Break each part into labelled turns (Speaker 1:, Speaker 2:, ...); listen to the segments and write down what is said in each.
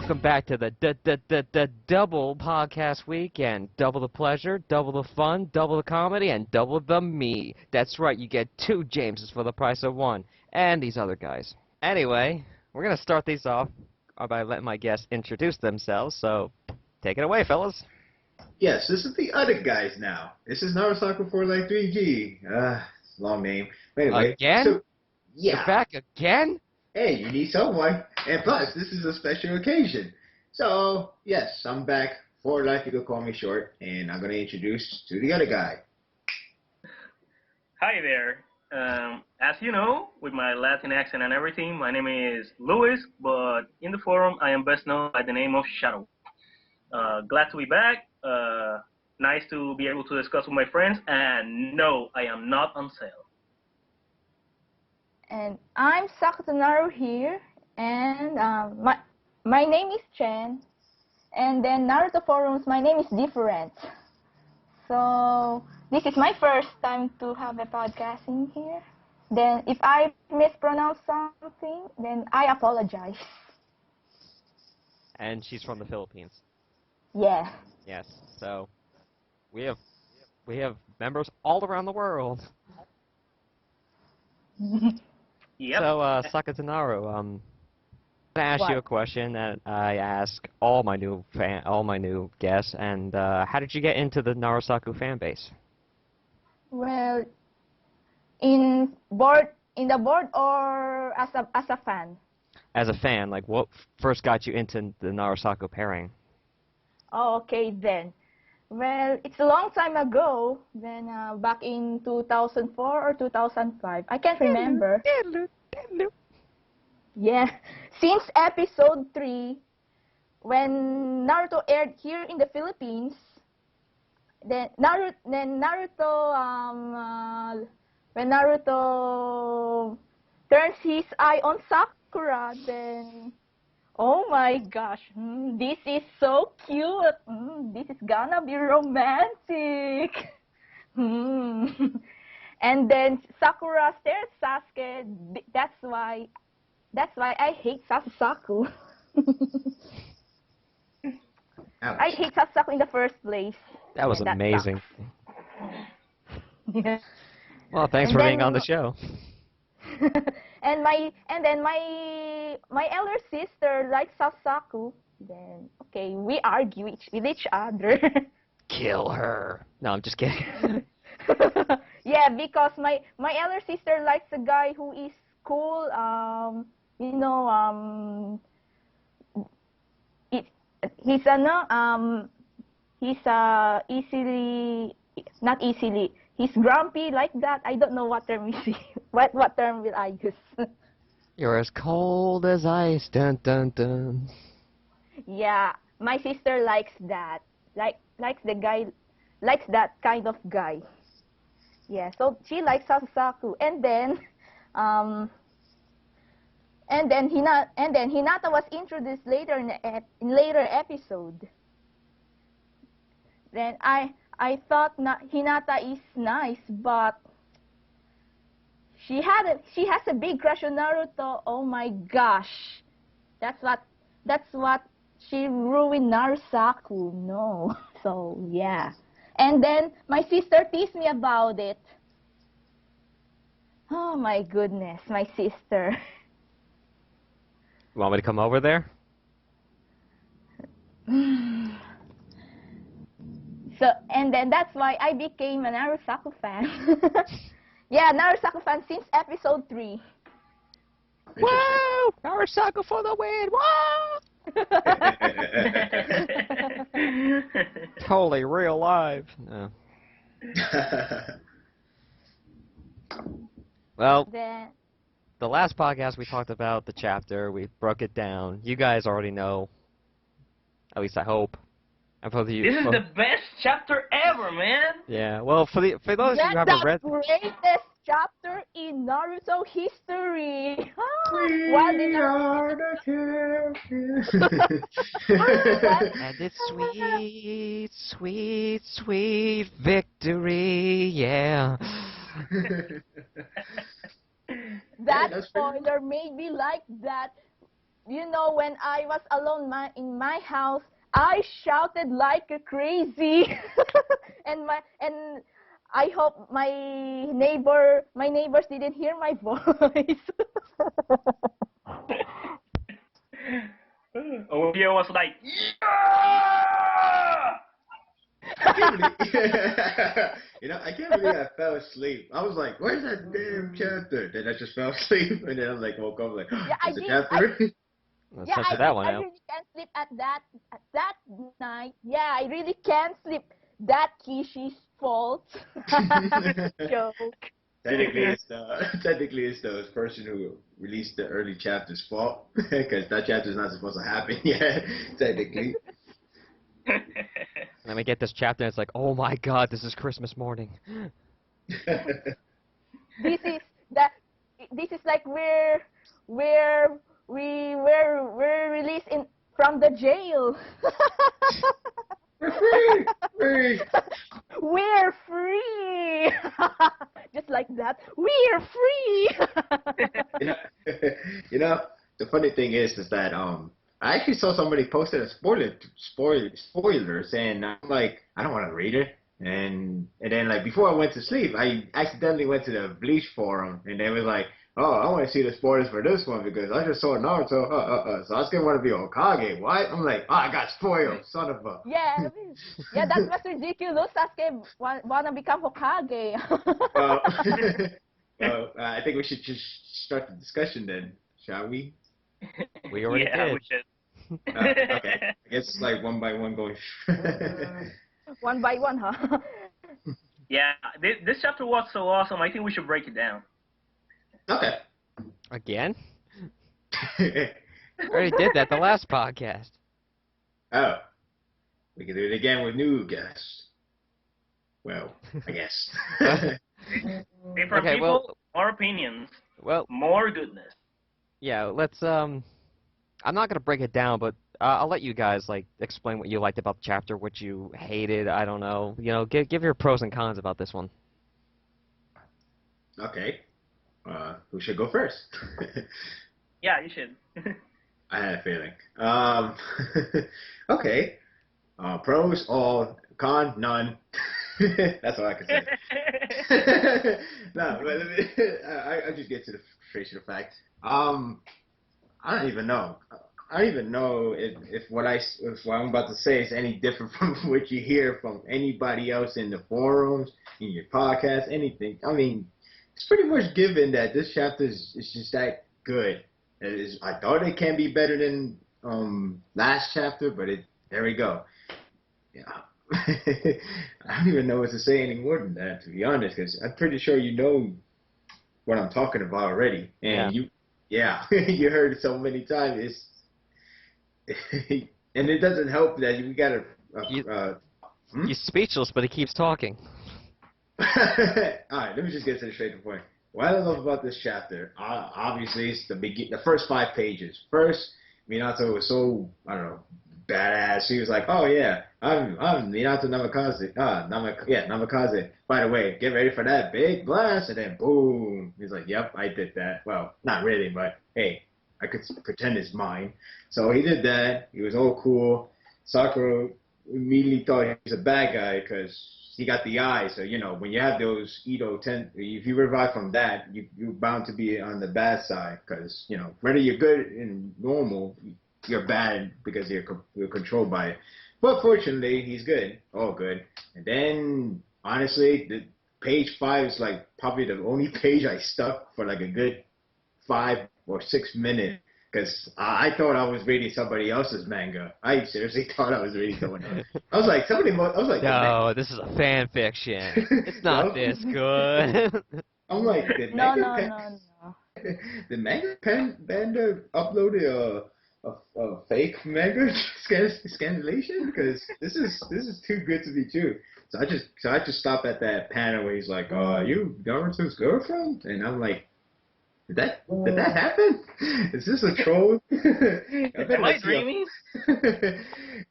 Speaker 1: welcome back to the double podcast weekend. Double the pleasure, double the fun, double the comedy, and double the me. That's right, you get 2 Jameses for the price of 1, and these other guys. Anyway, we're gonna start these off by letting my guests introduce themselves. So, take it away, fellas.
Speaker 2: Yes, this is the other guys now. This is NaruSaku for like 3G. Long name. But anyway,
Speaker 1: again?
Speaker 2: So, yeah.
Speaker 1: You're back again?
Speaker 2: Hey, you need someone. And plus, this is a special occasion. So, yes, I'm back. For life, you could call me short. And I'm going to introduce to the other guy.
Speaker 3: Hi there. As you know, with my Latin accent and everything, my name is Luis, but in the forum, I am best known by the name of Shadow. Glad to be back. Nice to be able to discuss with my friends. And no, I am not on sale.
Speaker 4: And I'm Sakutonaru here, and my name is Chen, and then Naruto forums, my name is different. So this is my first time to have a podcasting here. Then if I mispronounce something, then I apologize.
Speaker 1: And she's from the Philippines.
Speaker 4: Yeah.
Speaker 1: Yes. So we have members all around the world.
Speaker 3: Yep.
Speaker 1: So, Sakutonaru, I'm gonna ask you a question that I ask all my new guests, and how did you get into the NaruSaku fan base?
Speaker 4: Well, in the board or as a fan?
Speaker 1: As a fan, like what first got you into the NaruSaku pairing?
Speaker 4: Oh, okay then. Well, it's a long time ago. Then back in 2004 or 2005, I can't remember. Yeah, since episode 3, when Naruto aired here in the Philippines, then when Naruto turns his eye on Sakura, then oh my gosh, this is so cute. This is gonna be romantic. And then Sakura stares Sasuke. That's why I hate Saku. I hate Saku in the first place.
Speaker 1: That was amazing.
Speaker 4: Yeah.
Speaker 1: Well, thanks for being on the show.
Speaker 4: and then my elder sister likes Saku. Then okay, we argue with each other.
Speaker 1: Kill her. No, I'm just kidding.
Speaker 4: Yeah, because my elder sister likes a guy who is cool. He's not easily. He's grumpy like that. I don't know what term is what term will I use?
Speaker 1: You're as cold as ice. Dun dun dun.
Speaker 4: Yeah, my sister likes that. Likes that kind of guy. Yeah, so she likes Saku, and then Hinata was introduced later in later episode. Then I thought Hinata is nice, but she has a big crush on Naruto. Oh my gosh, that's what she ruined NaruSaku. No, so yeah. And then my sister teased me about it. Oh my goodness, my sister.
Speaker 1: You want me to come over there?
Speaker 4: So, and then that's why I became a NaruSaku fan. Yeah, NaruSaku fan since episode 3.
Speaker 1: Wow! NaruSaku for the win! Wow! Totally real live. No. Well, the last podcast we talked about the chapter. We broke it down. You guys already know. At least I hope. And for the,
Speaker 3: This is the best chapter ever, man.
Speaker 1: Yeah. Well, for those who haven't read.
Speaker 4: That's the greatest chapter in Naruto history.
Speaker 2: We are the champions.
Speaker 1: And it's sweet, sweet, sweet victory. Yeah.
Speaker 4: That spoiler made me like that when I was alone in my house, I shouted like a crazy, and I hope my neighbors didn't hear my voice.
Speaker 3: Olivia was like, yeah!
Speaker 2: I can't believe, I can't believe I fell asleep. I was like, "Where's that damn chapter?" Then I just fell asleep, and then I woke up like,
Speaker 4: Yeah,
Speaker 2: "There's a chapter."
Speaker 1: Let's
Speaker 4: Yeah,
Speaker 1: check that one
Speaker 4: I
Speaker 1: out.
Speaker 4: really can't sleep at that night. Yeah, I really can't sleep. That Kishi's fault. Joke.
Speaker 2: Technically, it's the person who released the early chapter's fault because that chapter's not supposed to happen yet. Technically.
Speaker 1: Let me get this chapter, and it's like, oh my god, this is Christmas morning.
Speaker 4: This is like where we're released from the jail.
Speaker 2: We're free! Free!
Speaker 4: We're free. Just like that. We're free.
Speaker 2: The funny thing is that I actually saw somebody posted a spoiler saying I'm like, I don't want to read it. And then like before I went to sleep, I accidentally went to the Bleach forum, and they was like, oh, I want to see the spoilers for this one because I just saw Naruto. Sasuke want to be Hokage. What? I'm like, oh, I got spoiled, son of a.
Speaker 4: Yeah, that was ridiculous. Sasuke wanna become Hokage.
Speaker 2: Well, I think we should just start the discussion then, shall we?
Speaker 1: We already did.
Speaker 3: We should.
Speaker 2: Okay. I guess it's like one by one going.
Speaker 4: One by one, huh?
Speaker 3: Yeah, this chapter was so awesome. I think we should break it down.
Speaker 2: Okay.
Speaker 1: Again? I already did that the last podcast.
Speaker 2: Oh. We can do it again with new guests. Well, I guess.
Speaker 3: Different
Speaker 1: Okay,
Speaker 3: people, more opinions,
Speaker 1: Well,
Speaker 3: more goodness.
Speaker 1: yeah, let's, I'm not gonna break it down, but I'll let you guys, like, explain what you liked about the chapter, what you hated, I don't know. Give your pros and cons about this one.
Speaker 2: Okay. Who should go first?
Speaker 3: Yeah, you should.
Speaker 2: I had a feeling. Okay. Pros, all. Con, none. That's all I can say. No, but I'll just get to the straight to the fact. I don't even know. I don't even know if what I'm about to say is any different from what you hear from anybody else in the forums, in your podcast, anything. I mean, it's pretty much given that this chapter is just that good. I thought it can be better than last chapter, but there we go. Yeah. I don't even know what to say any more than that, to be honest, because I'm pretty sure you know what I'm talking about already, and you heard it so many times. And it doesn't help that we got
Speaker 1: He's speechless, but he keeps talking.
Speaker 2: Alright, let me just get to the straight to the point. What I love about this chapter, obviously, it's the first 5 pages. First, Minato was so, I don't know, badass. He was like, oh yeah, I'm Minato Namikaze. Namikaze. By the way, get ready for that big blast. And then boom. He's like, yep, I did that. Well, not really, but hey, I could pretend it's mine. So he did that. He was all cool. Sakura immediately thought he was a bad guy because he got the eye. So, when you have those if you revive from that, you're bound to be on the bad side because, whether you're good and normal, you're bad because you're controlled by it. But fortunately, he's good. All good. And then, honestly, the page 5 is like probably the only page I stuck for like a good 5 or 6 minutes. Because I thought I was reading somebody else's manga. I seriously thought I was reading someone else. I was like,
Speaker 1: no, this is a fan fiction. It's not this good.
Speaker 2: I'm like,
Speaker 4: No.
Speaker 2: The manga panda uploaded a fake manga scanlation? Because this is too good to be true. So I just stopped at that panel where he's like, you Naruto's girlfriend? And I'm like, did that happen? Is this a troll?
Speaker 3: Am I dreaming?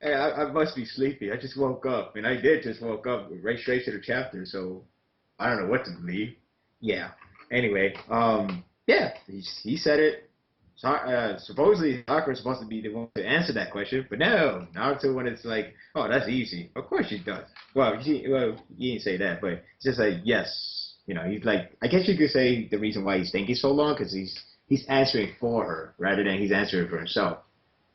Speaker 2: I must be sleepy. I just woke up, and I did just woke up right straight to the chapter, so I don't know what to believe. Yeah. Anyway, he said it supposedly Sakura is supposed to be the one to answer that question, but no, Naruto when it's like, oh, that's easy. Of course she does. Well, he didn't say that, but it's just like, yes, you know, he's like, I guess you could say the reason why he's thinking so long because he's answering for her rather than he's answering for himself.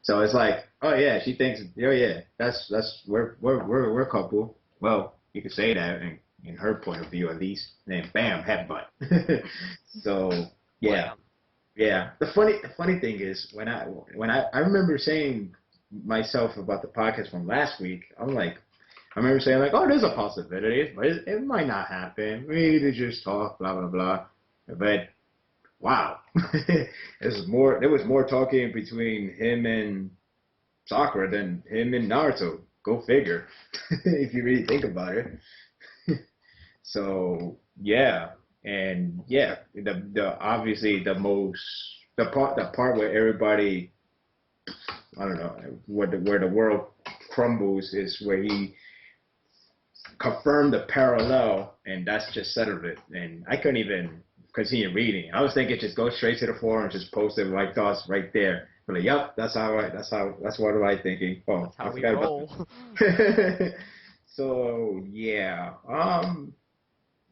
Speaker 2: So it's like, oh yeah, she thinks, oh yeah, that's we're a couple. Well, you could say that in her point of view at least. And then bam, headbutt. So yeah.
Speaker 1: Wow.
Speaker 2: Yeah, the funny thing is when I remember saying myself about the podcast from last week, I remember saying like, oh, there's a possibility, but it might not happen. Maybe they just talk, blah blah blah. But wow, there was more talking between him and Sakura than him and Naruto. Go figure, if you really think about it. So yeah. And yeah, the obviously the part where everybody, I don't know, where the world crumbles is where he confirmed the parallel, and that's just settled it. And I couldn't even continue reading. I was thinking just go straight to the forum, just post it my thoughts right there. But like, yep, that's what I'm thinking. Oh,
Speaker 1: That's how
Speaker 2: I
Speaker 1: we
Speaker 2: forgot
Speaker 1: roll.
Speaker 2: about that. So yeah,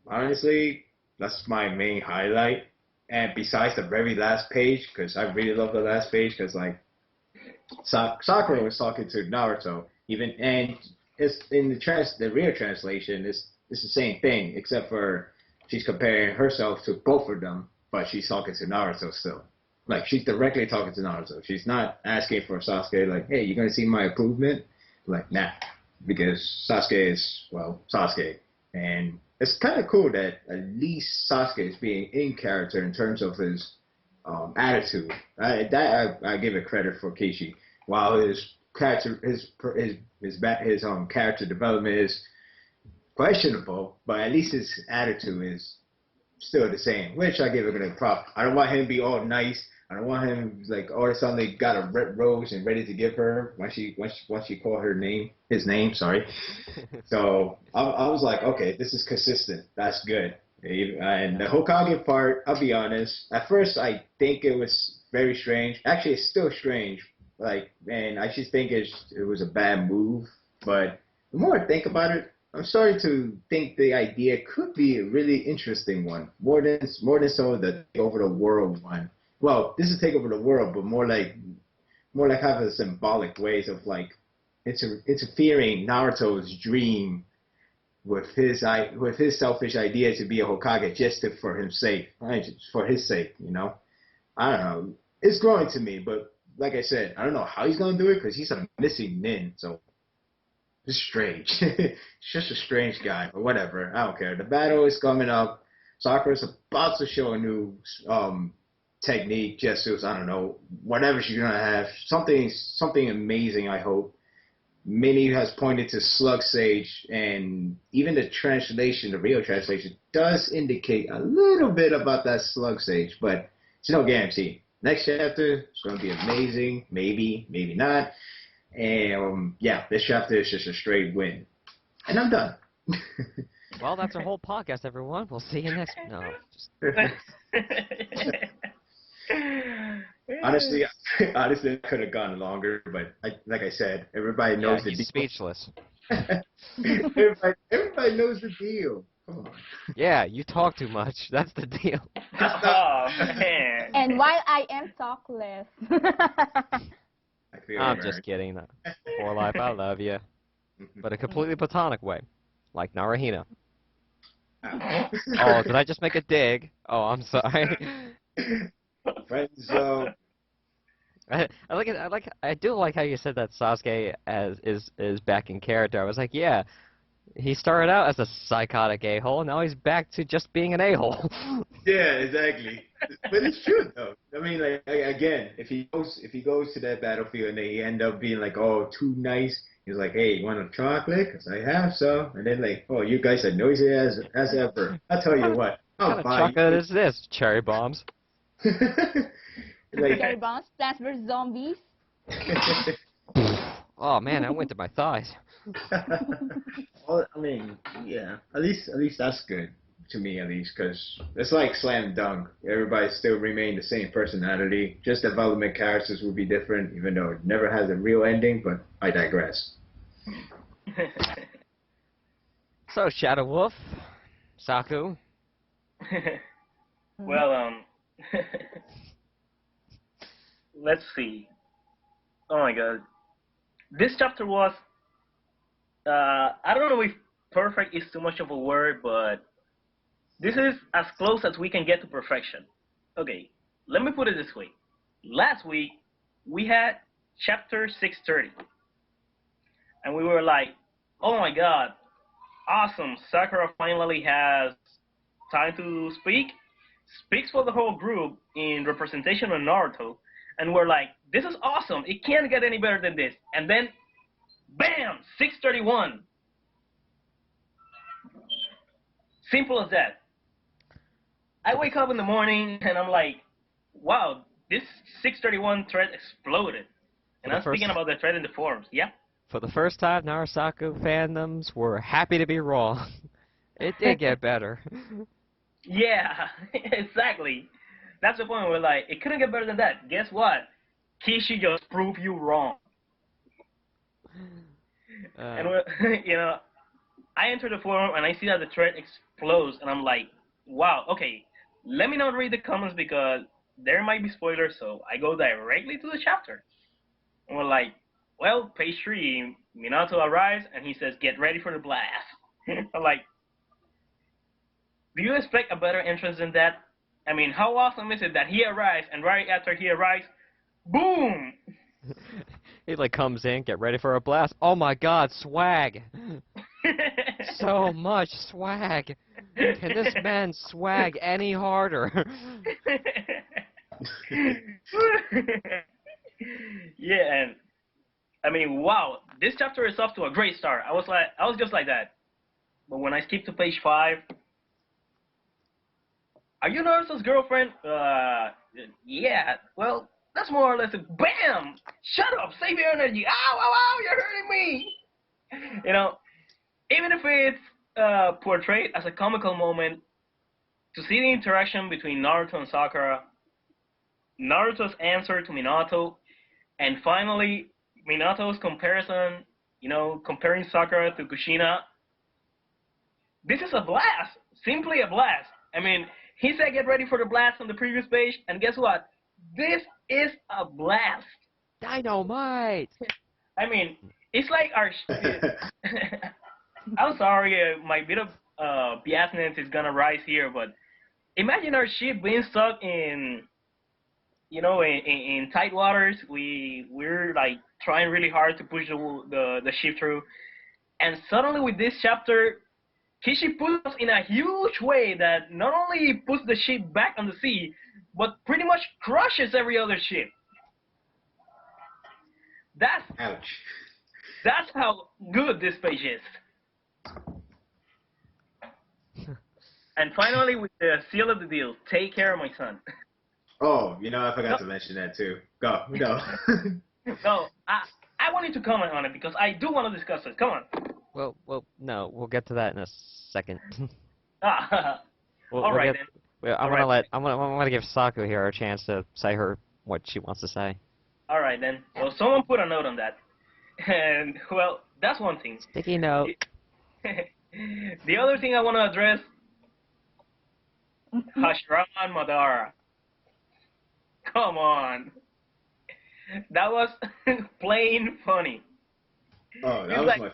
Speaker 2: honestly. That's my main highlight. And besides the very last page, because I really love the last page, because like Sakura was talking to Naruto, and it's in the real translation, it's the same thing, except for she's comparing herself to both of them, but she's talking to Naruto still. Like she's directly talking to Naruto. She's not asking for Sasuke like, hey, you're gonna see my improvement? Like, nah, because Sasuke is Sasuke, and it's kind of cool that at least Sasuke is being in character in terms of his attitude. I give it credit for Kishi. While his character, his character development is questionable, but at least his attitude is still the same, which I give it a prop. I don't want him to be all nice. I don't want him like all of a sudden got a red rose and ready to give her once she called his name. Sorry. So I was like, okay, this is consistent. That's good. And the Hokage part, I'll be honest. At first, I think it was very strange. Actually, it's still strange. Like, and I just think it was a bad move. But the more I think about it, I'm starting to think the idea could be a really interesting one. More than so the take over the world one. Well, this is take over the world, but more like having symbolic ways of like interfering Naruto's dream with his selfish idea to be a Hokage just for his sake, right? For his sake, you know. I don't know. It's growing to me, but like I said, I don't know how he's gonna do it because he's a missing nin, so it's strange. It's just a strange guy, but whatever. I don't care. The battle is coming up. Sakura's about to show a new technique, gestures, I don't know, whatever she's gonna have, something amazing. I hope. Minnie has pointed to Slug Sage, and even the translation, the real translation, does indicate a little bit about that Slug Sage, but it's no guarantee. Next chapter is going to be amazing, maybe not, and yeah, this chapter is just a straight win, and I'm done.
Speaker 1: Well, that's our whole podcast, everyone. We'll see you next. No, just...
Speaker 2: Honestly, I could have gone longer, but like I said, everybody knows the deal.
Speaker 1: He's speechless.
Speaker 2: everybody knows the deal. Come on.
Speaker 1: Yeah, you talk too much. That's the deal.
Speaker 3: Oh, man.
Speaker 4: And while I am talkless.
Speaker 1: I'm just kidding. For life, I love you. But a completely platonic way. Like Narahina. Oh, did I just make a dig? Oh, I'm sorry.
Speaker 2: Friends,
Speaker 1: I do like how you said that Sasuke is back in character. I was like, yeah, he started out as a psychotic a-hole, now he's back to just being an a-hole.
Speaker 2: Yeah, exactly. But it's true though. I mean, like again, if he goes to that battlefield and they end up being like, oh, too nice, he's like, hey, you want a chocolate? 'Cause I have some. And then like, oh, you guys are noisy as ever. I'll tell you what.
Speaker 1: What kind of chocolate is this? Cherry bombs.
Speaker 2: Like,
Speaker 4: Cherry bombs, Plants vs. Zombies.
Speaker 1: Oh man, I went to my thighs.
Speaker 2: well, I mean, yeah. At least that's good. to me at least, because it's like slam dunk. Everybody still remain the same personality. Just development characters will be different, even though it never has a real ending. But I digress.
Speaker 1: So, Shadow Wolf, Saku.
Speaker 3: Well, let's see. Oh my god. This chapter was, I don't know if perfect is too much of a word, but this is as close as we can get to perfection. Okay, let me put it this way. Last week, we had chapter 630. And we were like, oh my god, awesome, Sakura finally has time to speak, speaks for the whole group in representation of Naruto, and we're like, this is awesome, it can't get any better than this. And then, bam, 631. Simple as that. I wake up in the morning and I'm like, wow, this 631 thread exploded. And I'm speaking about the thread in the forums, yeah?
Speaker 1: For the first time, NaruSaku fandoms were happy to be wrong. It did get better.
Speaker 3: Yeah, exactly. That's the point. We're like, it couldn't get better than that. Guess what? Kishi just proved you wrong. And we're, you know, I enter the forum and I see that the thread explodes, and I'm like, wow, okay, let me not read the comments because there might be spoilers, so I go directly to the chapter. And we're like, well, page 3, Minato arrives and he says, get ready for the blast. I'm like, do you expect a better entrance than that? I mean, how awesome is it that he arrives, and right after he arrives, boom!
Speaker 1: He like comes in, get ready for a blast. Oh my god, swag! So much swag! Can this man swag any harder?
Speaker 3: Yeah, and I mean, wow, this chapter is off to a great start. I was just like that. But when I skip to page 5, are you Naruto's girlfriend? Yeah. Well, that's more or less a BAM! Shut up! Save your energy! Ow, ow, ow! You're hurting me! You know, even if it's portrayed as a comical moment, to see the interaction between Naruto and Sakura, Naruto's answer to Minato, and finally, Minato's comparison, you know, comparing Sakura to Kushina, this is a blast! Simply a blast! I mean, he said get ready for the blast on the previous page, and guess what? This is a blast!
Speaker 1: Dynamite!
Speaker 3: I mean, it's like our... I'm sorry, my bit of biasness is gonna rise here, but imagine our ship being stuck in, you know, in tight waters. We're like trying really hard to push the ship through, and suddenly with this chapter, Kishi puts us in a huge way that not only puts the ship back on the sea, but pretty much crushes every other ship.
Speaker 2: Ouch.
Speaker 3: That's how good this page is. And finally, with the seal of the deal, take care of my son.
Speaker 2: Oh, you know, I forgot to mention that too. Go.
Speaker 3: No, I wanted to comment on it because I do want to discuss it. Come on.
Speaker 1: Well, no, we'll get to that in a second.
Speaker 3: All right then.
Speaker 1: Well, I'm gonna give Saku here a chance to say what she wants to say.
Speaker 3: All right then. Well, someone put a note on that, and well, that's one thing.
Speaker 1: Sticky note.
Speaker 3: The other thing I want to address, Hashirama and Madara. Come on. That was plain funny.
Speaker 2: Oh, that was
Speaker 3: like,
Speaker 2: my.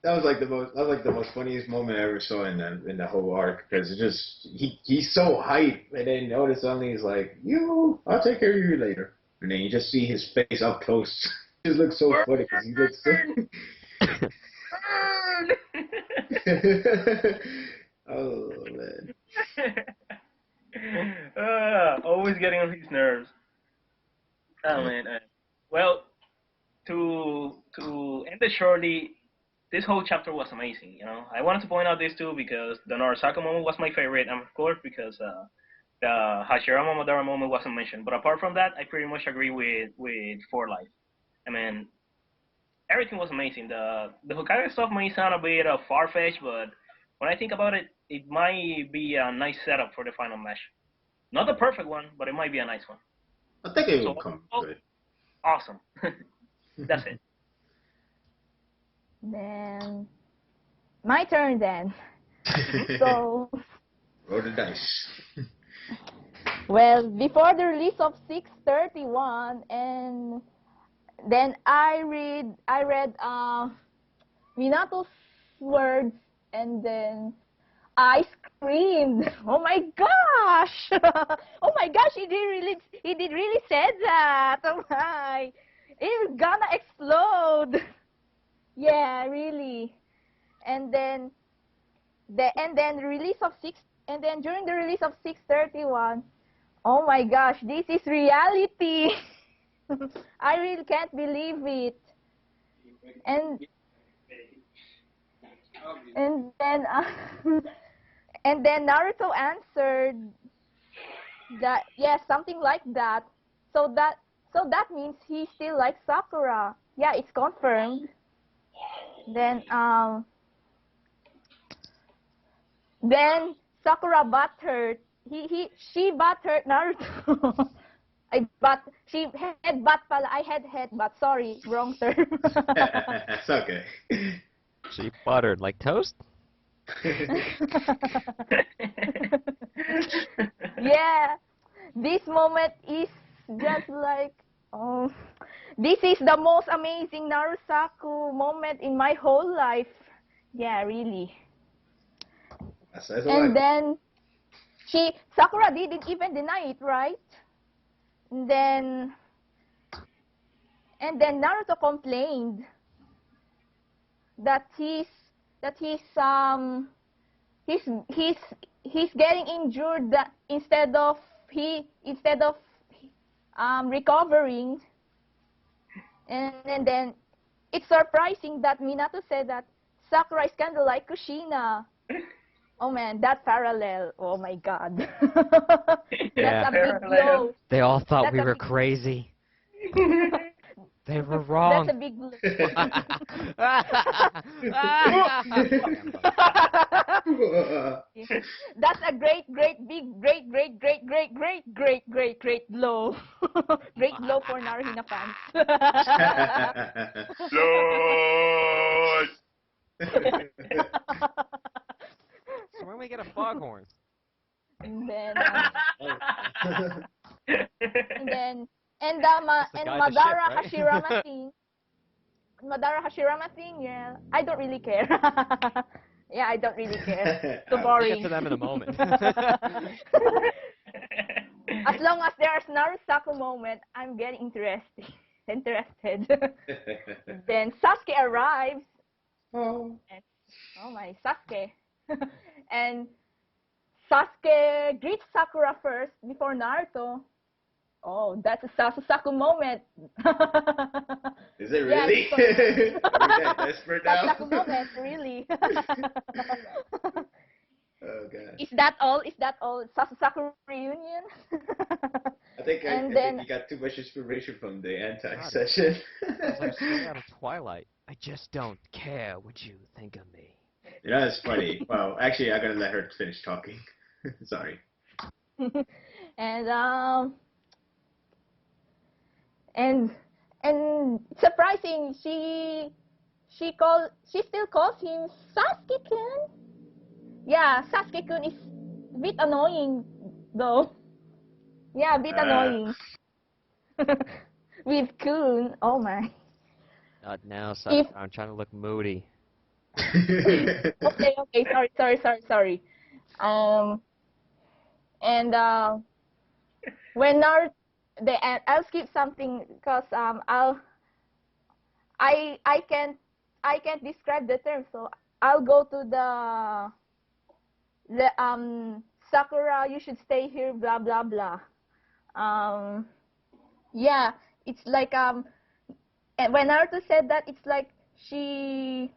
Speaker 2: That was like the most funniest moment I ever saw in the whole arc, because it just he's so hyped, and then all of a sudden he's like, I'll take care of you later, and then you just see his face up close. It just looks so funny because he gets so. Oh man.
Speaker 3: Always getting on his nerves. Oh man. Well, to end it shortly, this whole chapter was amazing. You know, I wanted to point out this too because the NaruSaku moment was my favorite, and of course because the Hashirama Madara moment wasn't mentioned. But apart from that, I pretty much agree with For Life. I mean, everything was amazing. The Hokage stuff may sound a bit far-fetched, but when I think about it, it might be a nice setup for the final match. Not the perfect one, but it might be a nice one.
Speaker 2: I think it will come good.
Speaker 3: Awesome. That's it.
Speaker 4: Then my turn then. So
Speaker 2: roll the dice.
Speaker 4: well, before the release of 631, and then I read Minato's words, and then I screamed, "Oh my gosh! Oh my gosh! He did really said that! Oh my, it's gonna explode!" Yeah, really. And then the release of during the release of 631, oh my gosh, this is reality. I really can't believe it. And then and then Naruto answered that yes, something like that. So that means he still likes Sakura. Yeah, it's confirmed. Then Sakura butthurt. She butthurt Naruto. She headbutt pala. I had headbutt. Sorry, wrong term.
Speaker 2: It's okay.
Speaker 1: She buttered like toast?
Speaker 4: Yeah, this moment is just like, oh, this is the most amazing NaruSaku moment in my whole life. Yeah, really. And then Sakura didn't even deny it, right? And then Naruto complained that he's getting injured instead of recovering. And then it's surprising that Minato said that Sakura is kind of like Kushina. Oh man, that parallel. Oh my god. That's a big blow.
Speaker 1: They all thought we were crazy. They were wrong.
Speaker 4: That's a big blow. That's a great blow. Great blow for Naruhina fans.
Speaker 3: Lord!
Speaker 1: So when we get a foghorn?
Speaker 4: And then
Speaker 1: guy
Speaker 4: Madara
Speaker 1: the ship,
Speaker 4: Hashirama thing. Madara Hashirama thing, yeah. I don't really care. Yeah, I don't really care. Too
Speaker 1: We'll
Speaker 4: boring.
Speaker 1: get to them in a moment.
Speaker 4: As long as there's NaruSaku moment, I'm getting interested. Then Sasuke arrives.
Speaker 2: Oh.
Speaker 4: And, oh my, Sasuke. And Sasuke greets Sakura first before Naruto. Oh, that's a Saku moment.
Speaker 2: Is it really?
Speaker 4: Yeah,
Speaker 2: Are we that desperate now?
Speaker 4: Saku moment, really.
Speaker 2: Oh god.
Speaker 4: Is that all? Saku reunion?
Speaker 2: I think you got too much inspiration from the anti-session.
Speaker 1: It's like straight out of Twilight. I just don't care what you think of me.
Speaker 2: You know, it's funny. Well, actually, I gotta let her finish talking. Sorry.
Speaker 4: And surprising, she still calls him Sasuke-kun. Yeah, Sasuke-kun is a bit annoying though. Yeah, a bit annoying. With kun, oh my.
Speaker 1: Not now, Sasuke. I'm trying to look moody.
Speaker 4: Okay, sorry. When Naruto, I'll skip something because I can't describe the term, so I'll go to the Sakura, you should stay here, blah blah blah. Yeah, it's like and when Naruto said that, it's like he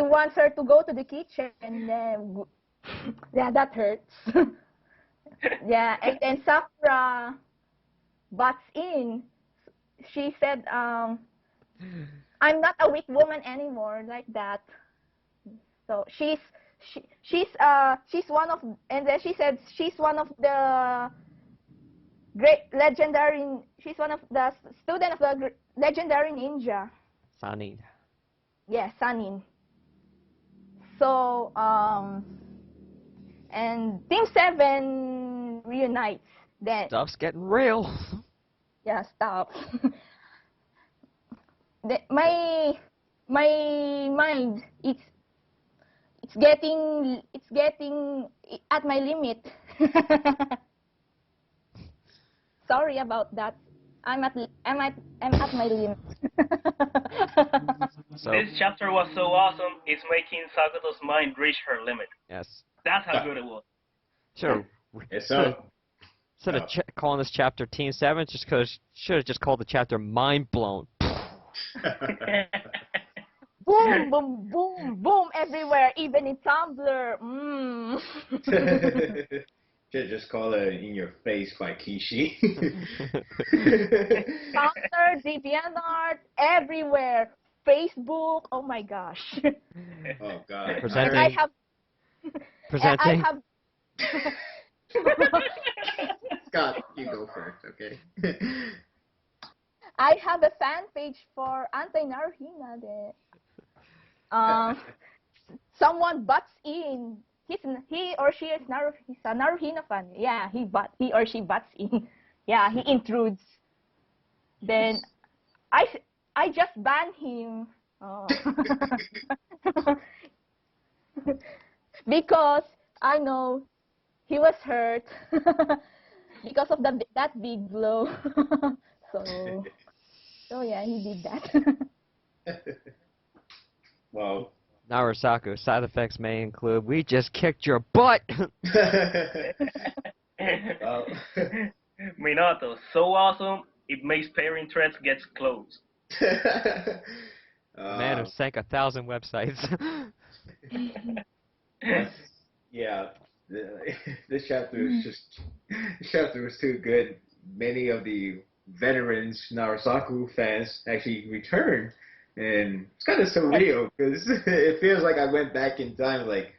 Speaker 4: wants her to go to the kitchen, and yeah, that hurts. Yeah, and then Sakura butts in. She said, "I'm not a weak woman anymore," like that. So she's one of, and then she said she's one of the great legendary. She's one of the student of the legendary ninja.
Speaker 1: Sanin.
Speaker 4: Yeah, Sanin. So and Team 7 reunites. Then
Speaker 1: Stuff's getting real.
Speaker 4: yeah, stop. My mind, it's getting at my limit. Sorry about that. I'm at my limit.
Speaker 1: So,
Speaker 3: This chapter was so awesome, it's making Sakuto's mind reach her limit.
Speaker 1: yes.
Speaker 3: That's how good it was.
Speaker 1: Sure.
Speaker 2: It's so.
Speaker 1: Instead of calling this chapter Team 7, should have just called the chapter Mind Blown.
Speaker 4: Boom, boom, boom, boom everywhere, even in Tumblr.
Speaker 2: Should just call it In Your Face by Kishi.
Speaker 4: Tumblr, DeviantArt, everywhere. Facebook, oh my gosh.
Speaker 2: Oh God.
Speaker 1: Presenting.
Speaker 4: I have.
Speaker 1: Presenting.
Speaker 4: I have.
Speaker 2: Scott, you go first, okay?
Speaker 4: I have a fan page for anti-Naruhina there. Someone butts in. He or she is he's a Naruhina fan. Yeah, he or she butts in. Yeah, he intrudes. Then I just ban him. Oh. Because I know he was hurt because of that big blow. So yeah, he did that.
Speaker 2: Well.
Speaker 1: NaruSaku, side effects may include, we just kicked your butt!
Speaker 2: Well.
Speaker 3: Minato, so awesome, it makes pairing threads gets closed.
Speaker 1: Man who sank 1,000 websites.
Speaker 2: Yeah, this chapter was too good. Many of the veterans NaruSaku fans actually returned, and it's kind of surreal because it feels like I went back in time. Like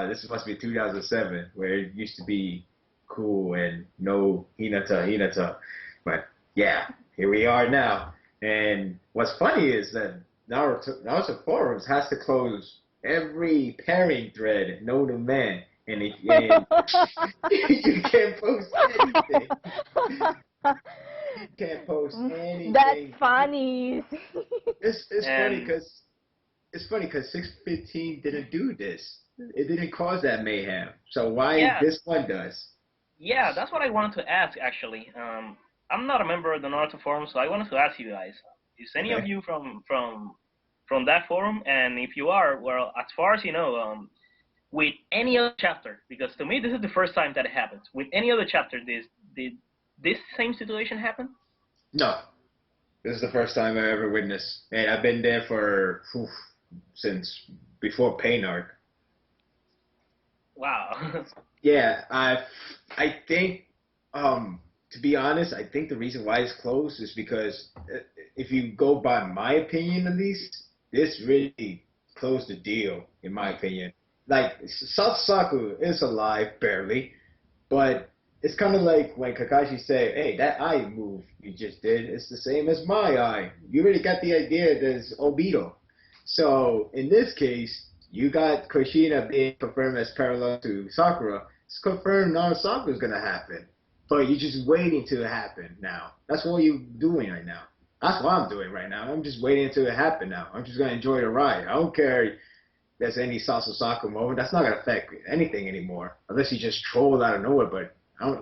Speaker 2: this must be 2007, where it used to be cool and no Hinata. But yeah, here we are now. And what's funny is that Naruto Forums has to close every pairing thread known to man, and you can't post anything. You can't post anything.
Speaker 4: That's funny.
Speaker 2: It's funny because 615 didn't do this. It didn't cause that mayhem. So why this one does?
Speaker 3: Yeah, that's what I wanted to ask actually. I'm not a member of the Naruto forum, so I wanted to ask you guys: is any of you from that forum? And if you are, well, as far as you know, with any other chapter, because to me this is the first time that it happens. With any other chapter, did this same situation happen?
Speaker 2: No, this is the first time I ever witnessed, and I've been there for since before Pain Arc.
Speaker 3: Wow.
Speaker 2: Yeah, I think, to be honest, I think the reason why it's closed is because if you go by my opinion, at least, this really closed the deal, in my opinion. Like, Sakutonaru is alive, barely, but it's kind of like when Kakashi said, hey, that eye move you just did is the same as my eye. You already got the idea that it's Obito. So, in this case, you got Kushina being confirmed as parallel to Sakura. It's confirmed NaruSaku is going to happen. But you're just waiting till it happen now. That's what you're doing right now. That's what I'm doing right now. I'm just waiting until it happen now. I'm just going to enjoy the ride. I don't care if there's any Sakutonaru moment. That's not going to affect anything anymore. Unless he just trolled out of nowhere. But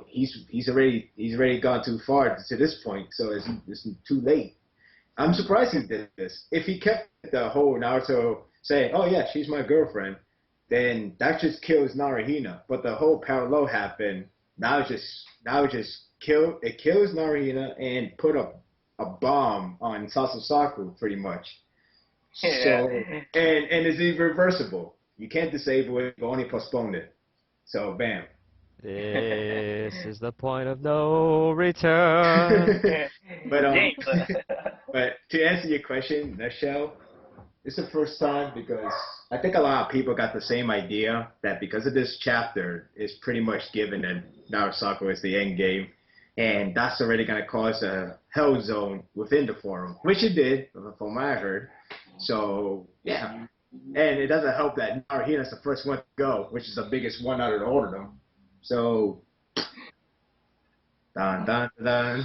Speaker 2: he's already gone too far to this point. So it's too late. I'm surprised he did this. If he kept the whole Naruto saying, oh yeah, she's my girlfriend, then that just kills Naruhina. But the whole parallel happened. Now it just kills Naruhina and put a bomb on Sakutonaru pretty much. So and it's irreversible. You can't disable it, but only postpone it. So bam.
Speaker 1: This is the point of no return.
Speaker 2: But to answer your question, Michelle, it's the first time because I think a lot of people got the same idea that because of this chapter, it's pretty much given that NaruSaku is the end game, and that's already going to cause a hell zone within the forum, which it did, from what I heard. So, yeah. And it doesn't help that Naruhina's the first one to go, which is the biggest one out of all of them. So, dun dun dun.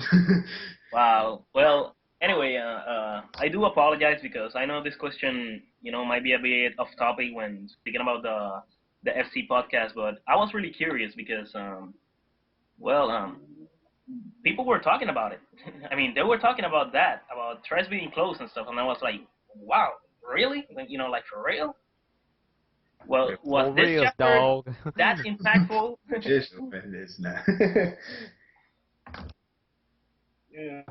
Speaker 3: Wow. Well, anyway, I do apologize because I know this question, might be a bit off topic when speaking about the FC podcast, but I was really curious because, people were talking about it. I mean, they were talking about that, about Tres being close and stuff, and I was like, wow, really? Like for real? Well, was
Speaker 1: For
Speaker 3: this
Speaker 1: real,
Speaker 3: chapter
Speaker 1: dog.
Speaker 3: that impactful?
Speaker 2: Just open this now.
Speaker 3: Yeah.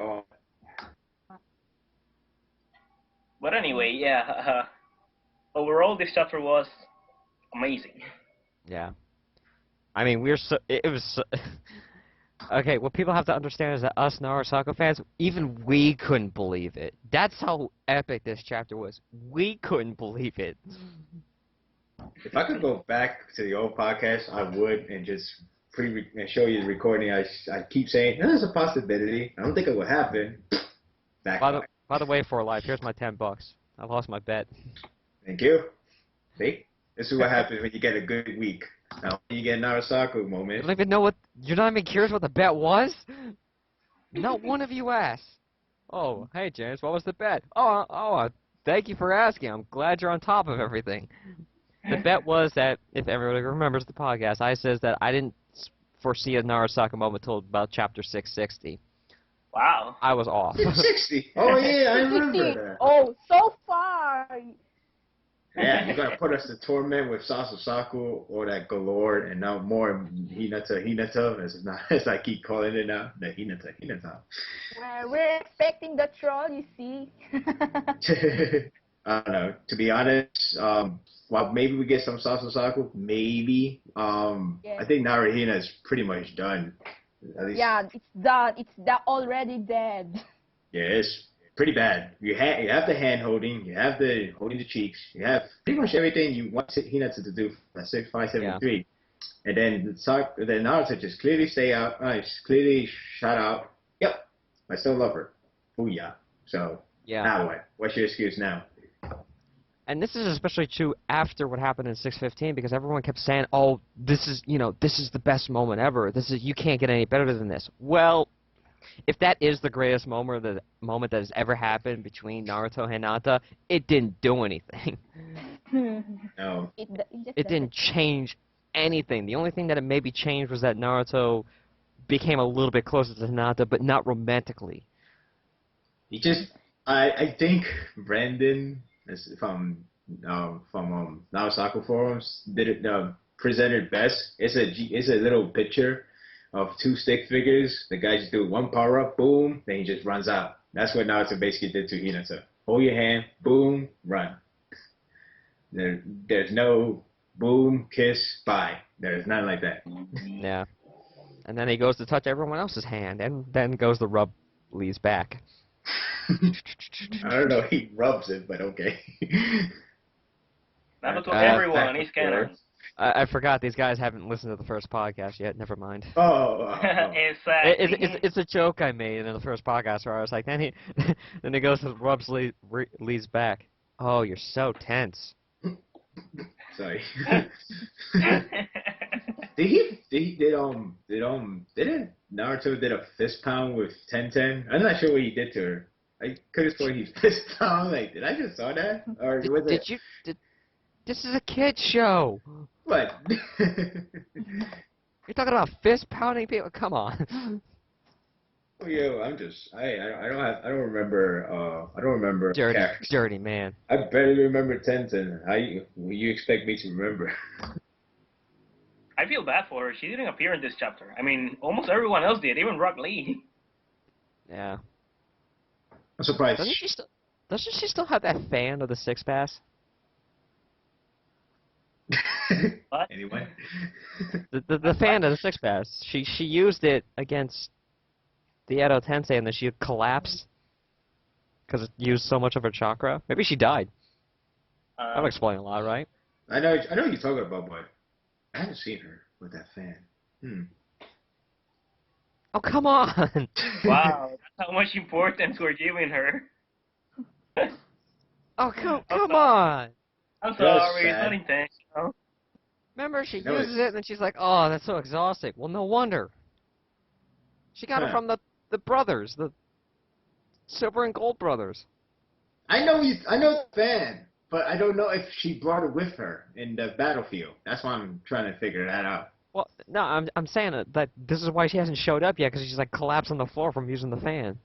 Speaker 2: Oh.
Speaker 3: But anyway, yeah. Overall, this chapter was amazing.
Speaker 1: Yeah. I mean, it was so, okay, what people have to understand is that us NaruSaku fans, even we couldn't believe it. That's how epic this chapter was. We couldn't believe it.
Speaker 2: If I could go back to the old podcast, I would, and just and show you the recording. I keep saying, there's a possibility. I don't think it will happen.
Speaker 1: By the way, for life, here's my $10. I lost my bet.
Speaker 2: Thank you. See? This is what happens when you get a good week. Now, when you get NaruSaku moment.
Speaker 1: You don't even know you're not even curious what the bet was? Not one of you asked. Oh, hey, James, what was the bet? Thank you for asking. I'm glad you're on top of everything. The bet was that, if everybody remembers the podcast, I says that I didn't foresee a NaruSaku moment till about chapter 660.
Speaker 3: Wow.
Speaker 1: I was off.
Speaker 2: 660. Oh, yeah, I remember that.
Speaker 4: Oh, so far.
Speaker 2: Yeah, you're going to put us to torment with Saku or that Galore, and now more Hinata, as I keep calling it now. The Hinata.
Speaker 4: Well, we're expecting the troll, you see.
Speaker 2: I don't know. To be honest, well, maybe we get some Saku. Maybe.
Speaker 4: Yes.
Speaker 2: I think Naruhina is pretty much done. At least,
Speaker 4: Yeah, it's done. It's already dead.
Speaker 2: yeah, it's pretty bad. You have the hand holding, you have the holding the cheeks, you have pretty much everything you want Hinata to do for 6573. And then Naruto just clearly clearly shot out. Yep, I still love her. Booyah. So now what? What's your excuse now?
Speaker 1: And this is especially true after what happened in 615, because everyone kept saying, "Oh, this is the best moment ever. You can't get any better than this." Well, if that is the greatest moment that has ever happened between Naruto and Hinata, it didn't do anything.
Speaker 2: No.
Speaker 1: It didn't change anything. The only thing that it maybe changed was that Naruto became a little bit closer to Hinata, but not romantically.
Speaker 2: I think Brandon from NaruSaku forums did it presented best. It's a little picture of two stick figures. The guy just do one power up, boom, then he just runs out. That's what Naruto basically did to Hinata. Hold your hand, boom, run. There's no boom, kiss, bye. There's nothing like that.
Speaker 1: Yeah. And then he goes to touch everyone else's hand, and then goes to rub Lee's back.
Speaker 2: I don't know, he rubs it, but okay.
Speaker 3: Not to everyone, he's canon.
Speaker 1: I forgot these guys haven't listened to the first podcast yet. Never mind.
Speaker 3: It's
Speaker 1: a joke I made in the first podcast where I was like, then he goes and rubs Lee's back. Oh, you're so tense.
Speaker 2: Sorry. Didn't Naruto did a fist pound with Tenten? I'm not sure what he did to her. I could have sworn he fist pound. Like, did I just saw that? Or was it?
Speaker 1: This is a kid's show.
Speaker 2: What?
Speaker 1: You're talking about fist pounding people? Come on.
Speaker 2: Oh, yo, I don't remember.
Speaker 1: Dirty man.
Speaker 2: I barely remember Tenten. How you expect me to remember?
Speaker 3: I feel bad for her. She didn't appear in this chapter. I mean, almost everyone else did, even Rock Lee.
Speaker 1: Yeah.
Speaker 2: I'm surprised.
Speaker 1: Doesn't she still have that fan of the Six Pass?
Speaker 3: What?
Speaker 2: Anyway.
Speaker 1: The fan of the Six Pass. She used it against the Edo Tensei, and then she collapsed. Because it used so much of her chakra. Maybe she died. That would explain a lot, right?
Speaker 2: I know what you're talking about, but I haven't seen her with that fan.
Speaker 1: Oh, come on!
Speaker 3: Wow, that's how much importance we're giving her.
Speaker 1: Oh, come on!
Speaker 3: I'm
Speaker 2: That was
Speaker 3: sorry, it's
Speaker 2: sad.
Speaker 3: not intentional.
Speaker 1: Remember, she
Speaker 2: No,
Speaker 1: uses it, and then she's like, oh, that's so exhausting. Well, no wonder. She got it from the brothers, the Silver and Gold brothers.
Speaker 2: I know the fan, but I don't know if she brought it with her in the battlefield. That's why I'm trying to figure that out.
Speaker 1: Well, no, I'm saying that this is why she hasn't showed up yet, because she's like collapsed on the floor from using the fan.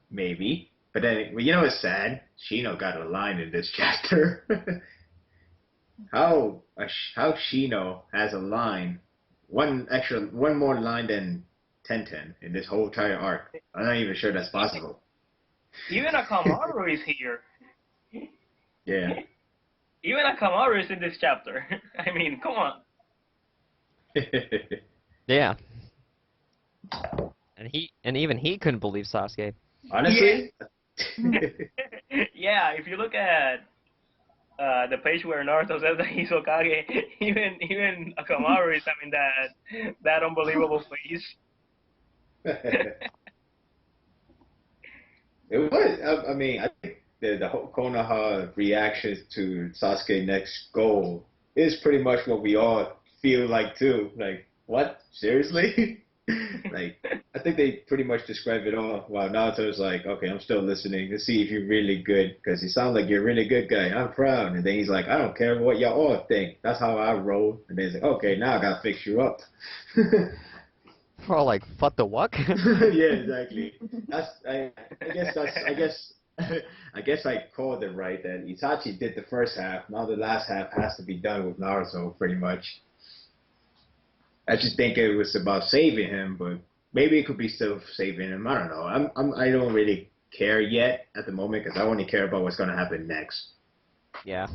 Speaker 2: Maybe. But then, well, you know what's sad? Shino got a line in this chapter. How Shino has a line, one more line than Tenten in this whole entire arc. I'm not even sure that's possible.
Speaker 3: Even Akamaru is here.
Speaker 2: Yeah.
Speaker 3: Even Akamaru is in this chapter. I mean, come on.
Speaker 1: Yeah. And even he couldn't believe Sasuke.
Speaker 2: Honestly?
Speaker 3: Yeah, if you look at the page where Naruto says that he's Hokage, even Akamaru is having that unbelievable face.
Speaker 2: It was. I mean, I think the whole Konoha reaction to Sasuke's next goal is pretty much what we all feel like too. Like, what? Seriously? Like, I think they pretty much describe it all. While Naruto's like, okay, I'm still listening to see if you're really good, because you sound like you're a really good guy. I'm proud. And then he's like, I don't care what y'all all think. That's how I roll. And then he's like, okay, now I gotta fix you up.
Speaker 1: We're all like, what the what?
Speaker 2: Yeah, exactly. I guess I called it right that Itachi did the first half. Now the last half has to be done with Naruto, pretty much. I just think it was about saving him, but maybe it could be still saving him. I don't know. I don't really care yet at the moment because I only care about what's gonna happen next.
Speaker 1: Yeah.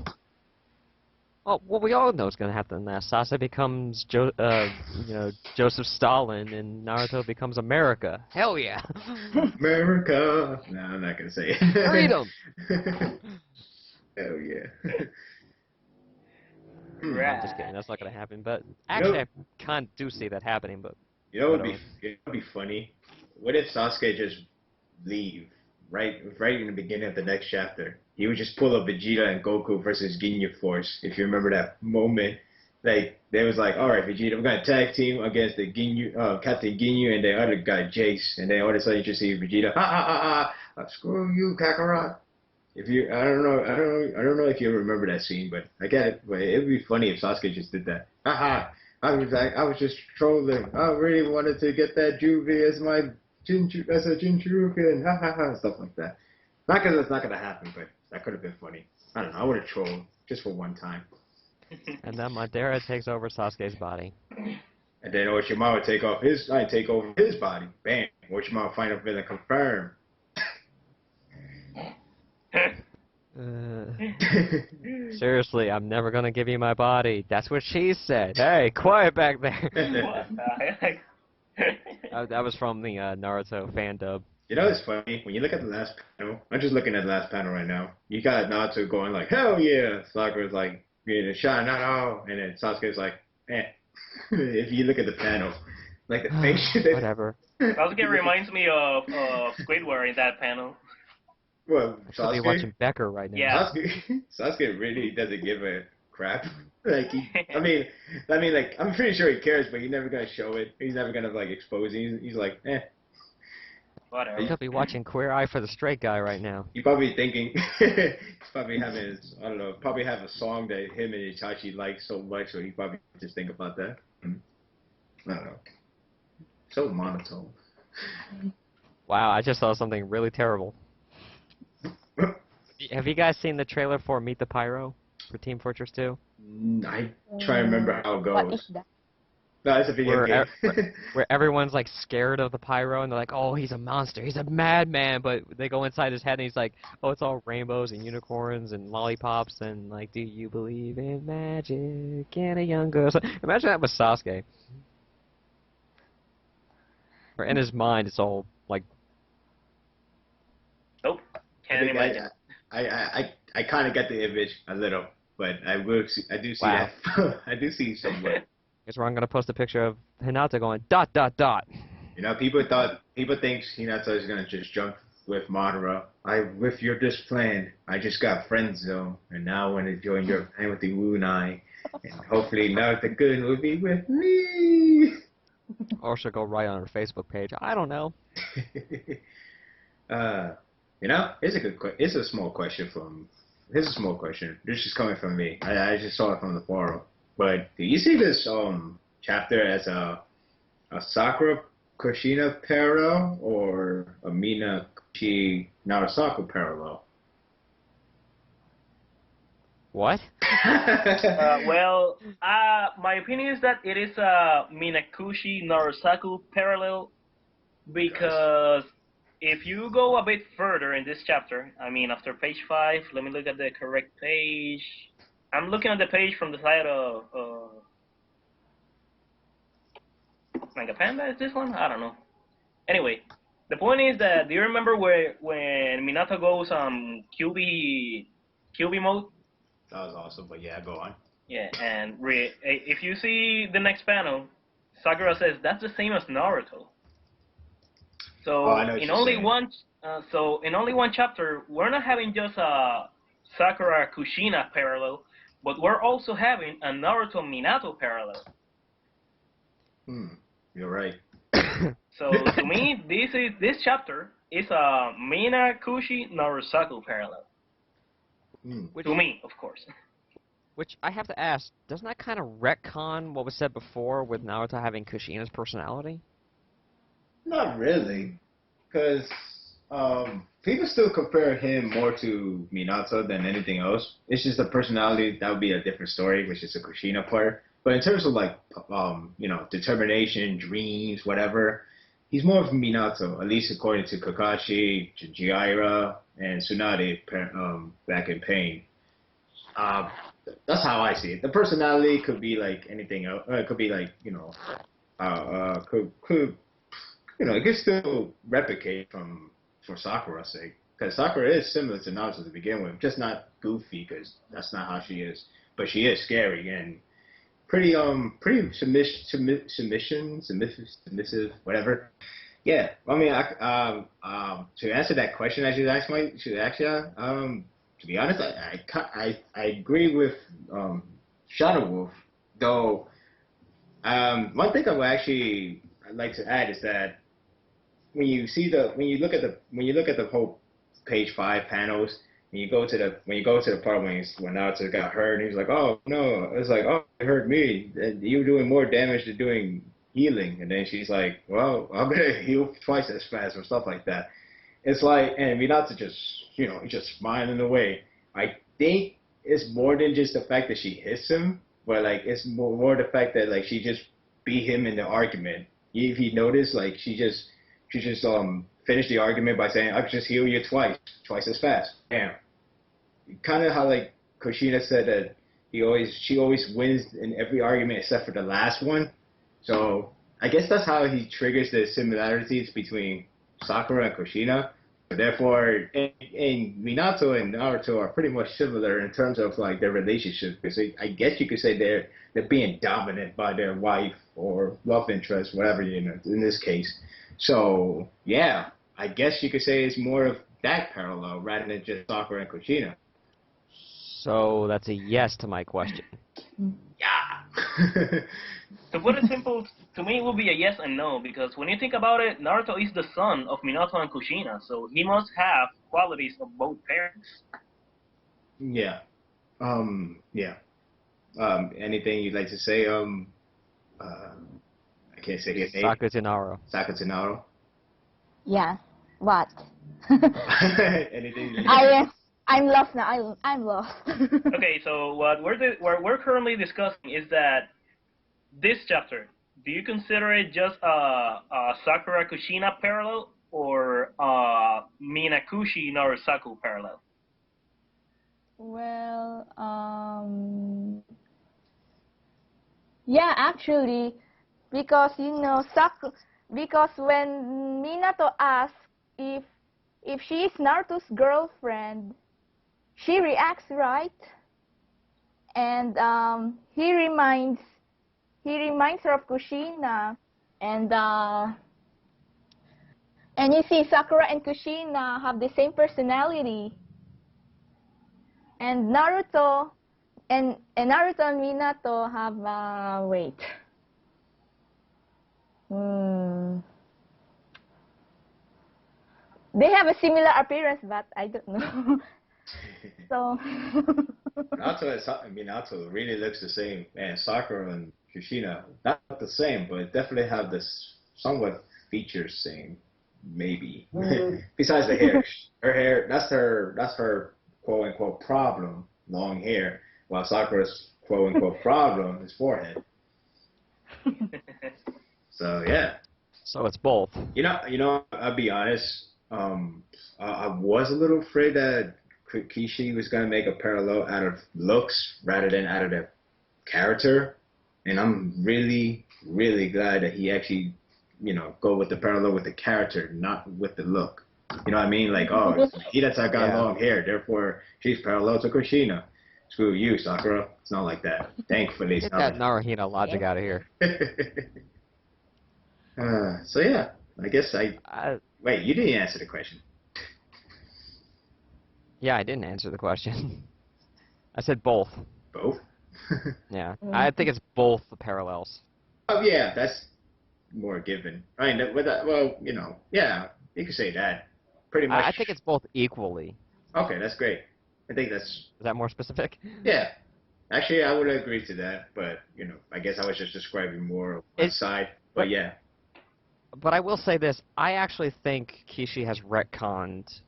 Speaker 1: Well, we all know what's gonna happen next. Sasuke becomes Joseph Stalin, and Naruto becomes America. Hell yeah!
Speaker 2: America. No, I'm not gonna say it.
Speaker 1: Freedom.
Speaker 2: Hell yeah.
Speaker 1: I'm just kidding. That's not gonna happen. But actually, I kind of do see that happening. But
Speaker 2: you know, it would be funny. What if Sasuke just leave right in the beginning of the next chapter? He would just pull up Vegeta and Goku versus Ginyu Force. If you remember that moment, like they was like, all right, Vegeta, we're gonna tag team against the Captain Ginyu and the other guy Jace, and then all of a sudden you just see Vegeta, screw you, Kakarot. I don't know if you remember that scene, but I get it. But it'd be funny if Sasuke just did that. I was just trolling. I really wanted to get that Juvie as my Jinchuruken, stuff like that. Not because it's not gonna happen, but that could have been funny. I don't know. I would have trolled just for one time.
Speaker 1: and then Madara takes over Sasuke's body.
Speaker 2: And then Orochimaru take over his body. Bam! Orochimaru final villain confirmed.
Speaker 1: Seriously, I'm never gonna give you my body. That's what she said. Hey, quiet back there.
Speaker 3: What the heck?
Speaker 1: That was from the Naruto fan dub.
Speaker 2: You know, it's funny when you look at the last panel. I'm just looking at the last panel right now. You got Naruto going like, "Hell yeah!" Sakura's like, "Getting a shot, not all," and then Sasuke's like, "Eh." If you look at the panel, like the face.
Speaker 1: Whatever.
Speaker 3: Sasuke reminds me of Squidward in that panel.
Speaker 2: Well,
Speaker 1: I should be watching Becker right now.
Speaker 3: Yeah.
Speaker 2: Sasuke really doesn't give a crap. Like, like, I'm pretty sure he cares, but he's never gonna show it. He's never gonna like expose it. He's like, eh.
Speaker 3: Whatever.
Speaker 1: I could be watching Queer Eye for the Straight Guy right now.
Speaker 2: He's probably thinking, he's probably having probably have a song that him and Itachi like so much, so he probably just think about that. I don't know. So monotone.
Speaker 1: Wow, I just saw something really terrible. Have you guys seen the trailer for Meet the Pyro for Team Fortress 2?
Speaker 2: I try to remember how it goes.
Speaker 4: What is that?
Speaker 2: No, it's a video game.
Speaker 1: Where everyone's like scared of the Pyro and they're like, oh, he's a monster, he's a madman, but they go inside his head and he's like, oh, it's all rainbows and unicorns and lollipops and like, do you believe in magic and a young girl? So, imagine that with Sasuke. Or in his mind, it's all like...
Speaker 3: Nope. can imagine.
Speaker 2: I kind of get the image a little, but I do see
Speaker 1: Wow.
Speaker 2: that. I do see somewhere.
Speaker 1: Guess where I'm gonna post a picture of Hinata going ...
Speaker 2: You know, people think Hinata is gonna just jump with Madara. With your this plan, I just got friend zone, and now I want to join your plan with the Wunai, and hopefully Naruto Good will be with me.
Speaker 1: Or she'll go right on her Facebook page. I don't know.
Speaker 2: You know, it's a small question Here's a small question. This is coming from me. I just saw it from the forum. But do you see this chapter as a Sakura Kushina parallel or a Mina Kushi NaruSaku parallel?
Speaker 1: What?
Speaker 3: Well, my opinion is that it is a Minakushi NaruSaku parallel because if you go a bit further in this chapter, I mean after page 5, let me look at the correct page. I'm looking at the page from the side of Manga Panda, is this one? I don't know. Anyway, the point is that, do you remember when Minato goes QB mode?
Speaker 2: That was awesome, but yeah, go on.
Speaker 3: Yeah, and if you see the next panel, Sakura says that's the same as Naruto. So in only one chapter, we're not having just a Sakura Kushina parallel, but we're also having a Naruto Minato parallel.
Speaker 2: You're right.
Speaker 3: So to me, this chapter is a Minakushi NaruSaku parallel. To me, of course.
Speaker 1: Which I have to ask, doesn't that kind of retcon what was said before with Naruto having Kushina's personality?
Speaker 2: Not really, because people still compare him more to Minato than anything else. It's just the personality, that would be a different story, which is the Kushina part. But in terms of like, determination, dreams, whatever, he's more of Minato, at least according to Kakashi, Jiraiya, and Tsunade back in Pain. That's how I see it. The personality could be like anything else. It could be like, it could still replicate for Sakura's sake. Because Sakura is similar to Naruto to begin with, just not goofy, because that's not how she is. But she is scary and pretty submissive, whatever. Yeah, I mean, to answer that question I should ask to be honest, I agree with Shadow Wolf, though. One thing I'd like to add is that when you look at the whole page 5 panels, when you go to the part when Naruto got hurt, and he's like, oh no, it's like, oh, it hurt me, and you were doing more damage than doing healing, and then she's like, well, I'm gonna heal twice as fast or stuff like that. It's like, and Minato just, he's just smiling away. I think it's more than just the fact that she hits him, but like it's more the fact that like she just beat him in the argument. If you notice, like she just finished the argument by saying, I could just heal you twice as fast. Damn. Kind of how like Kushina said that she always wins in every argument except for the last one. So I guess that's how he triggers the similarities between Sakura and Kushina. Therefore, and Minato and Naruto are pretty much similar in terms of like their relationship. Because I guess you could say they're being dominant by their wife or love interest, whatever, in this case. So yeah, I guess you could say it's more of that parallel rather than just Sakura and Kushina.
Speaker 1: So that's a yes to my question.
Speaker 2: Yeah.
Speaker 3: To put it simple, to me it will be a yes and no, because when you think about it, Naruto is the son of Minato and Kushina, so he must have qualities of both parents.
Speaker 2: Yeah. Yeah. Anything you'd like to say? I can't say his name.
Speaker 1: Sakutonaru.
Speaker 2: Sakutonaru.
Speaker 4: Yeah. What?
Speaker 2: Anything?
Speaker 4: I'm lost now. I'm lost.
Speaker 3: Okay, so what we're currently discussing is that this chapter, do you consider it just a Sakura Kushina parallel or a Minakushi NaruSaku parallel?
Speaker 4: Well, yeah, actually, because because when Minato asked if if she is Naruto's girlfriend, she reacts right, and he reminds her of Kushina, and you see Sakura and Kushina have the same personality, and Naruto and Minato have wait. They have a similar appearance, but I don't know. So.
Speaker 2: Minato really looks the same, and Sakura and Kushina not the same, but definitely have this somewhat features same, maybe. Besides the hair, her hair that's her quote unquote problem, long hair, while Sakura's quote unquote problem is forehead. So yeah.
Speaker 1: So it's both.
Speaker 2: You know, I'll be honest. I was a little afraid that Kishi was gonna make a parallel out of looks rather than out of the character, and I'm really, really glad that he actually, go with the parallel with the character, not with the look. You know what I mean? Like, oh, Hinata got long hair, therefore she's parallel to Kushina. Screw you, Sakura. It's not like that. Thankfully,
Speaker 1: Get that Naruhito logic out of here.
Speaker 2: So yeah, I guess wait, you didn't answer the question.
Speaker 1: Yeah, I didn't answer the question. I said both.
Speaker 2: Both?
Speaker 1: Yeah, I think it's both the parallels.
Speaker 2: Oh yeah, that's more given. I mean, with that, well, yeah, you could say that. Pretty much.
Speaker 1: I think it's both equally.
Speaker 2: Okay, that's great. I think that's.
Speaker 1: Is that more specific?
Speaker 2: Yeah. Actually, I would agree to that, but, I guess I was just describing more of one side, but yeah.
Speaker 1: But I will say this, I actually think Kishi has retconned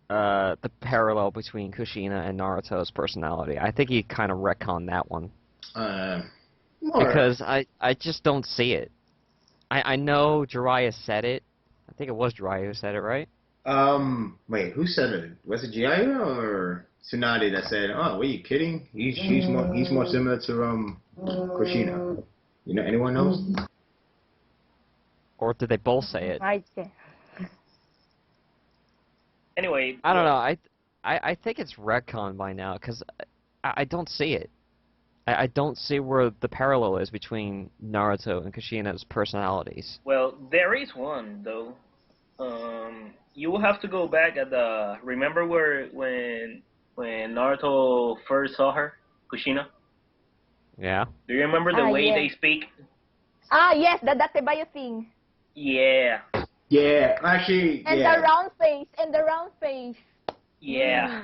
Speaker 1: the parallel between Kushina and Naruto's personality. I think he kind of retconned that one. Because I just don't see it. I know Jiraiya said it. I think it was Jiraiya who said it, right?
Speaker 2: Wait, who said it? Was it Jiraiya or Tsunade that said, "Oh, were you kidding? He's more similar to Kushina." Anyone knows?
Speaker 1: Or did they both say it?
Speaker 4: Right there.
Speaker 3: Anyway.
Speaker 1: I don't know. I think it's retconned by now because I don't see it. I don't see where the parallel is between Naruto and Kushina's personalities.
Speaker 3: Well, there is one though. You will have to go back at the. Remember when Naruto first saw her, Kushina?
Speaker 1: Yeah.
Speaker 3: Do you remember the way they speak?
Speaker 4: Yes, the Datebayo thing.
Speaker 3: Yeah.
Speaker 2: Yeah, actually.
Speaker 4: And
Speaker 2: yeah.
Speaker 4: the round face.
Speaker 3: Yeah.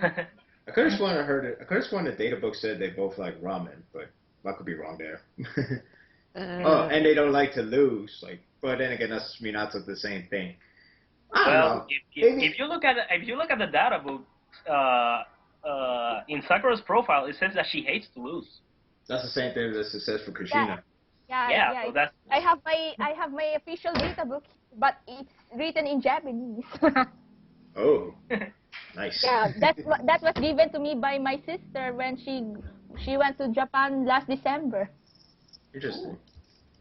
Speaker 2: I could have sworn the data book said they both like ramen, but I could be wrong there. Oh, and they don't like to lose. But then again, that's Minato the same thing. I don't know.
Speaker 3: If you look at the data book, in Sakura's profile, it says that she hates to lose.
Speaker 2: That's the same thing that it says for Kushina.
Speaker 3: Yeah. So that's.
Speaker 4: I have my official data book, but it's written in Japanese.
Speaker 2: Oh. Nice.
Speaker 4: Yeah, that was given to me by my sister when she went to Japan last December.
Speaker 2: Interesting.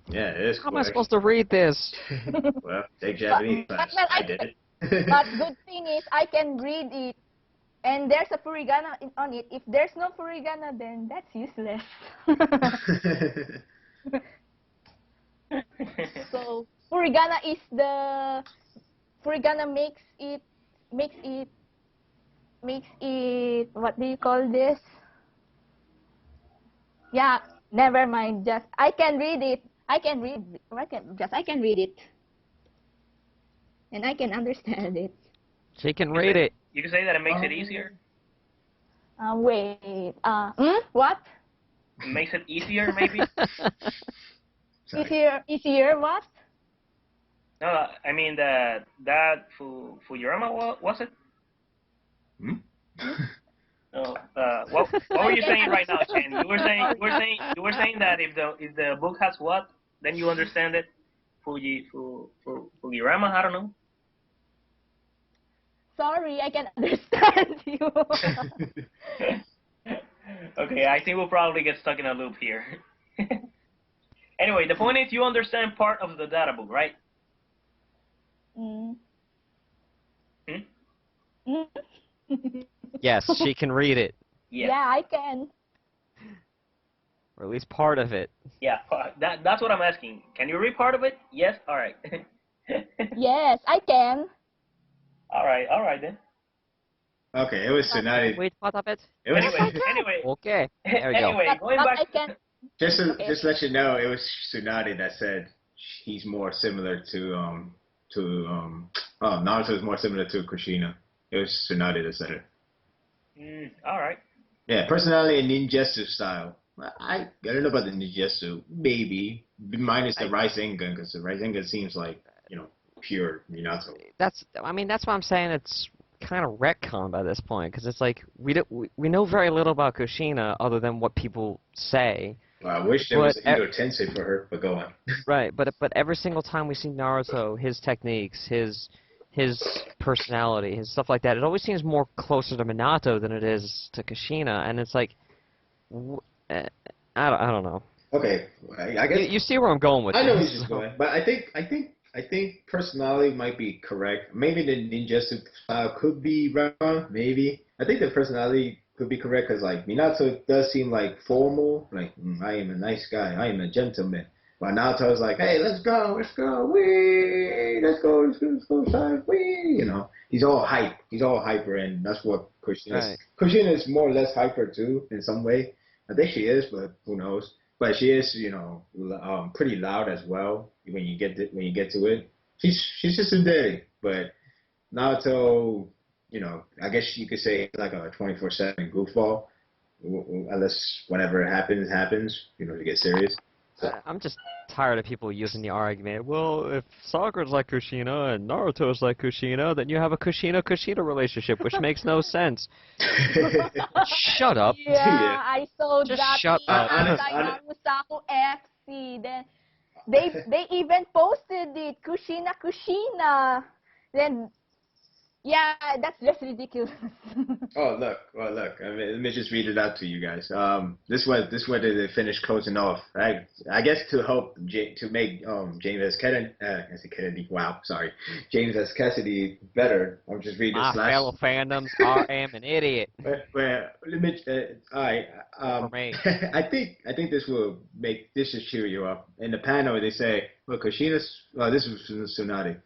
Speaker 2: Yeah, it is cool.
Speaker 1: How am I supposed to read this?
Speaker 2: Well, take Japanese class. I did it.
Speaker 4: But good thing is I can read it, and there's a furigana on it. If there's no furigana, then that's useless. So furigana makes it, what do you call this? Yeah, never mind. Just I can read it. I can read it, and I can understand it.
Speaker 1: She can read it.
Speaker 3: You can say that it makes it easier.
Speaker 4: Wait. What?
Speaker 3: It makes it easier, maybe.
Speaker 4: Easier. What?
Speaker 3: No, I mean that Fuyurama, was it?
Speaker 2: Hmm?
Speaker 3: No. What were you saying right now, Chen? You were saying that if the book has what, then you understand it. Fuyurama, I don't know.
Speaker 4: Sorry, I can understand you.
Speaker 3: Okay, I think we'll probably get stuck in a loop here. Anyway, the point is you understand part of the data book, right?
Speaker 4: Mm.
Speaker 1: Yes, she can read it,
Speaker 3: Yeah.
Speaker 4: Yeah, I can.
Speaker 1: or at least part of it.
Speaker 3: Yeah. That's what I'm asking. Can you read part of it? Yes. All right.
Speaker 4: Yes, I can.
Speaker 3: All right. All right then.
Speaker 2: Okay, it was Tsunade.
Speaker 1: Wait, part of it?
Speaker 2: It was
Speaker 3: Anyway.
Speaker 1: Okay, there we go.
Speaker 3: Anyway, going
Speaker 4: But
Speaker 3: back.
Speaker 4: I can. Okay.
Speaker 2: just let you know, it was Tsunade that said he's more similar Naruto is more similar to Kushina. It was Tsunade that said it.
Speaker 3: All right.
Speaker 2: Yeah, personality and ninjutsu style. I don't know about the ninjutsu. Maybe minus the Rasengan, because the Rasengan seems like pure Minato.
Speaker 1: That's why I'm saying it's kind of retcon by this point, because it's like we know very little about Kushina other than what people say.
Speaker 2: Well, I wish there was Ito Tensei for her, but go on.
Speaker 1: Right, but every single time we see Naruto, his techniques, his personality, his stuff like that, it always seems more closer to Minato than it is to Kushina, and it's like, I don't know.
Speaker 2: Okay, I guess
Speaker 1: You see where I'm going with
Speaker 2: I know
Speaker 1: this.
Speaker 2: he's just going, but I think personality might be correct. Maybe the ninjutsu style could be wrong. Maybe I think the personality could be correct because like Minato does seem like formal, like I am a nice guy, I am a gentleman. But Naruto is like, hey, let's go, wee, let's go, time, wee. He's all hype, he's all hyper, and that's what Kushina is.
Speaker 1: Right.
Speaker 2: Kushina is more or less hyper too in some way. I think she is, but who knows? But she is, pretty loud as well when you get to it. She's just a daddy, but Naruto, I guess you could say like a 24/7 goofball, unless whenever it happens, to get serious.
Speaker 1: I'm just tired of people using the argument, well, if Sakura's like Kushina and Naruto's like Kushina, then you have a Kushina-Kushina relationship, which makes no sense. Shut up.
Speaker 4: Yeah,
Speaker 2: Yeah.
Speaker 4: I saw
Speaker 1: Just
Speaker 4: that
Speaker 1: shut
Speaker 4: in
Speaker 1: up.
Speaker 4: NaruSakuFC. Then they even posted it, Kushina. Then yeah, that's just ridiculous.
Speaker 2: Oh look! I mean, let me just read it out to you guys. This way they finish closing off. Right? I guess to help to make James S Kennedy. Wow, sorry, James S Cassidy better. I'm just reading this
Speaker 1: My fellow fandoms, I am an idiot.
Speaker 2: Well, let me. All right.
Speaker 1: For me.
Speaker 2: I think this should cheer you up. In the panel, they say, "Well, Kushina's. Well, this was Tsunade.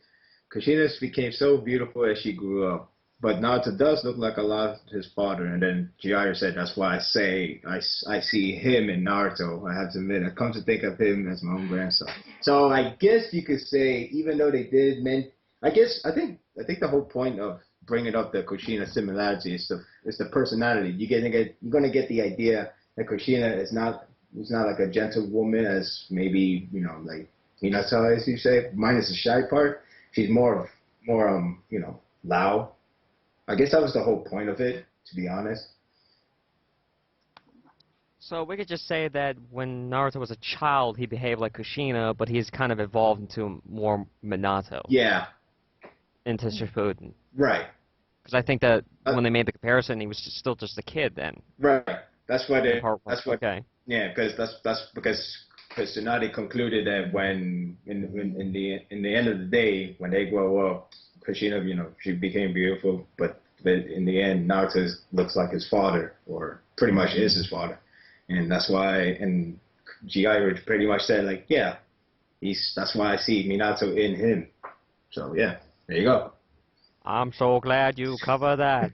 Speaker 2: Kushina became so beautiful as she grew up, but Naruto does look like a lot of his father." And then Jiraiya said, "That's why I say I see him in Naruto. I have to admit, I come to think of him as my own grandson." So I guess you could say, even though they did I think the whole point of bringing up the Kushina similarity is the personality. You're gonna get the idea that Kushina is not like a gentle woman as maybe like Minato, as you say, minus the shy part. She's more loud. I guess that was the whole point of it, to be honest.
Speaker 1: So we could just say that when Naruto was a child, he behaved like Kushina, but he's kind of evolved into more Minato.
Speaker 2: Yeah.
Speaker 1: Into Shippuden.
Speaker 2: Right.
Speaker 1: Because I think that when they made the comparison, he was still just a kid then.
Speaker 2: Right. That's why
Speaker 1: Okay.
Speaker 2: Yeah, because that's because Tsunade concluded that when in the end of the day, when they grow up, Kushina, she became beautiful, but in the end, Naruto looks like his father, or pretty much is his father, and that's why. And Jiraiya pretty much said like, yeah, that's why I see Minato in him. So yeah, there you go.
Speaker 1: I'm so glad you covered that.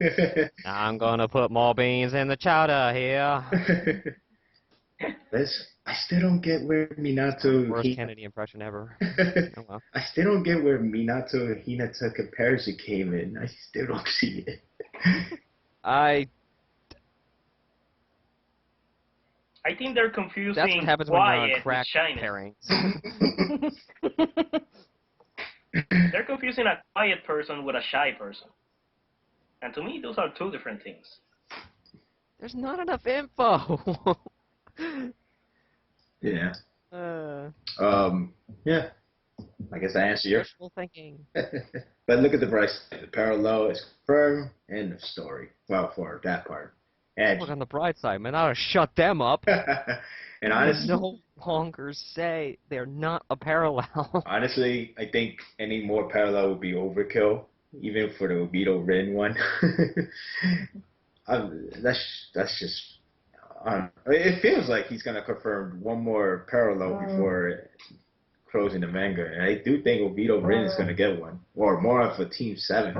Speaker 1: I'm gonna put more beans in the chowder here.
Speaker 2: I still don't get where Minato.
Speaker 1: Worst Kennedy impression ever. Oh, well.
Speaker 2: I still don't get where Minato and Hinata comparison came in. I still don't see it.
Speaker 1: I
Speaker 3: think they're confusing
Speaker 1: That's what happens when you're
Speaker 3: quiet
Speaker 1: on crack
Speaker 3: with shyness.
Speaker 1: pairing.
Speaker 3: They're confusing a quiet person with a shy person. And to me, those are two different things.
Speaker 1: There's not enough info.
Speaker 2: Yeah. Yeah. I guess I answered your.
Speaker 1: Wishful thinking.
Speaker 2: But look at the bright side. The parallel is confirmed. End of story. Well, for that part. And
Speaker 1: Look on the bright side, man. I ought to shut them up.
Speaker 2: and honestly,
Speaker 1: no longer say they're not a parallel.
Speaker 2: honestly, I think any more parallel would be overkill. even for the Obito Rin one. That's just. It feels like he's gonna confirm one more parallel before closing the manga, and I do think Obito Rin is gonna get one, or more of a Team 7,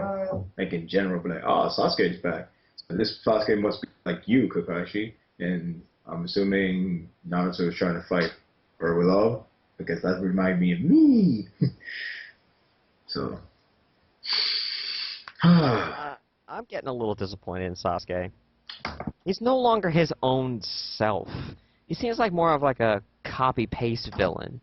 Speaker 2: like in general. But like, oh, Sasuke is back. So this Sasuke must be like you, Kakashi, and I'm assuming Naruto is trying to fight Burwillow, because that reminds me of me. So,
Speaker 1: I'm getting a little disappointed in Sasuke. He's no longer his own self. He seems like more of like a copy-paste villain.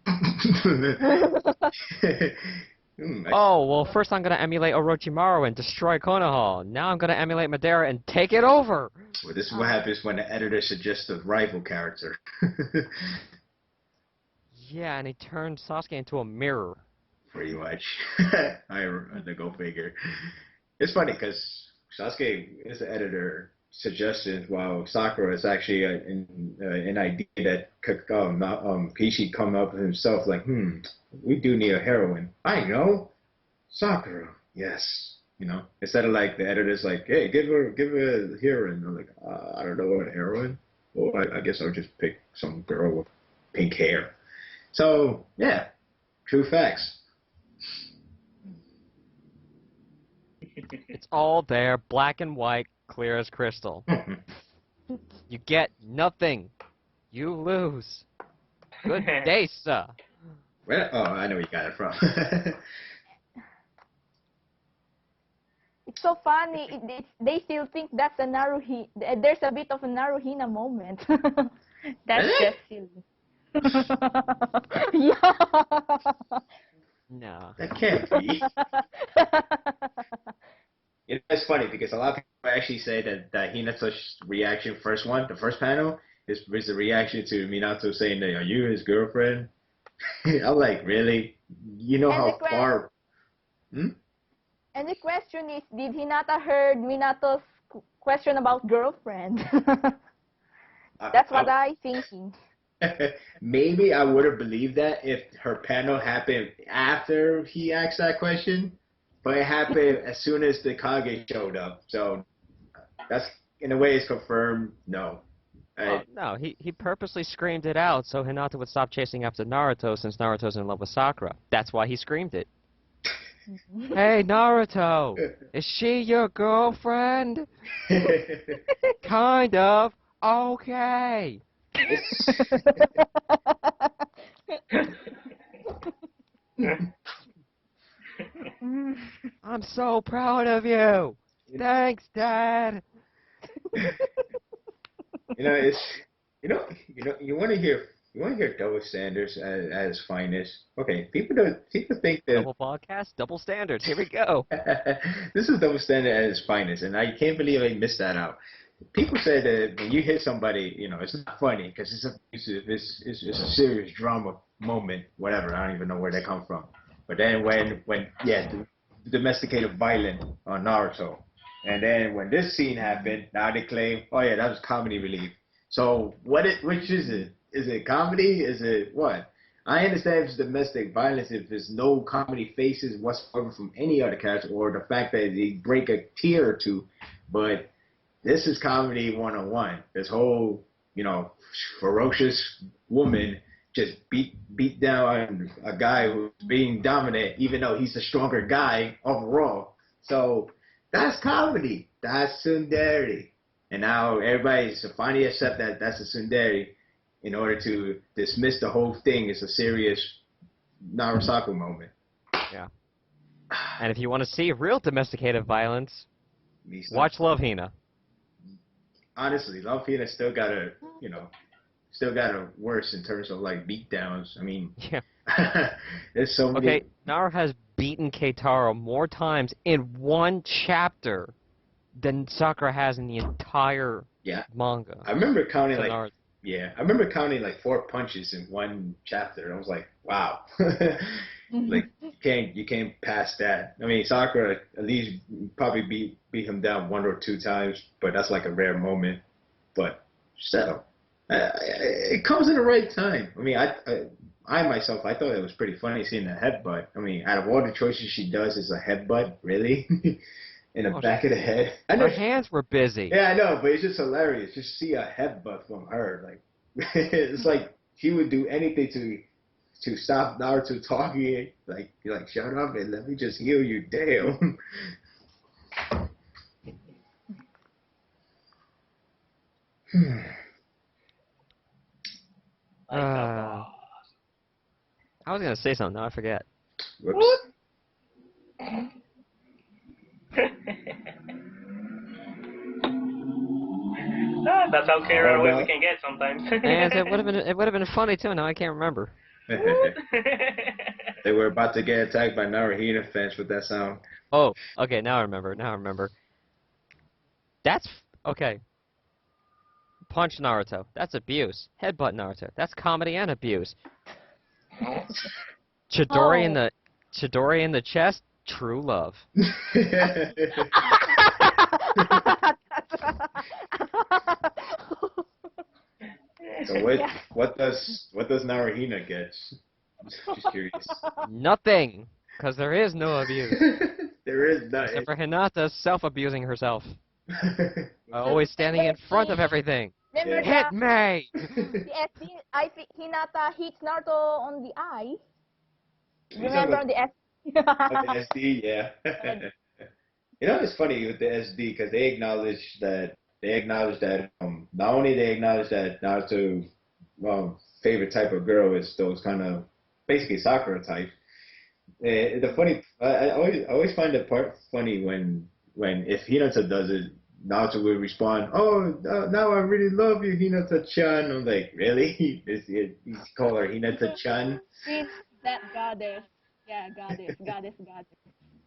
Speaker 1: Oh, well, first I'm going to emulate Orochimaru and destroy Konoha. Now I'm going to emulate Madara and take it over.
Speaker 2: Well, this is what happens when the editor suggests a rival character.
Speaker 1: Yeah, and he turned Sasuke into a mirror.
Speaker 2: Pretty much. The go figure. It's funny because Sasuke is the editor suggestions, while Sakura is actually an idea that Kishi come up with himself, like, we do need a heroine. I know, Sakura. Yes, instead of like the editor's like, hey, give her a heroine. I'm like, I don't know what a heroine. Well, I guess I'll just pick some girl with pink hair. So yeah, true facts.
Speaker 1: It's all there, black and white, clear as crystal. You get nothing. You lose. Good day, sir.
Speaker 2: Where? Oh, I know where you got it from.
Speaker 4: It's so funny. They still think that's a there's a bit of a Naruhina moment. That's
Speaker 2: Really?
Speaker 4: just silly. Yeah.
Speaker 1: No.
Speaker 2: That can't be. It's funny because a lot of people actually say that Hinata's reaction, the first panel, is the reaction to Minato saying that, are you his girlfriend? I'm like, really? You know how far...
Speaker 4: And the question is, did Hinata heard Minato's question about girlfriend? That's what I'm thinking.
Speaker 2: Maybe I would have believed that if her panel happened after he asked that question. But it happened as soon as the Kage showed up, so that's, in a way, it's confirmed, no.
Speaker 1: Well, no, he purposely screamed it out so Hinata would stop chasing after Naruto since Naruto's in love with Sakura. That's why he screamed it. Hey, Naruto, is she your girlfriend? Kind of. Okay. I'm so proud of you. Thanks, Dad.
Speaker 2: It's you want to hear double standards at its finest. Okay, people think that
Speaker 1: Double podcast, double standards. Here we go.
Speaker 2: This is double standard at its finest, and I can't believe I missed that out. People say that when you hit somebody, it's not funny because it's a serious drama moment, whatever. I don't even know where they come from. But then when the domesticated violence on Naruto, and then when this scene happened, now they claim, oh yeah, that was comedy relief. So which is it? Is it comedy? Is it what? I understand if it's domestic violence, if there's no comedy faces whatsoever from any other character, or the fact that they break a tear or two, but this is comedy 101. This whole, ferocious woman just beat down a guy who's being dominant, even though he's the stronger guy overall. So that's comedy. That's tsundere. And now everybody's finally accept that that's a tsundere in order to dismiss the whole thing as a serious NaruSaku moment.
Speaker 1: Yeah. And if you want to see real domesticated violence, watch Love Hina.
Speaker 2: Honestly, Love Hina still got a worse in terms of like beatdowns. I mean,
Speaker 1: yeah.
Speaker 2: There's so many.
Speaker 1: Okay, Naru has beaten Keitaro more times in one chapter than Sakura has in the entire manga.
Speaker 2: I remember counting like 4 punches in one chapter. I was like, wow. Like you can't pass that. I mean, Sakura at least probably beat him down 1 or 2 times, but that's like a rare moment. But still, it comes at the right time. I mean, myself, I thought it was pretty funny seeing the headbutt. I mean, out of all the choices she does, is a headbutt, really? In the back of the head. I know
Speaker 1: her hands were busy.
Speaker 2: Yeah, I know, but it's just hilarious. Just see a headbutt from her. Like, it's like she would do anything to stop Naruto talking. Like, you're like, shut up and let me just heal you. Damn.
Speaker 1: I was gonna say something. Now I forget.
Speaker 2: Whoops.
Speaker 3: That's how carried away we can get sometimes.
Speaker 1: And it would have been funny too. Now I can't remember.
Speaker 2: They were about to get attacked by Naruhina fans with that sound.
Speaker 1: Oh, okay. Now I remember. That's okay. Punch Naruto. That's abuse. Headbutt Naruto. That's comedy and abuse. Chidori in the chest. True love.
Speaker 2: So what does Naruhina get? Just curious.
Speaker 1: Nothing, because there is no abuse.
Speaker 2: There is not.
Speaker 1: Except for Hinata self-abusing herself. Always standing in front of everything.
Speaker 4: Remember
Speaker 1: Hit me!
Speaker 4: the SD, I think Hinata hits Naruto on the eye. Remember on the SD?
Speaker 2: The SD, yeah. You know, it's funny with the SD because they acknowledge that not only they acknowledge that Naruto's favorite type of girl is those kind of basically Sakura type. The funny, I always find the part funny when if Hinata does it, Naruto will respond, "Oh, now I really love you, Hinata-chan." I'm like, really? He's call her Hinata-chan.
Speaker 4: She's that goddess. Yeah, goddess.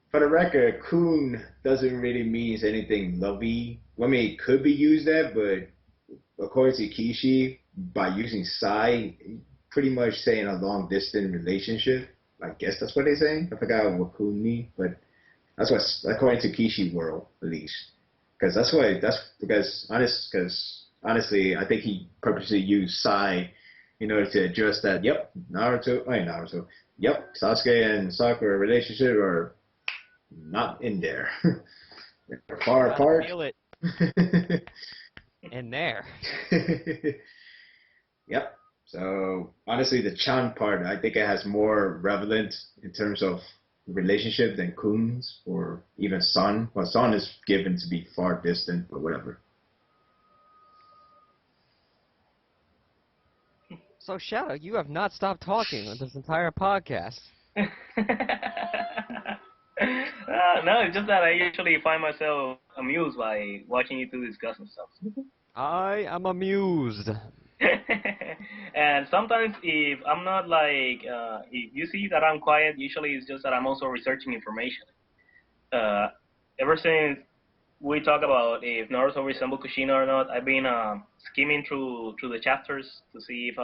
Speaker 2: For the record, kun doesn't really mean anything lovey. I mean, it could be used that, but according to Kishi, by using sai, pretty much saying a long distance relationship. I guess that's what they're saying. I forgot what kun means, but that's what according to Kishi world at least. Because honestly, I think he purposely used sai in order to address that. Yep, Naruto. Yep, Sasuke and Sakura relationship are not in there. They're far apart.
Speaker 1: Feel it. In there.
Speaker 2: Yep. So honestly, the Chan part, I think it has more relevance in terms of relationship than Kun's or even Son. Well, Son is given to be far distant, but whatever.
Speaker 1: So, Shadow, you have not stopped talking on this entire podcast.
Speaker 3: No, it's just that I usually find myself amused by watching you two discuss and stuff.
Speaker 1: I am amused.
Speaker 3: And sometimes if I'm not like, if you see that I'm quiet, usually it's just that I'm also researching information. Ever since we talk about if Naruto resembles Kushina or not, I've been skimming through the chapters to see if,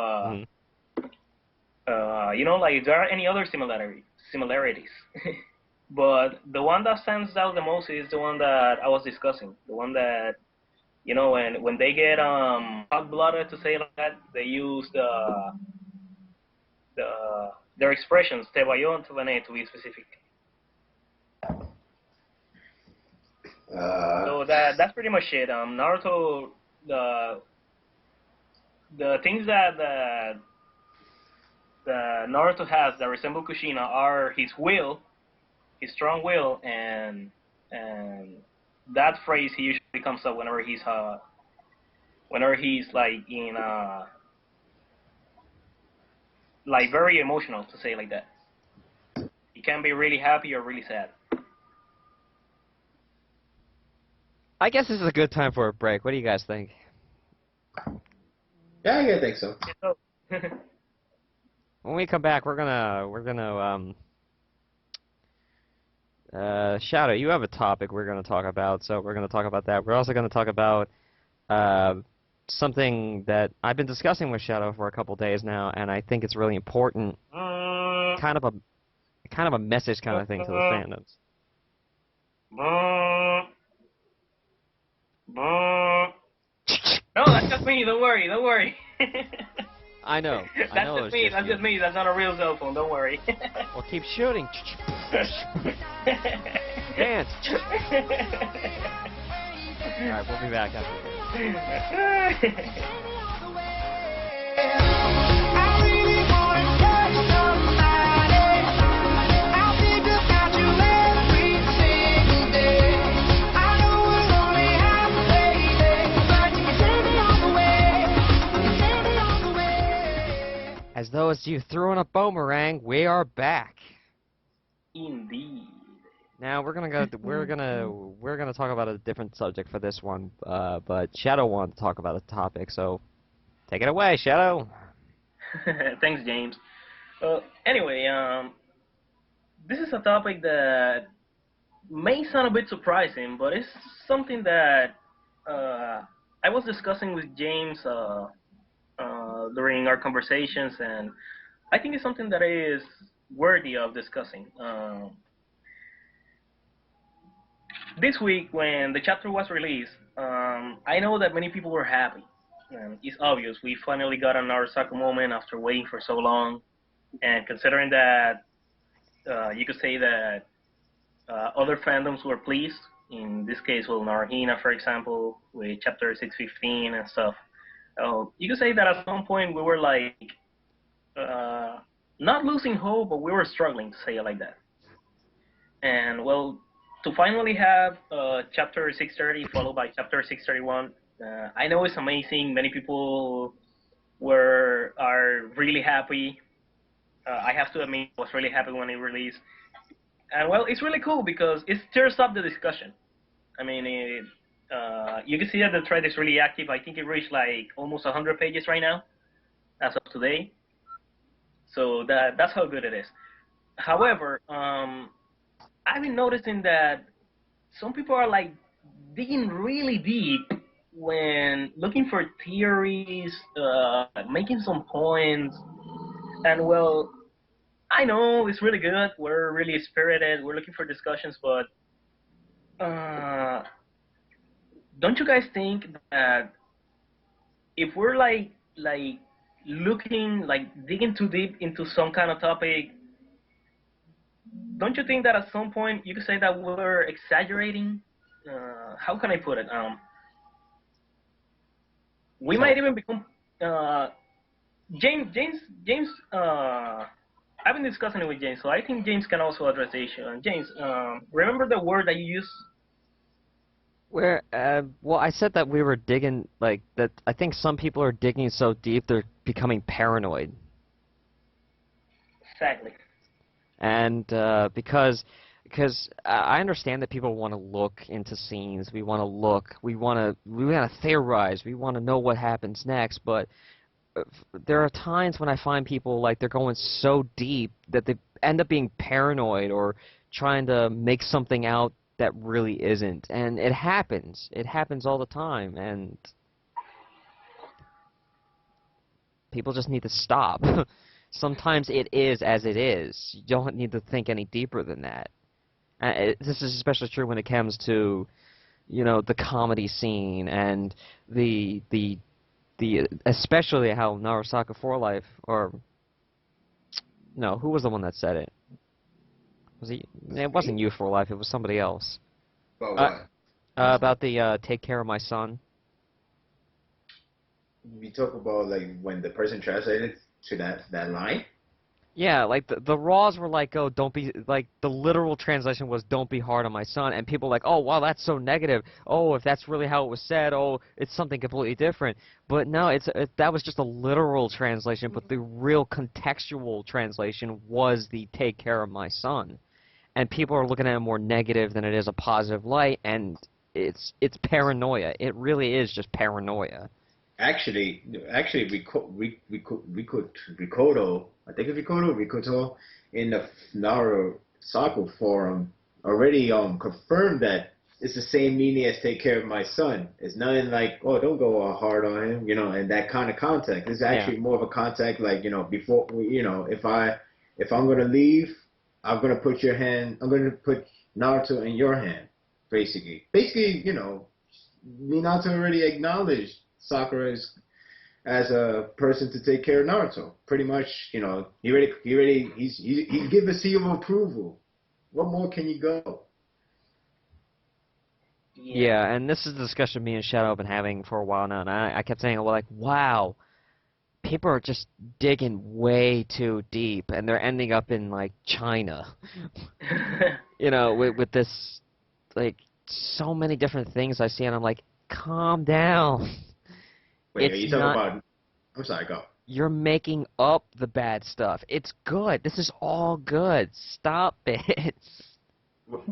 Speaker 3: you know, like if there are any other similarities. But the one that stands out the most is the one that I was discussing. The one that, you know, when they get hot-blooded, to say like that, they use their expressions, tebayon, tebane, to be specific. So that's pretty much it. Naruto, the things that Naruto has that resemble Kushina are his will, his strong will, and that phrase he usually comes up whenever he's like in like very emotional, to say like that. He can be really happy or really sad.
Speaker 1: I guess this is a good time for a break. What do you guys think?
Speaker 2: Yeah, I think so.
Speaker 1: When we come back, we're gonna Shadow, you have a topic we're gonna talk about, so we're gonna talk about that. We're also gonna talk about something that I've been discussing with Shadow for a couple days now, and I think it's really important. Kind of a message kind of thing to the fandoms.
Speaker 3: No, that's just me. Don't worry.
Speaker 1: I know.
Speaker 3: That's
Speaker 1: I know
Speaker 3: just me. That's just me. That's not a real cell phone. Don't worry.
Speaker 1: Well, keep shooting. Dance. All right, we'll be back after this. As though as you threw in a boomerang, we are back.
Speaker 3: Indeed.
Speaker 1: Now we're gonna talk about a different subject for this one, but Shadow wanted to talk about a topic, so take it away, Shadow.
Speaker 3: Thanks, James. Anyway, this is a topic that may sound a bit surprising, but it's something that I was discussing with James during our conversations, and I think it's something that is worthy of discussing. This week, when the chapter was released, I know that many people were happy. It's obvious, we finally got a NaruSaku moment after waiting for so long, and considering that you could say that other fandoms were pleased. In this case, well, Naruhina, for example, with chapter 615 and stuff. You could say that at some point we were like, not losing hope, but we were struggling, to say it like that. And well, to finally have chapter 630 followed by chapter 631, I know it's amazing. Many people are really happy. I have to admit, I was really happy when it released. And well, it's really cool because it stirs up the discussion. I mean, you can see that the thread is really active. I think it reached like almost 100 pages right now, as of today. So that's how good it is. However, I've been noticing that some people are like digging really deep when looking for theories, making some points, and well, I know it's really good. We're really spirited. We're looking for discussions, but don't you guys think that if we're like looking, like digging too deep into some kind of topic, don't you think that at some point you could say that we're exaggerating? How can I put it? We might even become James. I've been discussing it with James, so I think James can also address the issue. And James, remember the word that you used?
Speaker 1: Well, I said that we were digging, like, that I think some people are digging so deep they're becoming paranoid.
Speaker 3: Exactly.
Speaker 1: And because I understand that people want to look into scenes, we want to theorize, we want to know what happens next, but there are times when I find people like they're going so deep that they end up being paranoid or trying to make something out that really isn't, and it happens all the time, and people just need to stop. Sometimes it is as it is. You don't need to think any deeper than that. This is especially true when it comes to, you know, the comedy scene and the especially how NaruSaku for Life, or no, who was the one that said it? Was he? It wasn't you for Life. It was somebody else.
Speaker 2: About what?
Speaker 1: About the take care of my son.
Speaker 2: We talk about like when the person translated to that line.
Speaker 1: Yeah, like the raws were like, oh, don't be, like, the literal translation was, don't be hard on my son, and people were like, oh, wow, that's so negative. Oh, if that's really how it was said, oh, it's something completely different. But no, that was just a literal translation, but the real contextual translation was the take care of my son. And people are looking at it more negative than it is a positive light, and it's paranoia. It really is just paranoia.
Speaker 2: Actually, Rikoto, I think it's Rikoto, in the NaruSaku forum already confirmed that it's the same meaning as take care of my son. It's nothing like, oh, don't go all hard on him, you know, and that kind of context. It's actually more of a context like, you know, before, you know, if I'm going to leave, I'm going to put Naruto in your hand, basically. Basically, you know, Minato already acknowledged Sakura's as a person to take care of Naruto. Pretty much, you know, he's given a seal of approval. What more can you go?
Speaker 1: Yeah, and this is the discussion me and Shadow have been having for a while now, and I kept saying, well, like, wow, people are just digging way too deep, and they're ending up in, like, China. You know, with this, like, so many different things I see, and I'm like, calm down.
Speaker 2: Wait, are you talking about... I'm sorry, go.
Speaker 1: You're making up the bad stuff. It's good. This is all good. Stop it.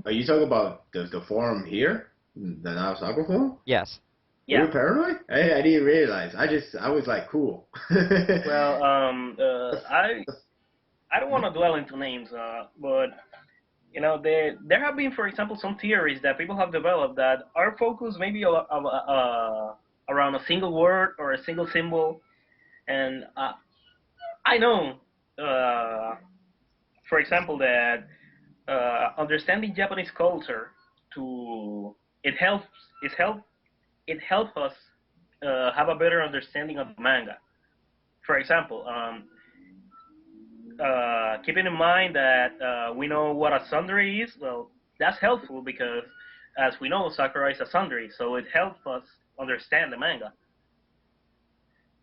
Speaker 2: Are you talking about the forum here? The NaruSaku forum?
Speaker 1: Yes.
Speaker 2: Yeah. You were paranoid? I didn't realize. I was like, cool.
Speaker 3: Well, I don't want to dwell into names, but you know, there have been, for example, some theories that people have developed that are focused maybe around a single word or a single symbol, and I know, for example, that understanding Japanese culture it helps us have a better understanding of the manga. For example, keeping in mind that we know what a sundry is, well, that's helpful because, as we know, Sakura is a sundry, so it helps us understand the manga.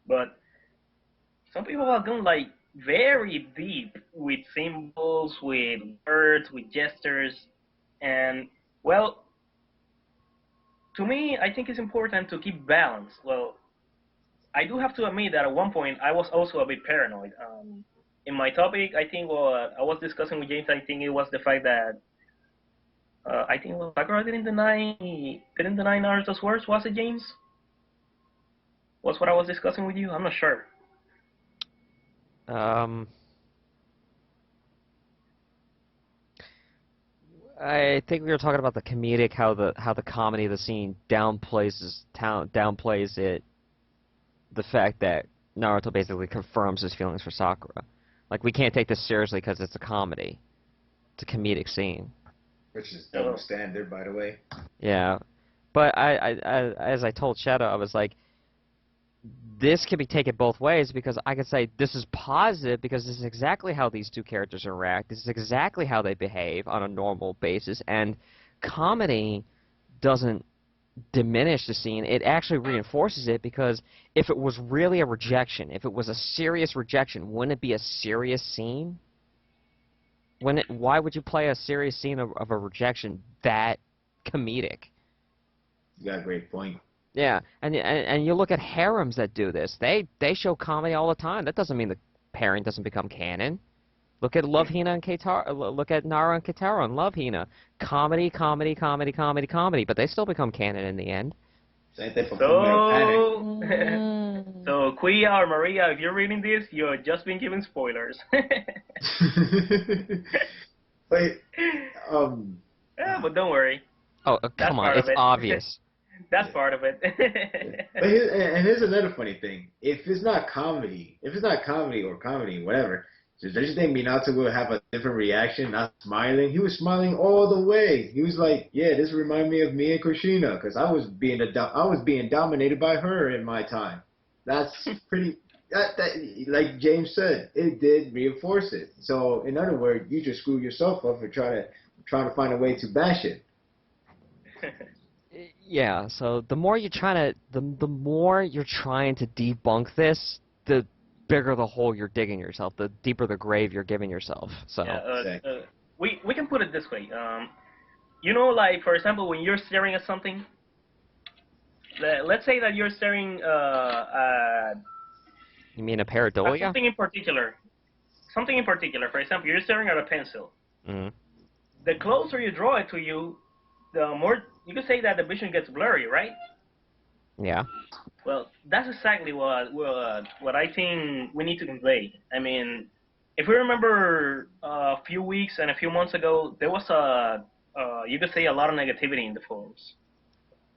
Speaker 3: But some people have gone like very deep with symbols, with words, with gestures, and well, to me, I think it's important to keep balance. Well, I do have to admit that at one point I was also a bit paranoid. In my topic, I think what I was discussing with James, I think it was the fact that I think Sakura didn't deny Naruto's words. Was it, James? Was what I was discussing with you? I'm not sure.
Speaker 1: I think we were talking about the comedic, how the comedy of the scene downplays it, the fact that Naruto basically confirms his feelings for Sakura. Like, we can't take this seriously because it's a comedy. It's a comedic scene.
Speaker 2: Which is double standard, by the way.
Speaker 1: Yeah, but as I told Shadow, I was like, this can be taken both ways, because I could say this is positive because this is exactly how these two characters interact. This is exactly how they behave on a normal basis, and comedy doesn't diminish the scene. It actually reinforces it, because if it was really a rejection, if it was a serious rejection, wouldn't it be a serious scene? Why would you play a serious scene of a rejection that comedic?
Speaker 2: You got a great point.
Speaker 1: Yeah, and you look at harems that do this. They show comedy all the time. That doesn't mean the pairing doesn't become canon. Look at Love Hina and Keitaro. Look at Nara and Keitaro and Love Hina. Comedy, comedy, comedy, comedy, comedy. But they still become canon in the end.
Speaker 2: Same thing for
Speaker 3: So, Kuya or Maria, if you're reading this, you're just being given spoilers.
Speaker 2: Wait,
Speaker 3: yeah, but don't worry.
Speaker 1: Oh, come on, it's obvious.
Speaker 3: That's part of it.
Speaker 2: But here's another funny thing. If it's not comedy or comedy, whatever, so don't you think Minato will have a different reaction, not smiling? He was smiling all the way. He was like, yeah, this reminds me of me and Kushina, because I was being dominated by her in my time. That's pretty... That, like James said, it did reinforce it. So, in other words, you just screw yourself up for trying to find a way to bash it.
Speaker 1: Yeah, so the more you're trying to debunk this, the bigger the hole you're digging yourself, the deeper the grave you're giving yourself. So
Speaker 3: we can put it this way. You know, like, for example, when you're staring at something, let's say that you're staring at...
Speaker 1: You mean a pareidolia?
Speaker 3: Something in particular. For example, you're staring at a pencil.
Speaker 1: Mm-hmm.
Speaker 3: The closer you draw it to you, the more... You could say that the vision gets blurry, right?
Speaker 1: Yeah.
Speaker 3: Well, that's exactly what I think we need to convey. I mean, if we remember a few weeks and a few months ago, there was you could say a lot of negativity in the forums.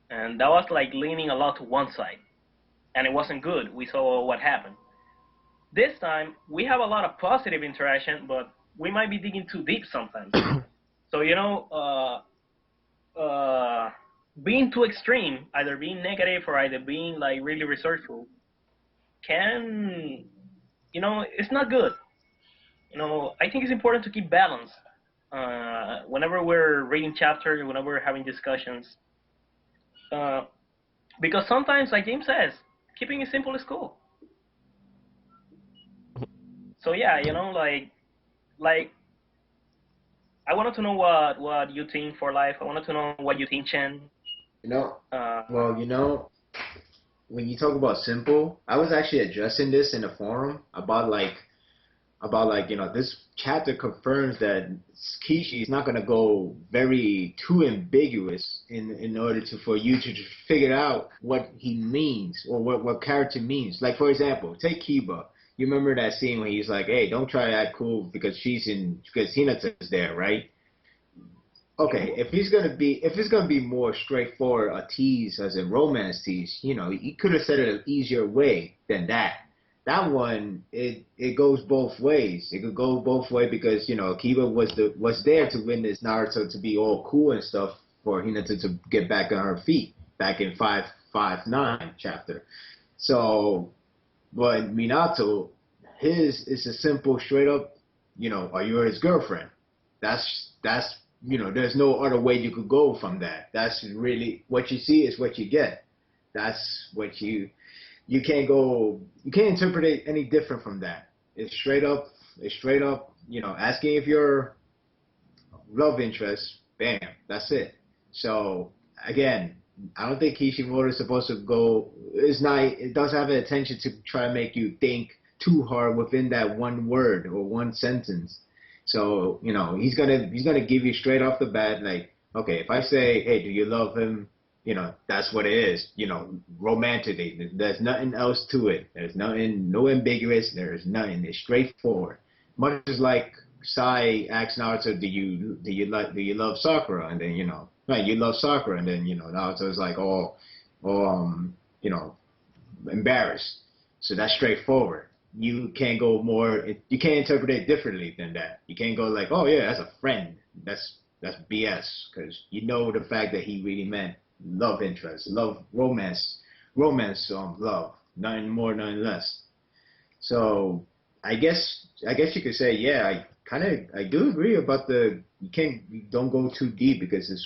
Speaker 3: And that was like leaning a lot to one side. And it wasn't good. We saw what happened. This time, we have a lot of positive interaction, but we might be digging too deep sometimes. So, you know, being too extreme, either being negative or either being like really resourceful, can, it's not good. I think it's important to keep balance. Whenever we're reading chapters, whenever we're having discussions, because sometimes, like James says, keeping it simple is cool. So yeah, like I wanted to know what you think for life. I wanted to know what you think, Chen.
Speaker 2: When you talk about simple, I was actually addressing this in the forum about this chapter confirms that Kishi is not going to go very too ambiguous in order for you to figure out what he means or what character means. Like, for example, take Kiba. You remember that scene when he's like, hey, don't try to act cool because Hinata's there, right? Okay, if it's gonna be more straightforward, a tease as a romance tease, he could have said it an easier way than that. That one, it goes both ways. It could go both ways because Kiba was there to witness Naruto to be all cool and stuff for Hinata to get back on her feet back in 559 chapter. So, but Minato, his is a simple, straight up, are you his girlfriend? That's there's no other way you could go from that. That's really what you see is what you get. That's what you can't interpret it any different from that. It's straight up, asking if you're love interest, bam, that's it. So again, I don't think Kishimoto is supposed to go, it doesn't have an intention to try to make you think too hard within that one word or one sentence. So, he's gonna give you straight off the bat, like, okay, if I say, hey, do you love him? That's what it is, romantically. There's nothing else to it. There's nothing, no ambiguous, there's nothing. It's straightforward. Much as like Sai asks Naruto, do you love Sakura? And then, right, you love Sakura, and then, Naruto's like, embarrassed. So that's straightforward. You can't go more. You can't interpret it differently than that. You can't go like, oh yeah, that's a friend. That's BS, because the fact that he really meant love interest, love romance, love, nothing more, nothing less. So I guess you could say, yeah, I do agree about you don't go too deep because it's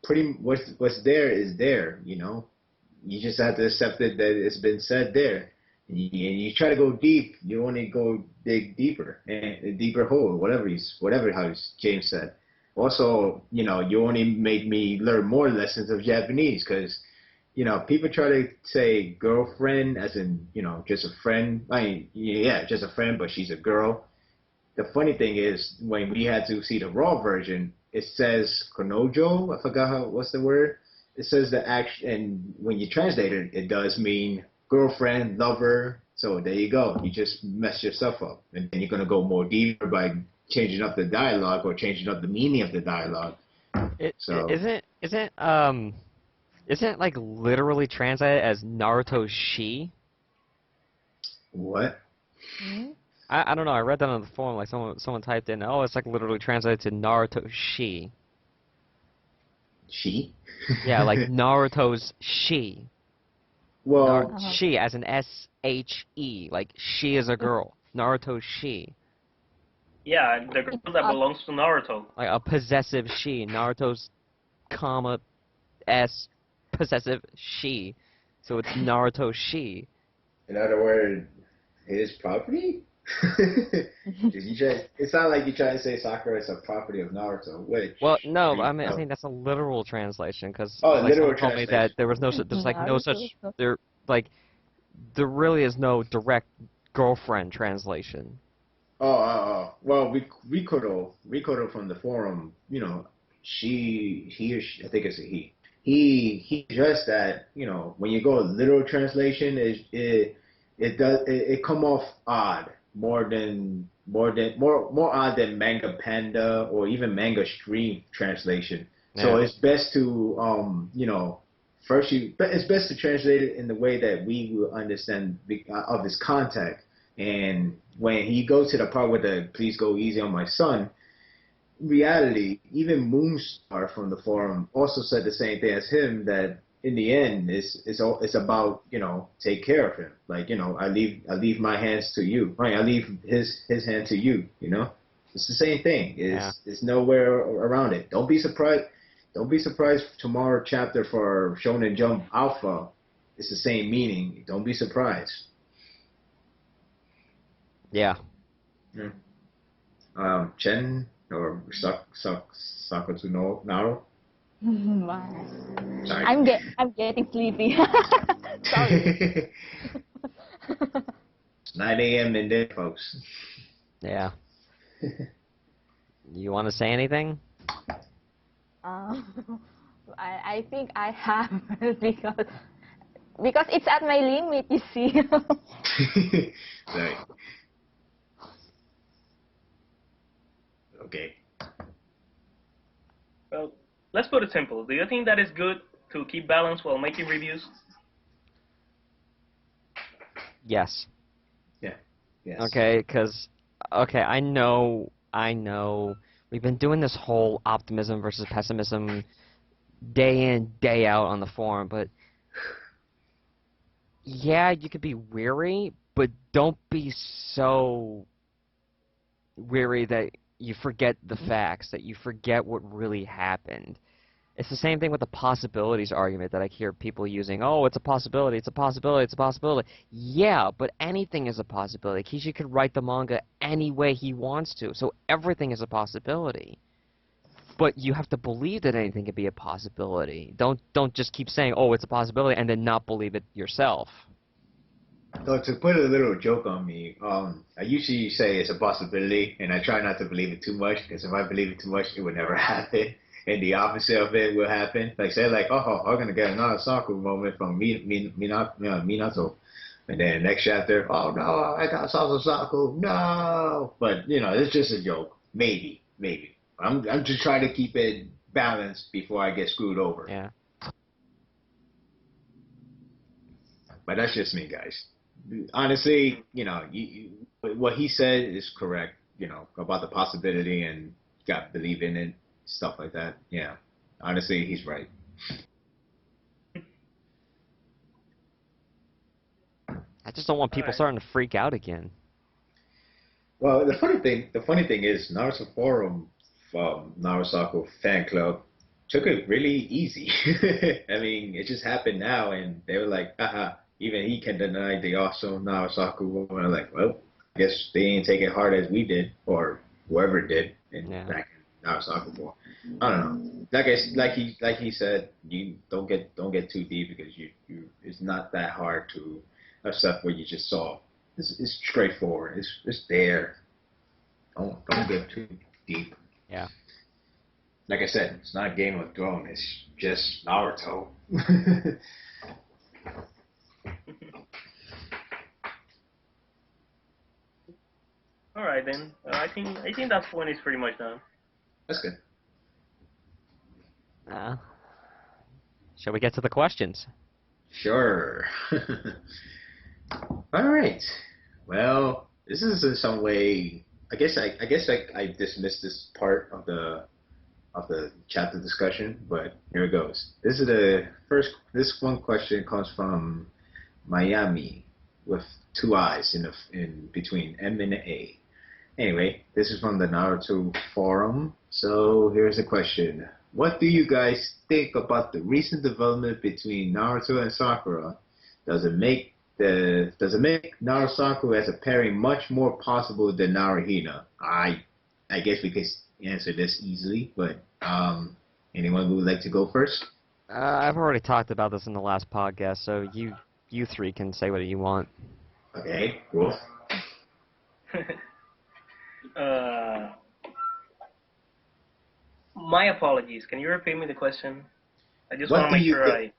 Speaker 2: pretty what's there is there. You just have to accept it that it's been said there. And you try to go deep, you only go dig deeper and a deeper hole, whatever how James said. Also, you only made me learn more lessons of Japanese because, people try to say girlfriend as in, just a friend. Just a friend, but she's a girl. The funny thing is when we had to see the raw version, it says konojo. I forgot what's the word. It says the action, and when you translate it, it does mean girlfriend, lover. So there you go. You just mess yourself up. And then you're going to go more deeper by changing up the dialogue or changing up the meaning of the dialogue.
Speaker 1: Isn't it like literally translated as Naruto Shi?
Speaker 2: What?
Speaker 4: Hmm?
Speaker 1: I don't know. I read that on the forum. Like someone typed in, oh, it's like literally translated to Naruto Shi.
Speaker 2: She?
Speaker 1: Yeah, like Naruto's Shi.
Speaker 2: Well,
Speaker 1: She as an S-H-E, like she is a girl. Naruto She.
Speaker 3: Yeah, the girl that belongs to Naruto.
Speaker 1: Like a possessive she. Naruto's comma S possessive she. So it's Naruto She.
Speaker 2: in other words, his property? It's not like you're trying to say Sakura is a property of Naruto, which...
Speaker 1: Well, no, I think that's a literal translation, because
Speaker 2: literal
Speaker 1: someone told me that there was no such, there really is no direct girlfriend translation.
Speaker 2: Well, Rikoto from the forum, he or she, I think it's a he. He addressed that, when you go literal translation, it come off odd. More odd than Manga Panda or even Manga Stream translation. Yeah. So it's best to it's best to translate it in the way that we will understand of his contact. And when he goes to the part with the "please go easy on my son," in reality, even Moonstar from the forum also said the same thing as him, that in the end, it's about, take care of him. Like, I leave my hands to you. Right? I leave his hand to you. It's the same thing. It's nowhere around it. Don't be surprised. Don't be surprised tomorrow chapter for Shonen Jump Alpha. It's the same meaning. Don't be surprised.
Speaker 1: Yeah.
Speaker 2: Chen or Sakutonaru. Sorry.
Speaker 4: I'm getting sleepy. Sorry.
Speaker 2: It's 9 a.m. in there, folks.
Speaker 1: Yeah. You want to say anything?
Speaker 4: I think I have because it's at my limit, you see.
Speaker 2: Right. Okay.
Speaker 3: Well, let's put it simple. Do you think that is good to keep balance while making reviews?
Speaker 1: Yes.
Speaker 2: Yeah. Yes.
Speaker 1: Okay, because, I know, we've been doing this whole optimism versus pessimism day in, day out on the forum, but yeah, you could be weary, but don't be so weary that you forget the facts, that you forget what really happened. It's the same thing with the possibilities argument that I hear people using. Oh, it's a possibility, it's a possibility, it's a possibility. Yeah, but anything is a possibility. Kishi could write the manga any way he wants to, so everything is a possibility. But you have to believe that anything can be a possibility. Don't just keep saying, oh, it's a possibility, and then not believe it yourself.
Speaker 2: So to put a little joke on me, I usually say it's a possibility, and I try not to believe it too much, because if I believe it too much, it would never happen. And the opposite of it will happen. Like say, oh, I'm gonna get another Saku moment from Minato, and then next chapter, oh no, I got Saku, no. But it's just a joke. Maybe. I'm just trying to keep it balanced before I get screwed over.
Speaker 1: Yeah.
Speaker 2: But that's just me, guys. Honestly, what he said is correct. About the possibility and got to believe in it. Stuff like that. Yeah. Honestly, he's right.
Speaker 1: I just don't want people starting to freak out again.
Speaker 2: Well, the funny thing is, Naruto Forum from NaruSaku fan club took it really easy. I mean, it just happened now, and they were like, haha, even he can deny the awesome NaruSaku. And I'm like, well, I guess they didn't take it hard as we did, or whoever did back in NaruSaku more. I don't know. Like he said, you don't get too deep, because it's not that hard to accept what you just saw. It's straightforward. It's there. Don't get too deep.
Speaker 1: Yeah.
Speaker 2: Like I said, it's not Game of Thrones. It's just Naruto.
Speaker 3: All right then. I think that point is pretty much done.
Speaker 2: That's good.
Speaker 1: Shall we get to the questions?
Speaker 2: Sure. All right. Well, this is in some way. I guess I dismissed this part of the chapter discussion, but here it goes. This is the first. This one question comes from Miami with two I's in between M and A. Anyway, this is from the Naruto forum. So here's the question: what do you guys think about the recent development between Naruto and Sakura? Does it make NaruSaku as a pairing much more possible than Naruhina? I guess we could answer this easily, but anyone who would like to go first?
Speaker 1: I've already talked about this in the last podcast, so you three can say what you want.
Speaker 2: Okay, cool.
Speaker 3: My apologies. Can you repeat me the question? I just want to make sure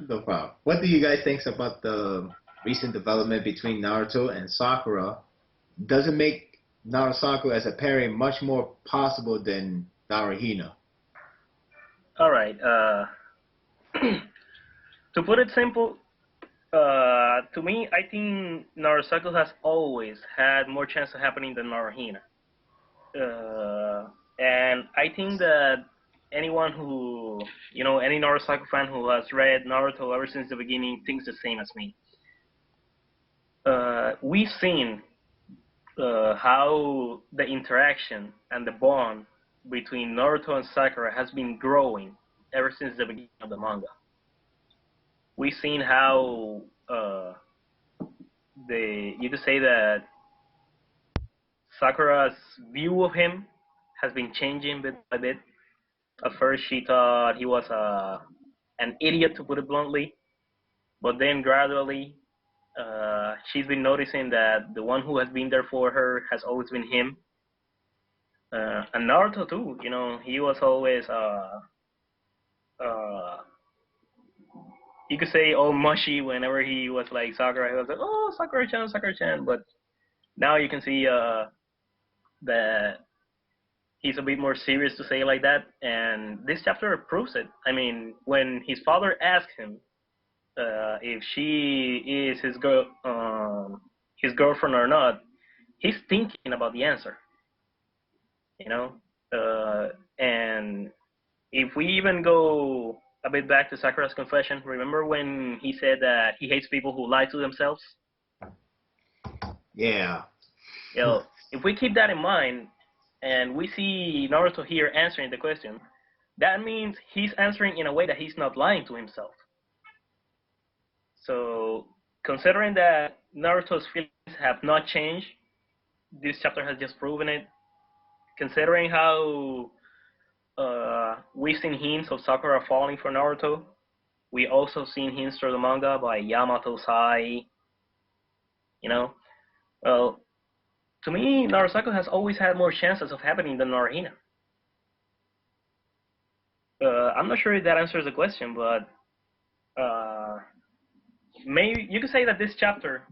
Speaker 2: No problem. What do you guys think about the recent development between Naruto and Sakura? Does it make NaruSaku as a pairing much more possible than Naruhina?
Speaker 3: All right. To put it simple, to me, I think NaruSaku has always had more chance of happening than Naruhina. And I think that anyone who, any NaruSaku fan who has read Naruto ever since the beginning thinks the same as me. We've seen how the interaction and the bond between Naruto and Sakura has been growing ever since the beginning of the manga. We've seen how you could say that Sakura's view of him has been changing bit by bit. At first, she thought he was an idiot, to put it bluntly, but then gradually, she's been noticing that the one who has been there for her has always been him. And Naruto too, he was always, you could say, all mushy whenever he was like Sakura. He was like, "Oh, Sakura-chan, Sakura-chan," but now you can see that he's a bit more serious to say like that, and this chapter proves it. I mean, when his father asked him if she is his girlfriend or not, he's thinking about the answer, and if we even go a bit back to Sakura's confession, remember when he said that he hates people who lie to themselves?
Speaker 2: Yeah.
Speaker 3: If we keep that in mind, and we see Naruto here answering the question, that means he's answering in a way that he's not lying to himself. So, considering that Naruto's feelings have not changed, this chapter has just proven it. Considering how we've seen hints of Sakura falling for Naruto, we also seen hints through the manga by Yamato Sai. Well, to me, NaruSaku has always had more chances of happening than Naruhina. I'm not sure if that answers the question, but maybe you could say that this chapter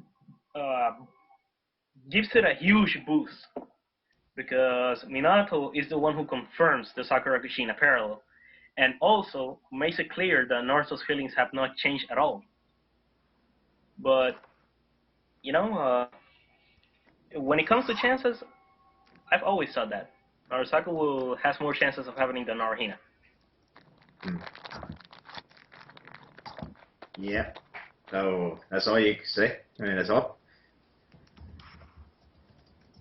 Speaker 3: gives it a huge boost because Minato is the one who confirms the Sakura-Kushina parallel, and also makes it clear that Naruto's feelings have not changed at all. But when it comes to chances, I've always thought that NaruSaku has more chances of happening than Naruhina.
Speaker 2: Yeah. So that's all you can say? I mean, that's all?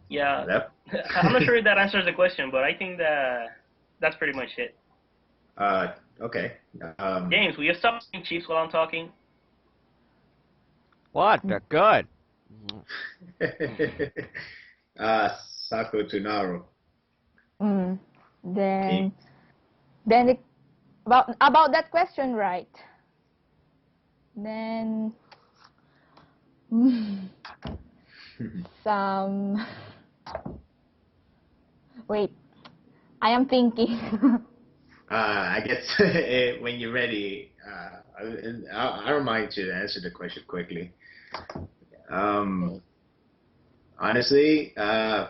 Speaker 3: Yeah.
Speaker 2: Yep.
Speaker 3: I'm not sure if that answers the question, but I think that's pretty much it.
Speaker 2: Okay.
Speaker 3: James, will you stop saying chiefs while I'm talking?
Speaker 1: What? They're good.
Speaker 2: Sakutonaru.
Speaker 4: Then about that question, right? Then some. Wait, I am thinking.
Speaker 2: I guess when you're ready, I'll remind you to answer the question quickly. Honestly, I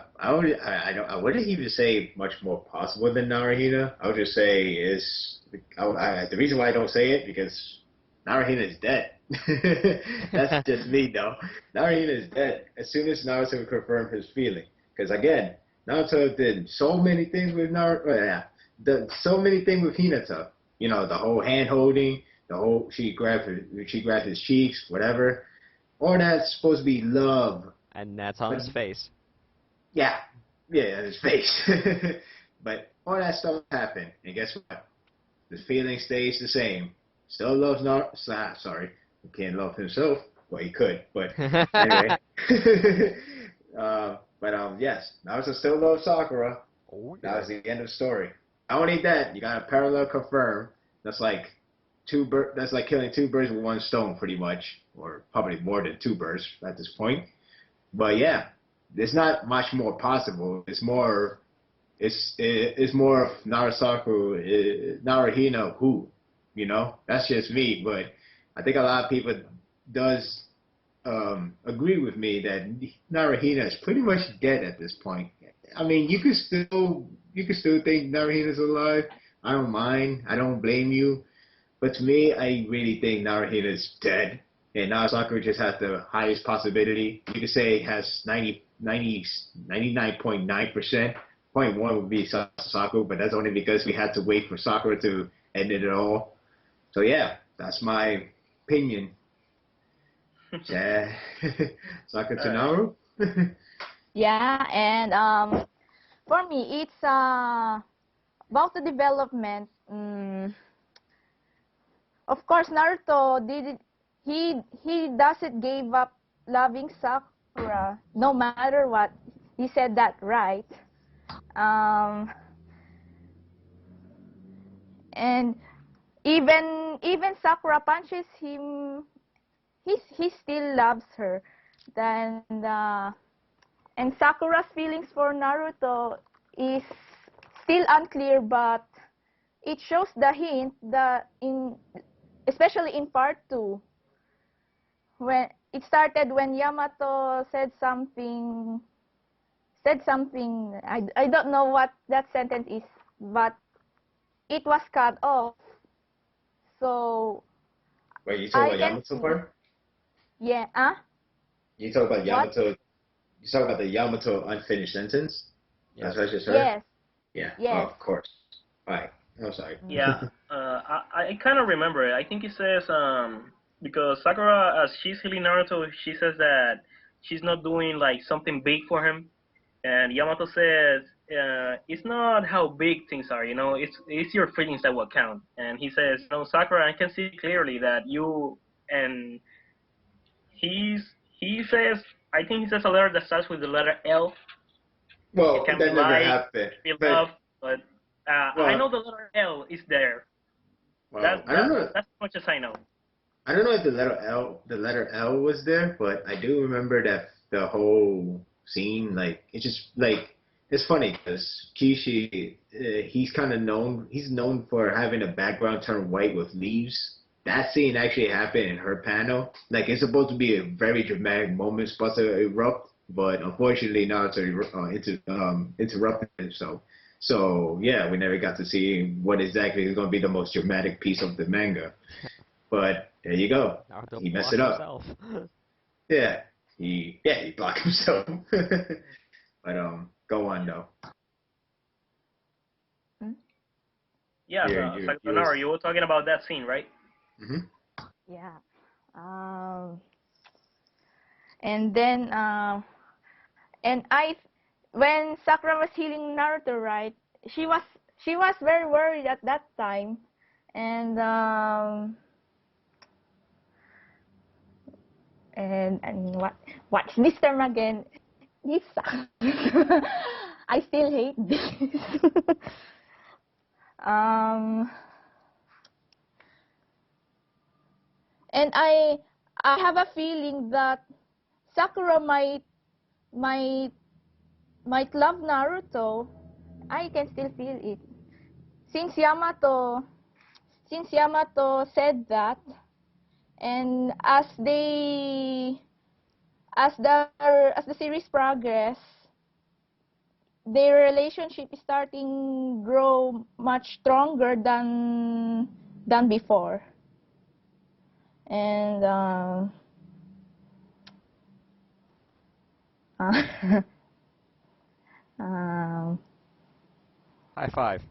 Speaker 2: wouldn't even say much more possible than Naruhina. I would just say the reason why I don't say it because Naruhina is dead. That's just me though. Naruhina is dead as soon as Naruto confirmed his feeling. Because again, Naruto did so many things with so many things with Hinata. The whole hand holding, she grabbed his cheeks, whatever. All that's supposed to be love.
Speaker 1: And that's on his face.
Speaker 2: Yeah, his face. But all that stuff happened, and guess what? The feeling stays the same. Still loves sorry, he can't love himself. Well, he could, but anyway. Yes, Naruto still loves Sakura.
Speaker 1: Oh, yeah.
Speaker 2: That was the end of the story. Not only that, you got a parallel confirmed. That's like killing two birds with one stone, pretty much, or probably more than two birds at this point. But yeah, there's not much more possible. It's more of NaruSaku, Naruhina who, That's just me, but I think a lot of people does agree with me that Naruhina is pretty much dead at this point. I mean, you could still think Naruhina's alive. I don't mind. I don't blame you. But to me, I really think Naruhina's dead. And NaruSaku just has the highest possibility. You could say it has 99.9% point one would be Saku, but that's only because we had to wait for Sakura to end it all. So yeah, that's my opinion. Sakutonaru.
Speaker 4: Yeah, and for me, it's about the development. Of course, Naruto did. He doesn't give up loving Sakura no matter what. He said that right. And even Sakura punches him, he still loves her. Then and Sakura's feelings for Naruto is still unclear, but it shows the hint that especially in part 2, when it started when Yamato said something. I don't know what that sentence is, but it was cut off. So
Speaker 2: Wait, you talk about Yamato part?
Speaker 4: Yeah,
Speaker 2: You talk about Yamato.
Speaker 4: What?
Speaker 2: You talk about the Yamato unfinished sentence.
Speaker 1: Yes.
Speaker 2: That's what you said.
Speaker 4: Yes.
Speaker 2: Yeah.
Speaker 4: Yes.
Speaker 2: Oh, of course. Right. I'm sorry.
Speaker 3: Yeah, I kind of remember it. I think it says because Sakura, as she's healing Naruto, she says that she's not doing like something big for him, and Yamato says it's not how big things are, it's your feelings that will count. And he says, no, Sakura, I can see clearly that you and he says, I think he says a letter that starts with the letter L.
Speaker 2: Well,
Speaker 3: It can
Speaker 2: that
Speaker 3: be
Speaker 2: never
Speaker 3: light,
Speaker 2: happened.
Speaker 3: be love, but I know the letter L is there.
Speaker 2: Well, I don't know.
Speaker 3: That's as much as I know.
Speaker 2: I don't know if the letter L was there, but I do remember that the whole scene, like, it's just like, it's funny because Kishi, he's known for having a background turn white with leaves. That scene actually happened in her panel. Like, it's supposed to be a very dramatic moment, supposed to erupt, but unfortunately Naruto interrupted it. So yeah, we never got to see what exactly is going to be the most dramatic piece of the manga. But there you go.
Speaker 1: Naruto
Speaker 2: He messed it up.
Speaker 1: himself.
Speaker 2: Yeah, he blocked himself. But go on though.
Speaker 3: Yeah, Sakutonaru, you were talking about that scene, right?
Speaker 2: Mhm.
Speaker 4: Yeah. And then when Sakura was healing Naruto, right? She was very worried at that time, and what's this term again? This sucks. I still hate this. And I have a feeling that Sakura might love Naruto. I can still feel it. Since Yamato said that, and as the series progress, their relationship is starting grow much stronger than before. And
Speaker 1: High five.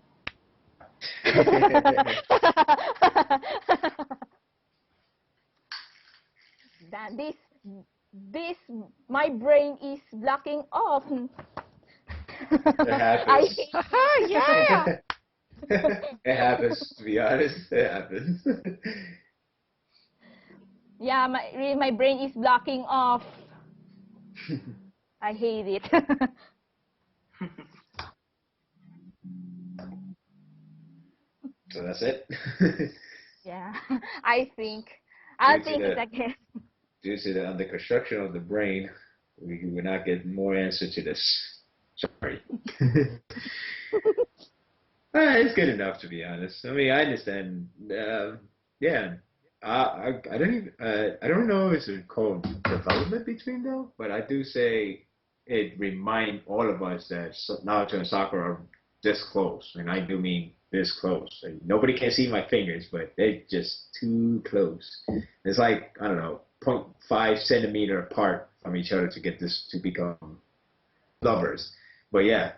Speaker 4: that this my brain is blocking off.
Speaker 2: It happens.
Speaker 1: Yeah.
Speaker 2: It happens, to be honest. It happens.
Speaker 4: Yeah, my brain is blocking off. I hate it.
Speaker 2: So that's it.
Speaker 4: Yeah, I think I'll think it again.
Speaker 2: Due to the under construction of the brain, we will not get more answer to this. Sorry. It's good enough, to be honest. I mean, I understand. Yeah, I don't know if it's called development between them, but I do say it remind all of us that Naruto and Sakura are this close, and I do mean this close. Like, nobody can see my fingers, but they're just too close. It's like, I don't know, 0.5 centimeter apart from each other to get this to become lovers. But yeah,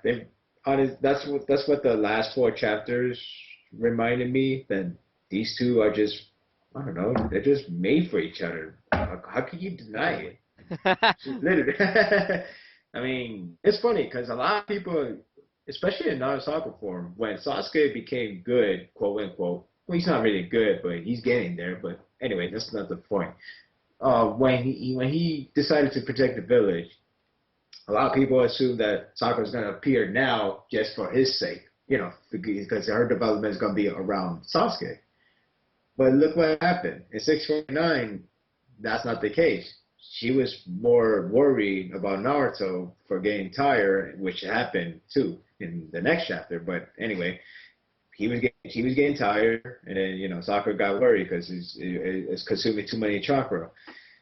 Speaker 2: honest, that's what the last 4 chapters reminded me. That these two are just, I don't know, they're just made for each other. How can you deny it? Literally. I mean, it's funny because a lot of people, especially in NaruSaku form, when Sasuke became good, quote unquote, well, he's not really good, but he's getting there. But anyway, that's not the point. When he decided to protect the village, a lot of people assume that Sakura's going to appear now just for his sake, because her development is going to be around Sasuke. But look what happened. In 649, that's not the case. She was more worried about Naruto for getting tired, which happened too in the next chapter. But anyway, she was getting tired, and then Sakura got worried because it's consuming too many chakra.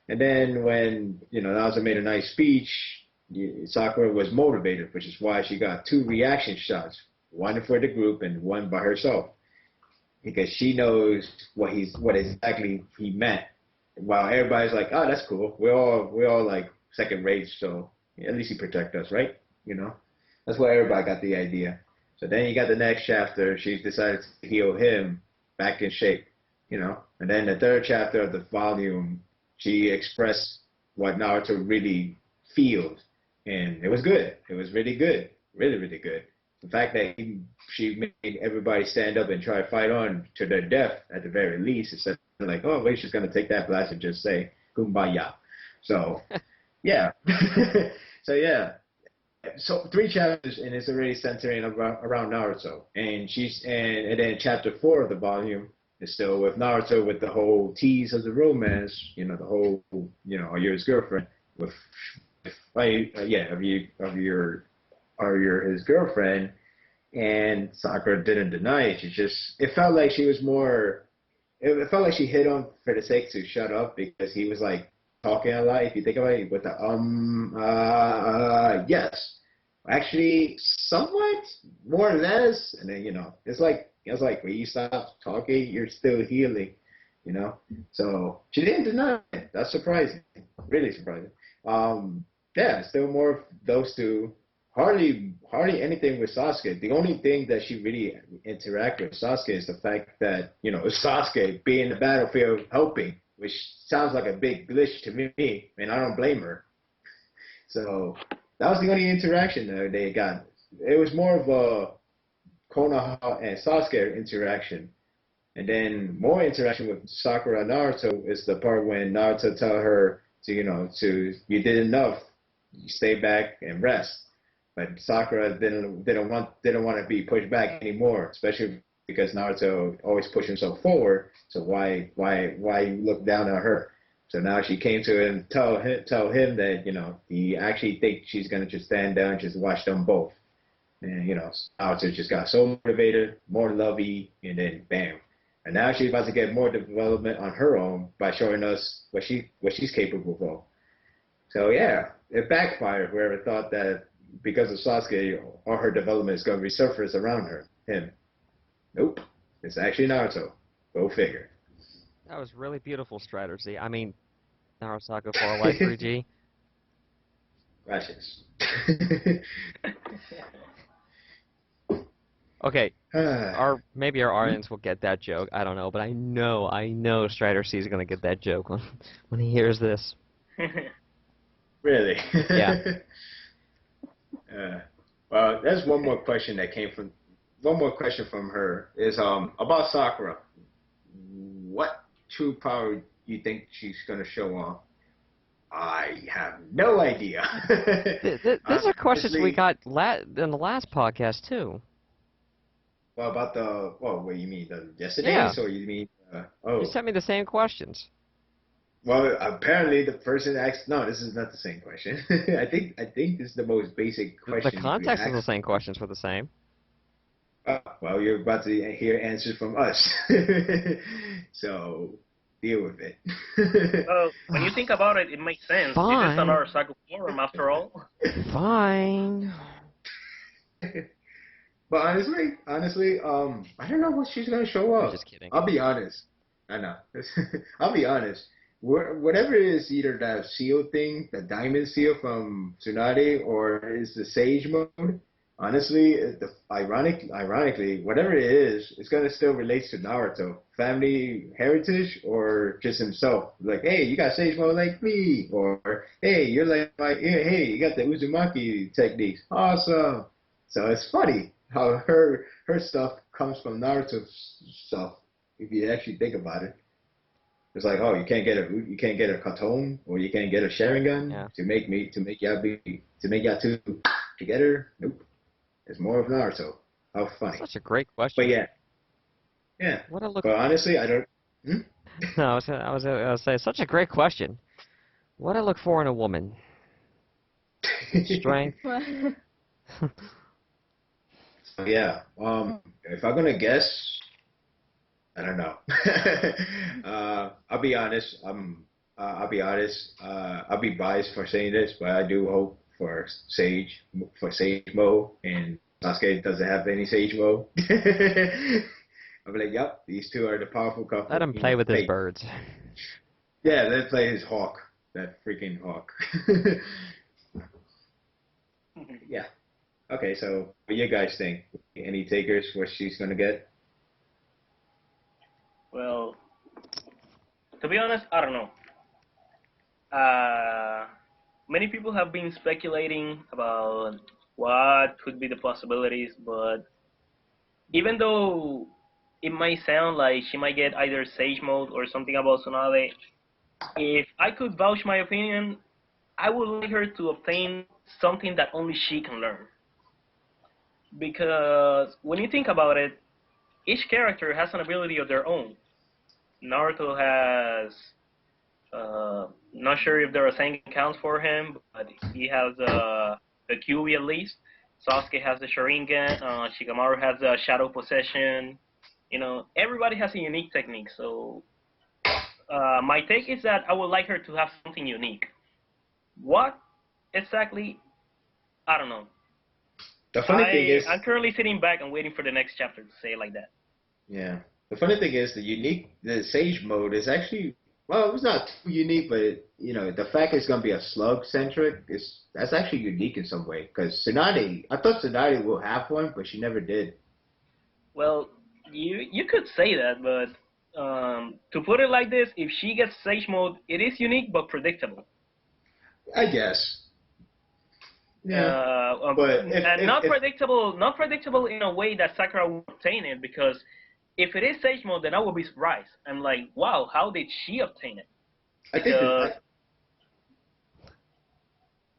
Speaker 2: And then when Naruto made a nice speech, Sakura was motivated, which is why she got 2 reaction shots, one for the group and one by herself, because she knows what exactly he meant. While everybody's like, oh, that's cool. We're all like second rate, so at least he protect us, right? That's why everybody got the idea. So then you got the next chapter. She decided to heal him back in shape, And then the 3rd chapter of the volume, she expressed what Naruto really feels, and it was good. It was really good, really, really good. The fact that she made everybody stand up and try to fight on to their death at the very least, instead of like, oh wait, she's gonna take that blast and just say kumbaya. So yeah. So 3 chapters, and it's already centering around Naruto, and then chapter 4 of the volume is still with Naruto, with the whole tease of the romance, the whole, are you his girlfriend? His girlfriend, and Sakura didn't deny it. It felt like she was more. It felt like she hit on for the sake to shut up, because he was like talking a lot. If you think about it, with the yes, actually, somewhat, more or less, and then it's like when you stop talking, you're still healing, So she didn't deny it. That's surprising, really surprising. Still more of those two. Hardly anything with Sasuke. The only thing that she really interacted with Sasuke is the fact that Sasuke being in the battlefield helping, which sounds like a big glitch to me, and I don't blame her. So that was the only interaction that they got. It was more of a Konoha and Sasuke interaction, and then more interaction with Sakura and Naruto is the part when Naruto tell her to you did enough, you stay back and rest. But Sakura didn't want to be pushed back anymore, especially because Naruto always pushed himself forward. So why look down on her? So now she came to him, tell him that he actually thinks she's gonna just stand down and just watch them both. And Naruto just got so motivated, more lovey, and then bam. And now she's about to get more development on her own by showing us what she's capable of. So yeah, it backfired. Whoever thought that because of Sasuke, all her development is going to resurface around him. Nope. It's actually Naruto. Go figure.
Speaker 1: That was really beautiful strategy. I mean, NaruSaku for Life 3G.
Speaker 2: Gracias.
Speaker 1: Okay, maybe our audience will get that joke. I don't know, but I know Strider C is going to get that joke when he hears this.
Speaker 2: Really?
Speaker 1: Yeah.
Speaker 2: Well, there's one more question from her is about Sakura. What true power do you think she's gonna show off? I have no idea.
Speaker 1: These are questions we got in the last podcast too.
Speaker 2: Well, about what you mean, the yesterday's, or you mean?
Speaker 1: You sent me the same questions.
Speaker 2: Well, apparently the person asked. No, this is not the same question. I think this is the most basic question.
Speaker 1: The context of the same questions were the same.
Speaker 2: Well, you're about to hear answers from us, so deal with it.
Speaker 3: Well, when you think about it, it makes sense.
Speaker 1: Fine.
Speaker 3: This is another Saku forum, after all.
Speaker 1: Fine.
Speaker 2: But honestly, I don't know what she's gonna show up.
Speaker 1: I'm just kidding.
Speaker 2: I'll be honest. I know. I'll be honest. Whatever it is, either that seal thing, the diamond seal from Tsunade, or is the Sage mode, Honestly, ironically, whatever it is, it's gonna still relate to Naruto, family heritage, or just himself. Like, hey, you got sage mode like me, or hey, you're like, hey, you got the Uzumaki techniques, awesome. So it's funny how her stuff comes from Naruto's stuff. If you actually think about it, it's like, oh, you can't get a katon, or you can't get a Sharingan
Speaker 1: Yeah.
Speaker 2: to make y'all two together. Nope. It's more of Naruto. How funny.
Speaker 1: Such a great question.
Speaker 2: But yeah.
Speaker 1: What I look.
Speaker 2: But honestly, I don't.
Speaker 1: No, I was gonna say such a great question. What I look for in a woman? Strength.
Speaker 2: So, yeah. If I'm gonna guess, I don't know. I'll be honest. I'll be honest. I'll be biased for saying this, but I do hope for Sage mode, and Sasuke doesn't have any Sage mode. I'll be like, yep, these two are the powerful couple.
Speaker 1: Let him play with his birds.
Speaker 2: Yeah, let him play his hawk. That freaking hawk. Yeah. Okay, so what do you guys think? Any takers what she's gonna get?
Speaker 3: Well, to be honest, I don't know. Many people have been speculating about what could be the possibilities, but even though it might sound like she might get either Sage Mode or something about Tsunade, if I could vouch my opinion, I would like her to obtain something that only she can learn. Because when you think about it, each character has an ability of their own. Naruto has, not sure if the Rasengan counts for him, but he has the Kyuubi at least. Sasuke has the Sharingan. Shikamaru has the Shadow Possession. You know, everybody has a unique technique. So my take is that I would like her to have something unique. What exactly? I don't know.
Speaker 2: The funny thing is,
Speaker 3: I'm currently sitting back and waiting for the next chapter to say it like that.
Speaker 2: yeah. The funny thing is, the Sage mode is actually, well, it's not too unique, but the fact it's gonna be a slug centric that's actually unique in some way. Because Tsunade, I thought Tsunade will have one, but she never did.
Speaker 3: Well, you could say that, but to put it like this, if she gets Sage mode, it is unique but predictable.
Speaker 2: I guess. Yeah. But
Speaker 3: not predictable in a way that Sakura will obtain it, because if it is Sage mode, then I will be surprised. I'm like, wow, how did she obtain it?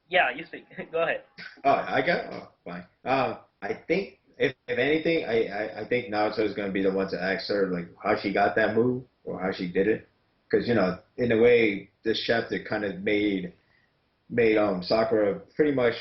Speaker 3: Yeah, you speak. Go ahead.
Speaker 2: Fine. I think if anything, I think Naruto is gonna be the one to ask her like how she got that move or how she did it, because in a way this chapter kind of made Sakura pretty much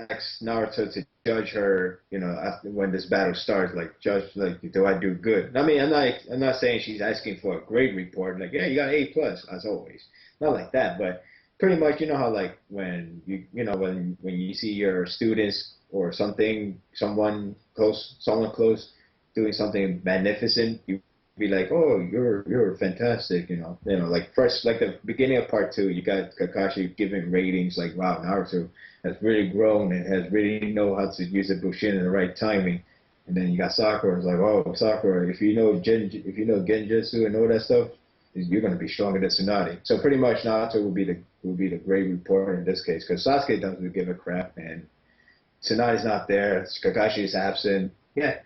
Speaker 2: ask Naruto to judge her, after when this battle starts, like judge, like, do I do good? I mean, I'm not saying she's asking for a grade report, like, yeah, you got A+ as always, not like that, but pretty much, how like when when you see your students or someone close doing something magnificent, you be like, oh, you're fantastic, like first, like the beginning of part 2, you got Kakashi giving ratings like, wow, Naruto has really grown and has really know how to use the Bushin in the right timing. And then you got Sakura, it's like, oh, Sakura, if you know Genjutsu and all that stuff, you're gonna be stronger than Tsunade. So pretty much Naruto will be the great reporter in this case, because Sasuke doesn't give a crap, and Tsunade's not there, Kakashi is absent. Yeah.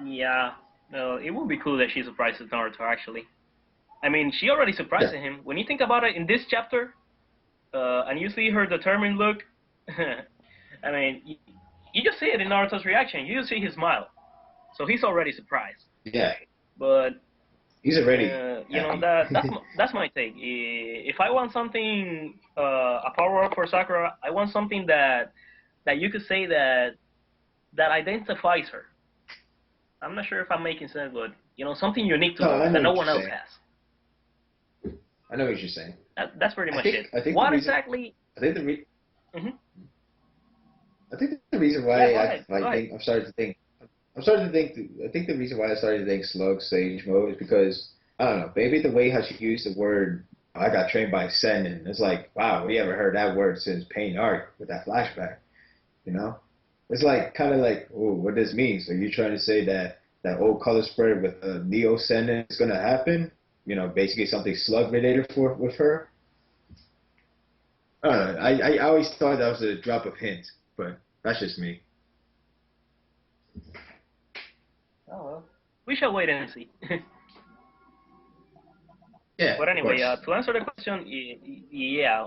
Speaker 3: Yeah, well, it would be cool that she surprises Naruto, actually. I mean, she already surprised him. When you think about it, in this chapter, and you see her determined look, I mean, you just see it in Naruto's reaction. You just see his smile. So he's already surprised.
Speaker 2: Yeah.
Speaker 3: But
Speaker 2: he's already.
Speaker 3: That's my take. If I want something, a power up for Sakura, I want something that you could say that identifies her. I'm not sure if I'm making sense, but something unique to her that no one else has.
Speaker 2: I know what you're saying.
Speaker 3: That's pretty much it.
Speaker 2: I think
Speaker 3: what exactly?
Speaker 2: I think the reason why I'm starting to think. I think the reason why I started to think slug Sage mode is because I don't know. Maybe the way how she used the word I got trained by Sen, and it's like, wow, we haven't heard that word since Pain Arc with that flashback, you know? It's like, kind of like, oh, what this means. Are you trying to say that that old color spread with Neo Sen is going to happen? You know, basically something slug related with her? I don't know. I always thought that was a drop of hint, but that's just me.
Speaker 3: Oh well, we shall wait and see.
Speaker 2: Yeah.
Speaker 3: But anyway,
Speaker 2: of
Speaker 3: to answer the question, yeah,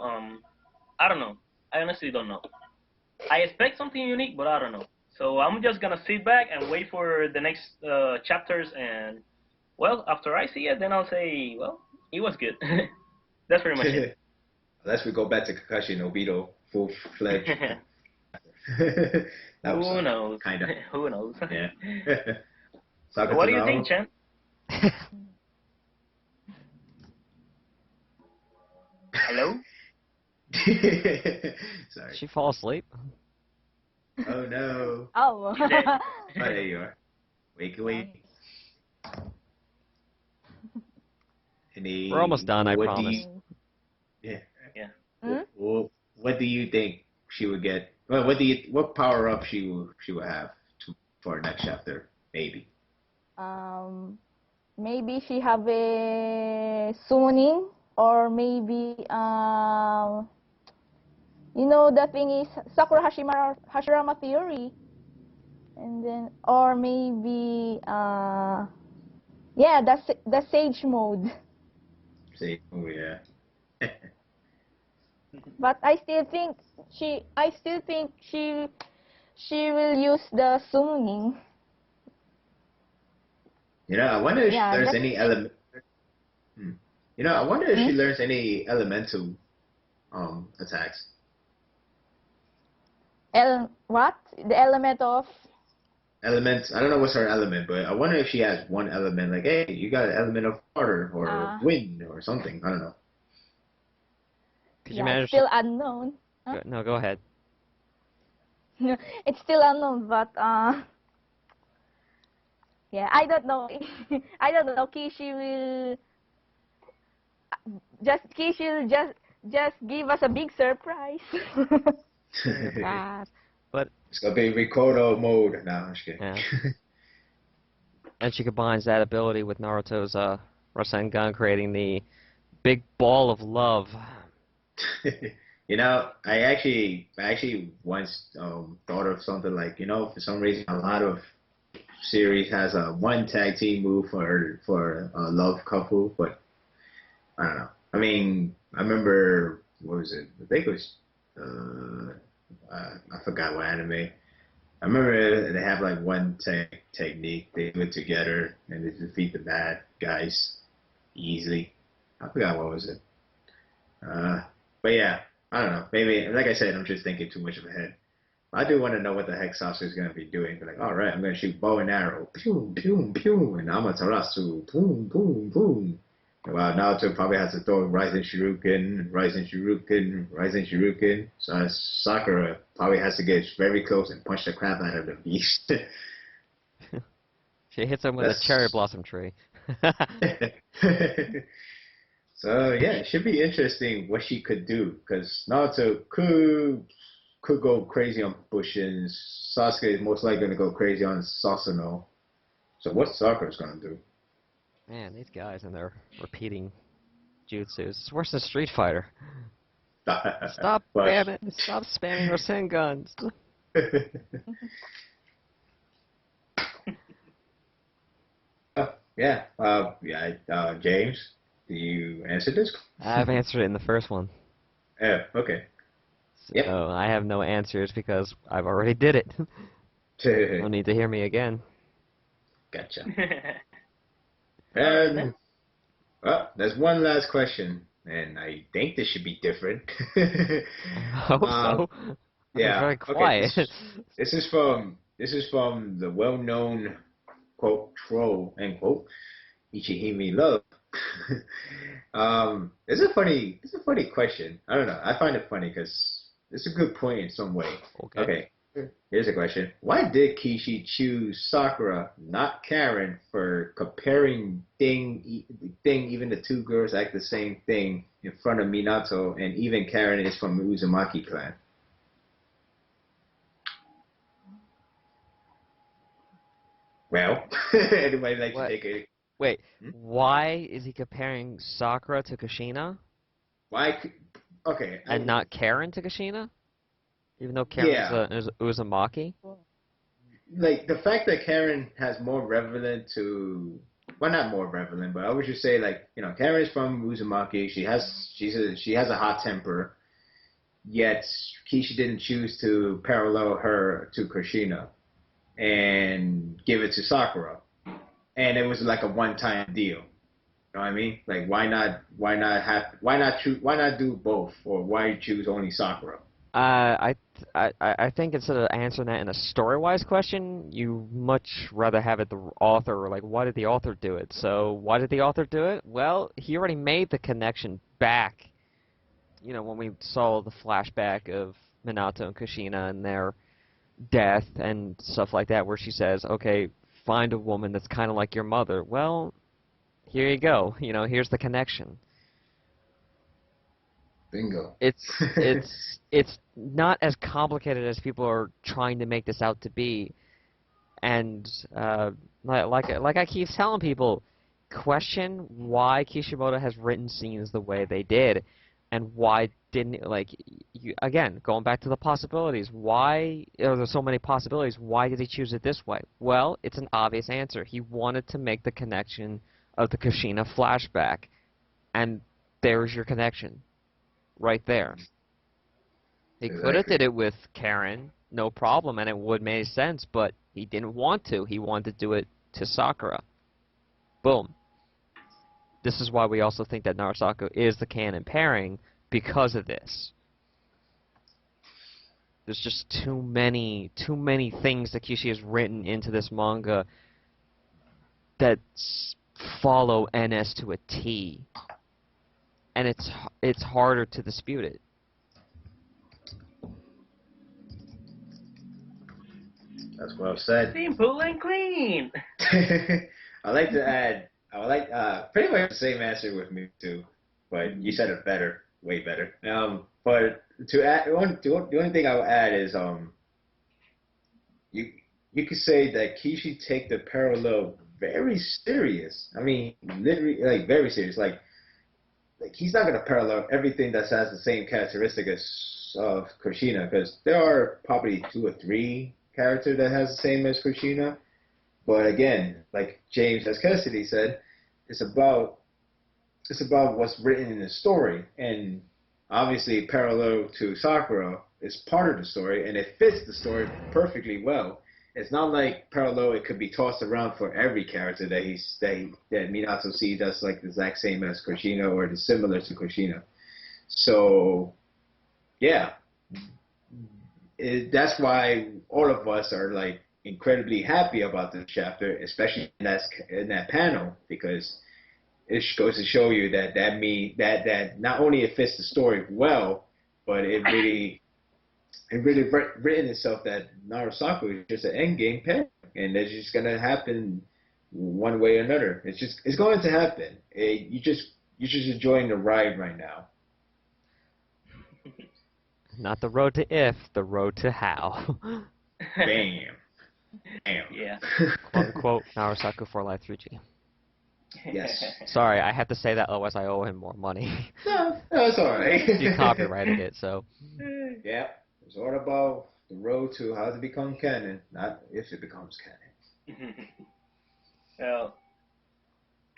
Speaker 3: I don't know. I honestly don't know. I expect something unique, but I don't know. So I'm just gonna sit back and wait for the next chapters, and well, after I see it, then I'll say, well, it was good. That's pretty much it.
Speaker 2: Unless we go back to Kakashi and Obito full-fledged.
Speaker 3: Who knows?
Speaker 2: Kind of.
Speaker 3: Who knows?
Speaker 2: Yeah.
Speaker 3: So what do you think, Chen? Hello?
Speaker 2: Sorry.
Speaker 1: She fall asleep?
Speaker 2: Oh no.
Speaker 4: Oh.
Speaker 3: You're dead.
Speaker 2: Oh, there you are. Wake. Any,
Speaker 1: We're almost done, I
Speaker 2: what
Speaker 1: promise.
Speaker 2: Yeah.
Speaker 4: Hmm?
Speaker 2: Well, what do you think she would get? Well, what power up she would have for her next chapter? Maybe.
Speaker 4: Maybe she have a summoning, or maybe you know, the thing is Sakura Hashirama theory, and then, or maybe yeah, the sage mode.
Speaker 2: Say, oh yeah.
Speaker 4: But I still think she will use the summoning.
Speaker 2: You know, I wonder if
Speaker 4: Yeah,
Speaker 2: there's
Speaker 4: that's-
Speaker 2: any element. You know, I wonder if she learns any elemental attacks.
Speaker 4: What? The element of?
Speaker 2: Elements. I don't know what's her element, but I wonder if she has one element. Like, hey, you got an element of water or wind or something. I don't know.
Speaker 1: Could you
Speaker 4: Yeah,
Speaker 1: manage
Speaker 4: it's still unknown. Huh?
Speaker 1: No, go ahead.
Speaker 4: It's still unknown, but yeah, I don't know. I don't know. Kishi will just give us a big surprise.
Speaker 1: God. But
Speaker 2: It's gonna be Rikodo mode. No, I'm just kidding.
Speaker 1: yeah. And she combines that ability with Naruto's Rasengan, creating the big ball of love.
Speaker 2: You know, I actually once thought of something like, you know, for some reason a lot of series has a one tag team move for a love couple, but I don't know. I mean, I remember, what was it? I think it was I forgot what anime. I remember they have like one technique. They do it together and they defeat the bad guys easily. I forgot what was it. But yeah, I don't know. Maybe, like I said, I'm just thinking too much of ahead. I do want to know what the heck Sasuke's going to be doing. Be like, all right, I'm going to shoot bow and arrow. Pew, pew, pew. And Amaterasu. Boom, boom, boom. Well, Naruto probably has to throw Rising Shuriken, Rising Shuriken, Rising Shuriken. So Sakura probably has to get very close and punch the crap out of the beast.
Speaker 1: She hits him with a cherry blossom tree.
Speaker 2: So yeah, it should be interesting what she could do, because Naruto could go crazy on Bushin. Sasuke is most likely going to go crazy on Sasuno. So what's Sakura's going to do?
Speaker 1: Man, these guys and their repeating jutsus. It's worse than Street Fighter. Stop spamming! Stop spamming Rasengans.
Speaker 2: James, do you answer this?
Speaker 1: I've answered it in the first one.
Speaker 2: Yeah, okay.
Speaker 1: So
Speaker 2: Yep.
Speaker 1: I have no answers because I've already did it. No need to hear me again.
Speaker 2: Gotcha. And, well, there's one last question, and I think this should be different.
Speaker 1: I hope so.
Speaker 2: Yeah.
Speaker 1: Very quiet.
Speaker 2: Okay, this is from the well-known quote troll end quote Ichihime Love. It's a funny question. I don't know. I find it funny because it's a good point in some way.
Speaker 1: Okay.
Speaker 2: Okay. Here's a question. Why did Kishi choose Sakura, not Karen, for comparing even the two girls act the same thing in front of Minato, and even Karen is from the Uzumaki clan? Well, anybody like to take it?
Speaker 1: Wait, why is he comparing Sakura to Kushina?
Speaker 2: Why? Okay.
Speaker 1: And not Karen to Kushina? Even though Karen is Uzumaki?
Speaker 2: Like, the fact that Karen has more relevant to... Well, not more relevant, but I would just say, like, you know, Karen is from Uzumaki. She has a hot temper. Yet, Kishi didn't choose to parallel her to Kushina and give it to Sakura. And it was like a one-time deal. You know what I mean? Like, why not do both, or why choose only Sakura?
Speaker 1: I think instead of answering that in a story-wise question, you much rather have it the author, or like, why did the author do it? So, why did the author do it? Well, he already made the connection back, you know, when we saw the flashback of Minato and Kushina and their death and stuff like that, where she says, okay, find a woman that's kind of like your mother. Well, here you go. You know, here's the connection.
Speaker 2: Bingo.
Speaker 1: It's not as complicated as people are trying to make this out to be, and like I keep telling people, question why Kishimoto has written scenes the way they did, and why didn't, like, again, going back to the possibilities, why are there so many possibilities? Why did he choose it this way? Well, it's an obvious answer. He wanted to make the connection of the Kushina flashback, and there's your connection. Right there. He could have did it with Karen, no problem, and it would make sense, but he didn't want to. He wanted to do it to Sakura. Boom. This is why we also think that NaruSaku is the canon pairing, because of this. There's just too many things that Kishi has written into this manga that follow NS to a T. And it's harder to dispute it.
Speaker 2: That's well said.
Speaker 3: Simple and clean.
Speaker 2: I like to add. I would like pretty much the same answer with me too, but you said it better, way better. But to add, the only thing I would add is you could say that Kishi take the parallel very serious. I mean, literally, like, very serious. Like he's not gonna parallel everything that has the same characteristic as of Kushina, because there are probably 2 or 3 characters that has the same as Kushina. But again, like James S Cassidy said, it's about what's written in the story, and obviously parallel to Sakura is part of the story, and it fits the story perfectly well. It's not like parallel, it could be tossed around for every character that Minato sees that's like the exact same as Kushina or similar to Kushina. So, yeah. That's why all of us are like incredibly happy about this chapter, especially in that panel, because it goes to show you that not only it fits the story well, but it really written itself that NaruSaku is just an endgame pair, and it's just gonna happen one way or another. It's going to happen. You're just enjoying the ride right now.
Speaker 1: Not the road to if, the road to how.
Speaker 2: Bam. Bam.
Speaker 3: Yeah.
Speaker 1: Quote unquote NaruSaku for Life 3G.
Speaker 2: Yes.
Speaker 1: Sorry, I have to say that, otherwise I owe him more money.
Speaker 2: No, it's all right.
Speaker 1: You copyrighted it, so.
Speaker 2: Yeah. It's all about the road to how to become canon, not if it becomes canon.
Speaker 3: Well,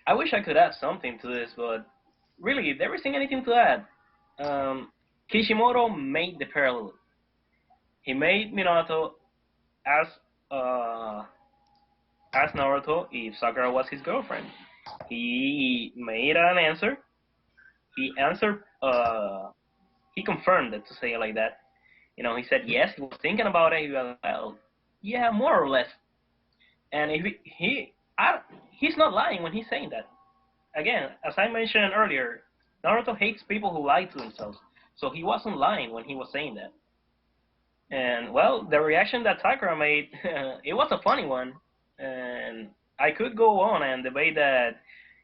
Speaker 3: I wish I could add something to this, but really, there isn't anything to add. Kishimoto made the parallel. He made Minato as Naruto if Sakura was his girlfriend. He made an answer. He answered. He confirmed it, to say it like that. You know, he said yes. He was thinking about it. He was, well, yeah, more or less. And if he's not lying when he's saying that. Again, as I mentioned earlier, Naruto hates people who lie to themselves. So he wasn't lying when he was saying that. And well, the reaction that Sakura made, it was a funny one. And I could go on and debate that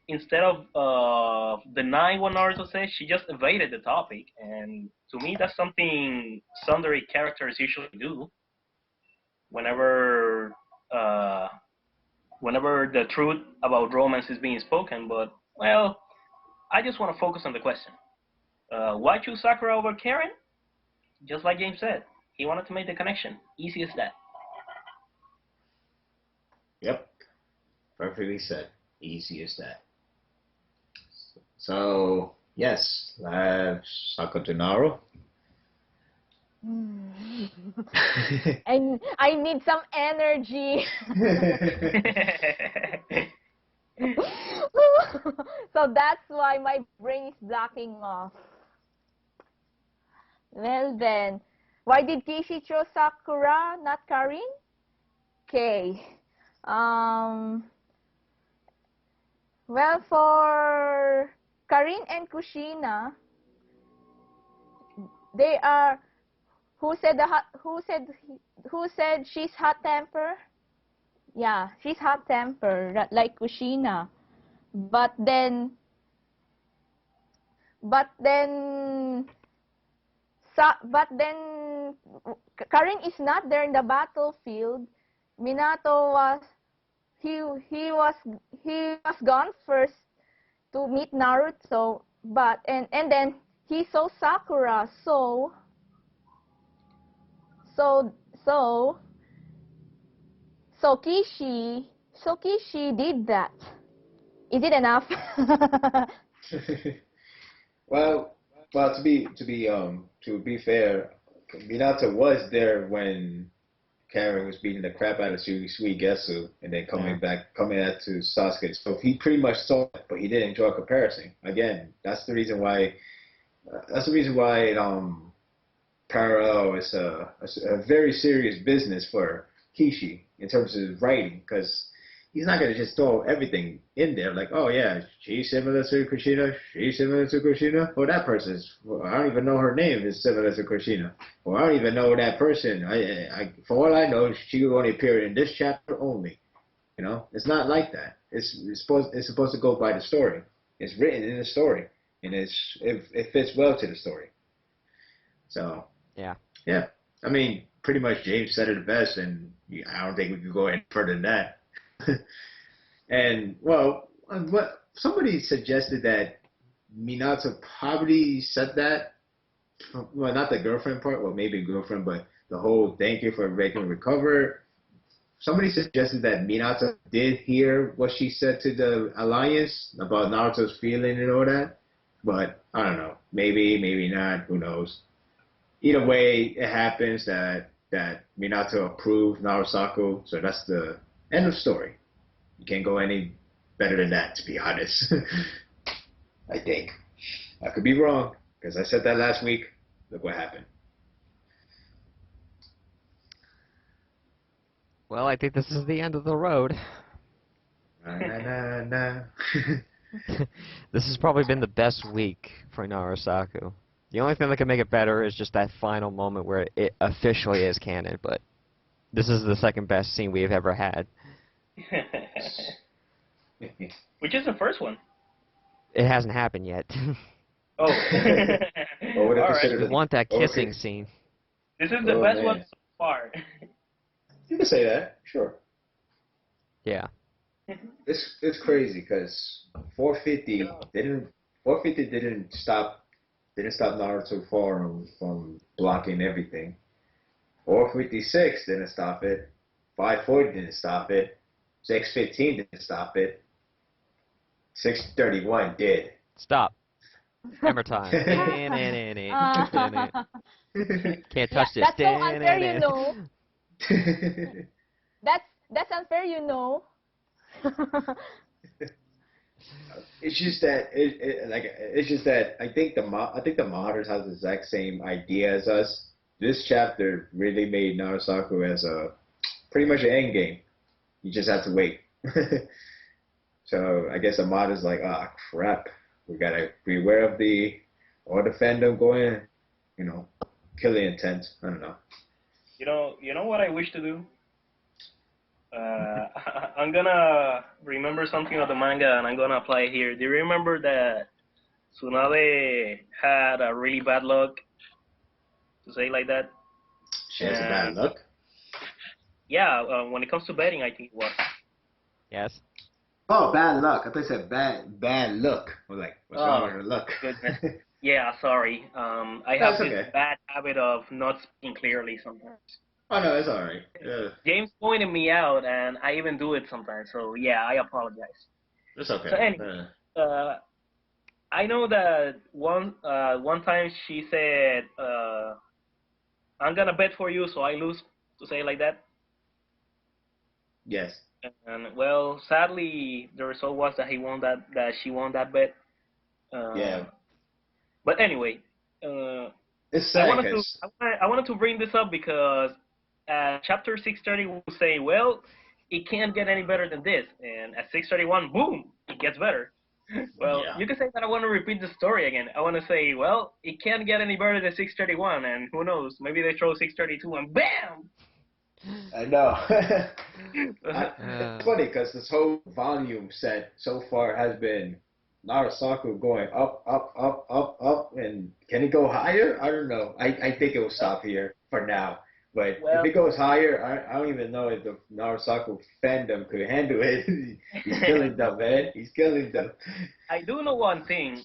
Speaker 3: instead of denying what Naruto says, she just evaded the topic. And to me, that's something tsundere characters usually do whenever uh, whenever the truth about romance is being spoken. But well, I just want to focus on the question. Why choose Sakura over Karen? Just like James said, he wanted to make the connection. Easy as that.
Speaker 2: Yep. Perfectly said. Easy as that. So, yes, Sakutonaru.
Speaker 4: And I need some energy. So that's why my brain is blocking off. Well then, why did Kishi choose Sakura, not Karin? Okay. Well, for Karin and Kushina, they are. Who said she's hot temper? Yeah, she's hot temper like Kushina. But then Karin is not there in the battlefield. Minato was he was gone first to meet Naruto, but and then he saw Sakura, so Kishi did that. Is it enough?
Speaker 2: Well, to be fair, Minato was there when Karen was beating the crap out of Suigetsu and then coming out to Sasuke. So he pretty much saw it, but he didn't draw a comparison. Again, that's the reason why. Parallel is a very serious business for Kishi in terms of writing, because he's not going to just throw everything in there like, oh yeah, she's similar to Kushina, well, that person's, I don't even know her name is similar to Kushina, or I don't even know that person, I for all I know, she will only appear in this chapter only. You know, it's not like that. It's supposed to go by the story. It's written in the story, and it fits well to the story. So yeah. I mean, pretty much James said it best, and I don't think we could go any further than that. And well, what somebody suggested that Minato probably said that. Well, not the girlfriend part. Well, maybe girlfriend, but the whole thank you for making recover. Somebody suggested that Minato did hear what she said to the Alliance about Naruto's feeling and all that. But I don't know. Maybe not. Who knows? Either way, it happens that Minato approved NaruSaku, so that's the end of story. You can't go any better than that, to be honest. I think. I could be wrong, because I said that last week. Look what happened.
Speaker 1: Well, I think this is the end of the road.
Speaker 2: Nah.
Speaker 1: This has probably been the best week for NaruSaku. The only thing that can make it better is just that final moment where it officially is canon, but this is the second best scene we've ever had.
Speaker 3: Which is the first one?
Speaker 1: It hasn't happened yet.
Speaker 3: Oh.
Speaker 2: All
Speaker 1: right. We want that kissing
Speaker 2: Okay.
Speaker 1: scene.
Speaker 3: This is the best
Speaker 2: man.
Speaker 3: one so far.
Speaker 2: You can say that, sure.
Speaker 1: Yeah.
Speaker 2: It's crazy because 450 didn't stop Naruto from blocking everything. 456 didn't stop it. 540 didn't stop it. 615 didn't stop it. 631 did.
Speaker 1: Stop. Hammer time. Can't touch this.
Speaker 4: That's so unfair, you know. That's unfair, you know.
Speaker 2: It's just that I think the modders have the exact same idea as us. This chapter really made NaruSaku as a pretty much an end game. You just have to wait. So I guess the modder's like, ah, crap. We gotta beware of all the fandom going, killing intent. I don't know.
Speaker 3: You know what I wish to do? I'm gonna remember something of the manga and I'm gonna apply it here. Do you remember that Tsunade had a really bad luck, to say it like that?
Speaker 2: She has a bad luck.
Speaker 3: Yeah, when it comes to betting, I think it was.
Speaker 1: Yes.
Speaker 2: Oh, bad luck. I thought you said bad look. I was like, what's wrong with her luck?
Speaker 3: Goodness. Yeah, sorry. I have this bad habit of not speaking clearly sometimes.
Speaker 2: Oh no, it's all right.
Speaker 3: James pointed me out, and I even do it sometimes. So yeah, I apologize.
Speaker 2: It's okay.
Speaker 3: So anyway, I know that one time she said, "I'm gonna bet for you, so I lose," to say it like that.
Speaker 2: Yes.
Speaker 3: And well, sadly, the result was that she won that bet.
Speaker 2: Yeah.
Speaker 3: But anyway,
Speaker 2: It's sad
Speaker 3: I wanted to bring this up because chapter 630 will say, well, it can't get any better than this, and at 631, boom, it gets better. Well, you can say that I want to repeat the story again. I want to say, well, it can't get any better than 631, and who knows, maybe they throw 632 and bam!
Speaker 2: I know. It's funny because this whole volume set so far has been NaruSaku going up, up, up, up, up, and can it go higher? I don't know. I think it will stop here for now. But if it goes higher, I don't even know if the NaruSaku fandom could handle it. He's killing them, man. He's killing them.
Speaker 3: I do know one thing.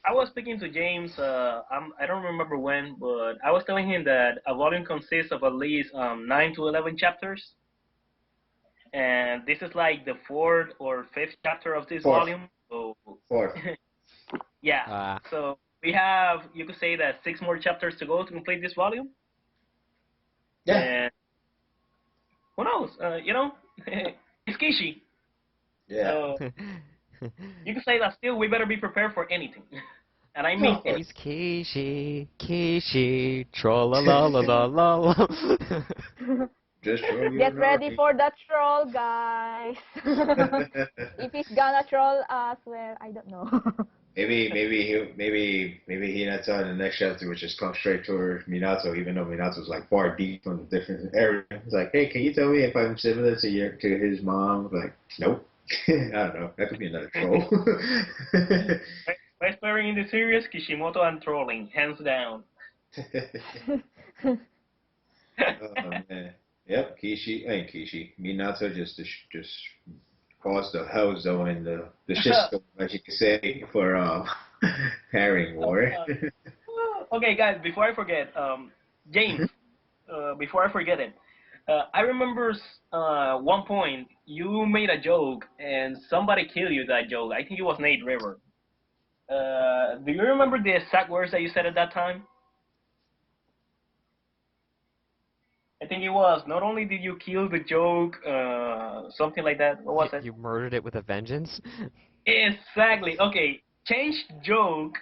Speaker 3: I was speaking to James, I don't remember when, but I was telling him that a volume consists of at least 9 to 11 chapters. And this is like the 4th or 5th chapter of this volume. So,
Speaker 2: 4th.
Speaker 3: Yeah. So we have, you could say that 6 more chapters to go to complete this volume.
Speaker 2: Yeah.
Speaker 3: And who knows? It's Kishi.
Speaker 2: Yeah.
Speaker 3: So, you can say that still we better be prepared for anything. And I mean
Speaker 1: He's Kishi, trolla-la-la-la-la.
Speaker 4: Get ready for the troll, guys. If he's gonna troll us, well, I don't know.
Speaker 2: maybe Hinata in the next chapter would just come straight toward Minato, even though Minato's like far deep from a different area. It's like, hey, can you tell me if I'm similar to his mom? Like, nope. I don't know. That could be another troll.
Speaker 3: Best pairing in the series, Kishimoto and trolling, hands down.
Speaker 2: Oh man. Yep, Kishi. Minato just caused the hell zone in the shitstorm, as you could say, for pairing war.
Speaker 3: Okay, guys, before I forget, James, before I forget it, I remember one point you made a joke and somebody killed you that joke. I think it was Nate River. Do you remember the exact words that you said at that time? I think it was, not only did you kill the joke, something like that. What was it?
Speaker 1: You murdered it with a vengeance?
Speaker 3: Exactly. Okay, change joke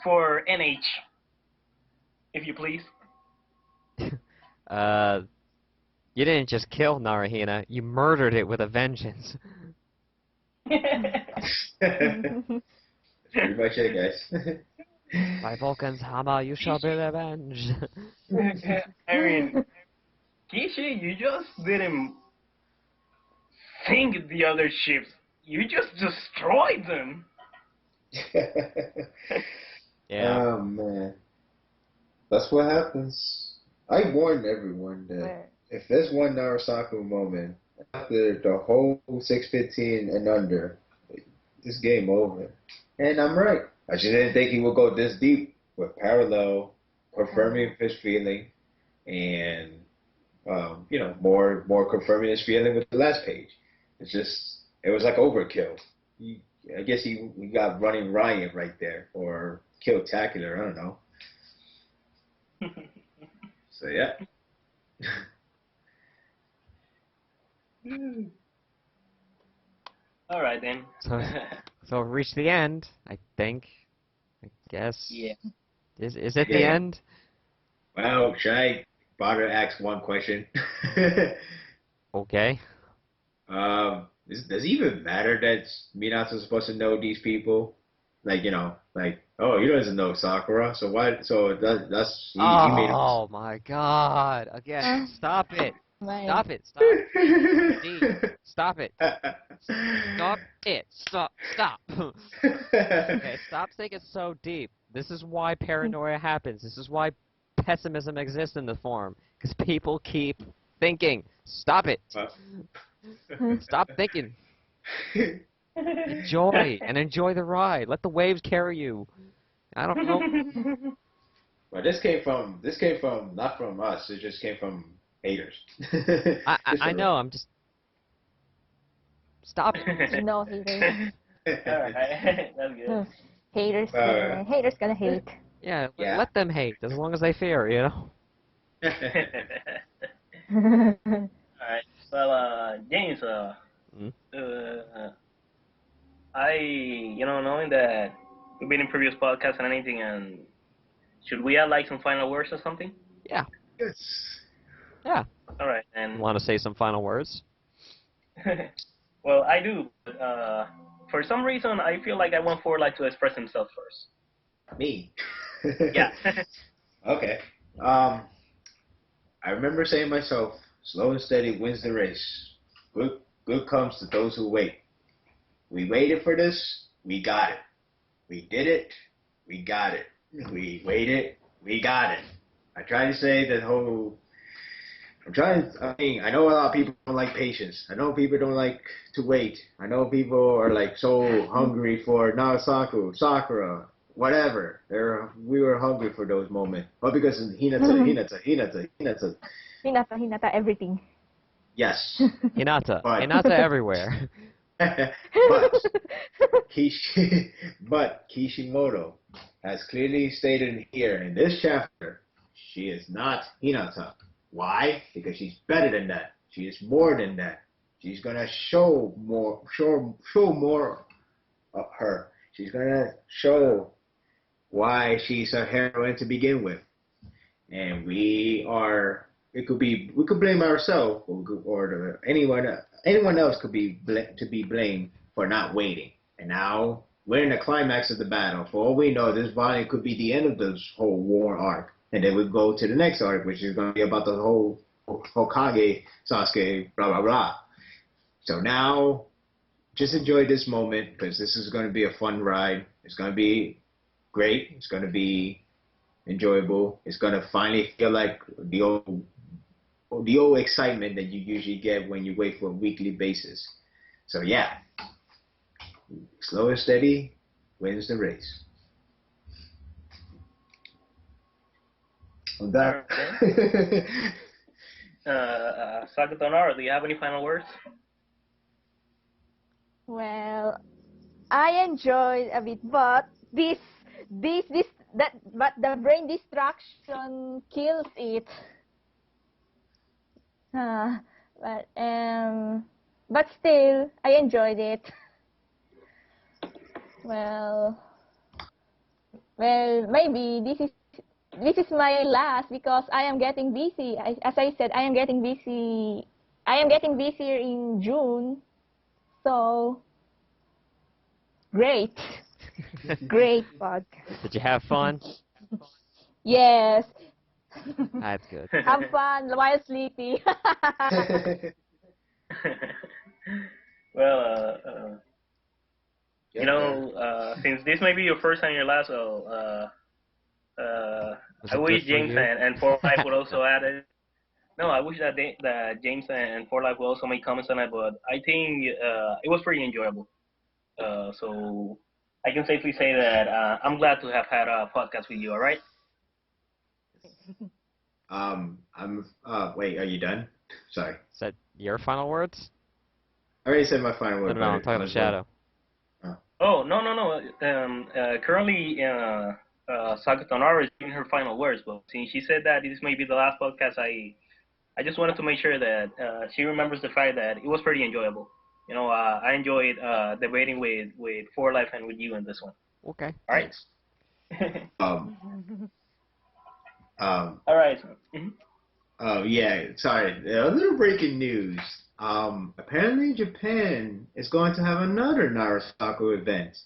Speaker 3: for NH, if you please.
Speaker 1: You didn't just kill Narahina, you murdered it with a vengeance.
Speaker 2: Pretty much it, guys.
Speaker 1: By Vulcan's hammer, you shall be revenged.
Speaker 3: I mean, Kishi, you just didn't sink the other ships. You just destroyed them.
Speaker 1: Yeah.
Speaker 2: Oh, man. That's what happens. I warned everyone that if there's one NaruSaku moment after the whole 615 and under, it's game over. And I'm right. I just didn't think he would go this deep with parallel, confirming his feeling, and more confirming his feeling with the last page. It was like overkill. I guess he got running riot right there, or kill-tacular, I don't know. So yeah.
Speaker 3: All right then.
Speaker 1: So we've reached the end, I think. I guess.
Speaker 3: Yeah.
Speaker 1: Is it the end?
Speaker 2: Well, should I bother to ask one question?
Speaker 1: Okay.
Speaker 2: Does it even matter that Minato's supposed to know these people? like oh, he doesn't know Sakura, so why? So that's he made him.
Speaker 1: Oh my God! Again, stop it!
Speaker 4: My.
Speaker 1: Stop it! Stop! Stop it! Stop it! Stop! Okay, stop thinking so deep. This is why paranoia happens. This is why pessimism exists in the forum. Because people keep thinking. Stop it! Stop thinking. Enjoy the ride. Let the waves carry you. I don't know.
Speaker 2: Well, this came from not from us. It just came from haters.
Speaker 1: I know. I'm just. Stop it.
Speaker 4: No haters.
Speaker 3: Alright, that's good.
Speaker 4: Haters. Haters gonna hate.
Speaker 1: Yeah,
Speaker 2: Yeah.
Speaker 1: let them hate as long as they fear, you know.
Speaker 3: Alright, well, James,
Speaker 1: Hmm?
Speaker 3: knowing that we've been in previous podcasts and anything, and should we add like some final words or something?
Speaker 1: Yeah.
Speaker 2: Yes.
Speaker 1: Yeah.
Speaker 3: All right, and
Speaker 1: Want to say some final words?
Speaker 3: well, I do. But, for some reason, I feel like I want for like to express himself first.
Speaker 2: Me.
Speaker 3: Yeah.
Speaker 2: Okay. I remember saying to myself, slow and steady wins the race. Good comes to those who wait. We waited for this, we got it. We did it, we got it. We waited, we got it. I try to say that whole. I know a lot of people don't like patience. I know people don't like to wait. I know people are like so hungry for NaruSaku, Sakura, whatever. We were hungry for those moments. But because Hinata.
Speaker 4: Hinata, everything.
Speaker 2: Yes.
Speaker 1: Hinata.
Speaker 2: But-
Speaker 1: Hinata everywhere.
Speaker 2: but Kishimoto has clearly stated here in this chapter, she is not Hinata. Why? Because she's better than that. She is more than that. She's gonna show more of her. She's gonna show why she's a heroine to begin with. And we could blame ourselves, or anyone else could be blamed for not waiting. And now we're in the climax of the battle. For all we know, this volume could be the end of this whole war arc. And then we go to the next arc, which is going to be about the whole Hokage, Sasuke, blah, blah, blah. So now, just enjoy this moment, because this is going to be a fun ride. It's going to be great. It's going to be enjoyable. It's going to finally feel like the old excitement that you usually get when you wait for a weekly basis. So yeah, slow and steady wins the race. On that.
Speaker 3: Sakutonaru, do you have any final words?
Speaker 4: Well, I enjoyed a bit, but but the brain distraction kills it. But still, I enjoyed it. Well, maybe this is my last because I am getting busy. As I said, I am getting busy. I am getting busier in June. So, great. Great podcast.
Speaker 1: Did you have fun?
Speaker 4: Yes.
Speaker 1: That's good.
Speaker 4: Have fun while sleepy.
Speaker 3: Well, since this may be your first and your last, I wish James and For Life would also add it. No, I wish that James and For Life would also make comments on it, but I think it was pretty enjoyable. So I can safely say that I'm glad to have had a podcast with you. All right.
Speaker 2: Wait, are you done? Sorry.
Speaker 1: Is that your final words?
Speaker 2: I already said my final word.
Speaker 1: No, I'm talking about Shadow.
Speaker 3: Oh, no. Currently, Sakutonaru is giving her final words, but since she said that this may be the last podcast, I just wanted to make sure that she remembers the fact that it was pretty enjoyable. I enjoyed debating with For Life and with you in this one.
Speaker 1: Okay.
Speaker 3: All right.
Speaker 2: All
Speaker 3: right. Mm-hmm.
Speaker 2: Oh yeah, sorry. A little breaking news. Apparently Japan is going to have another NaruSaku event.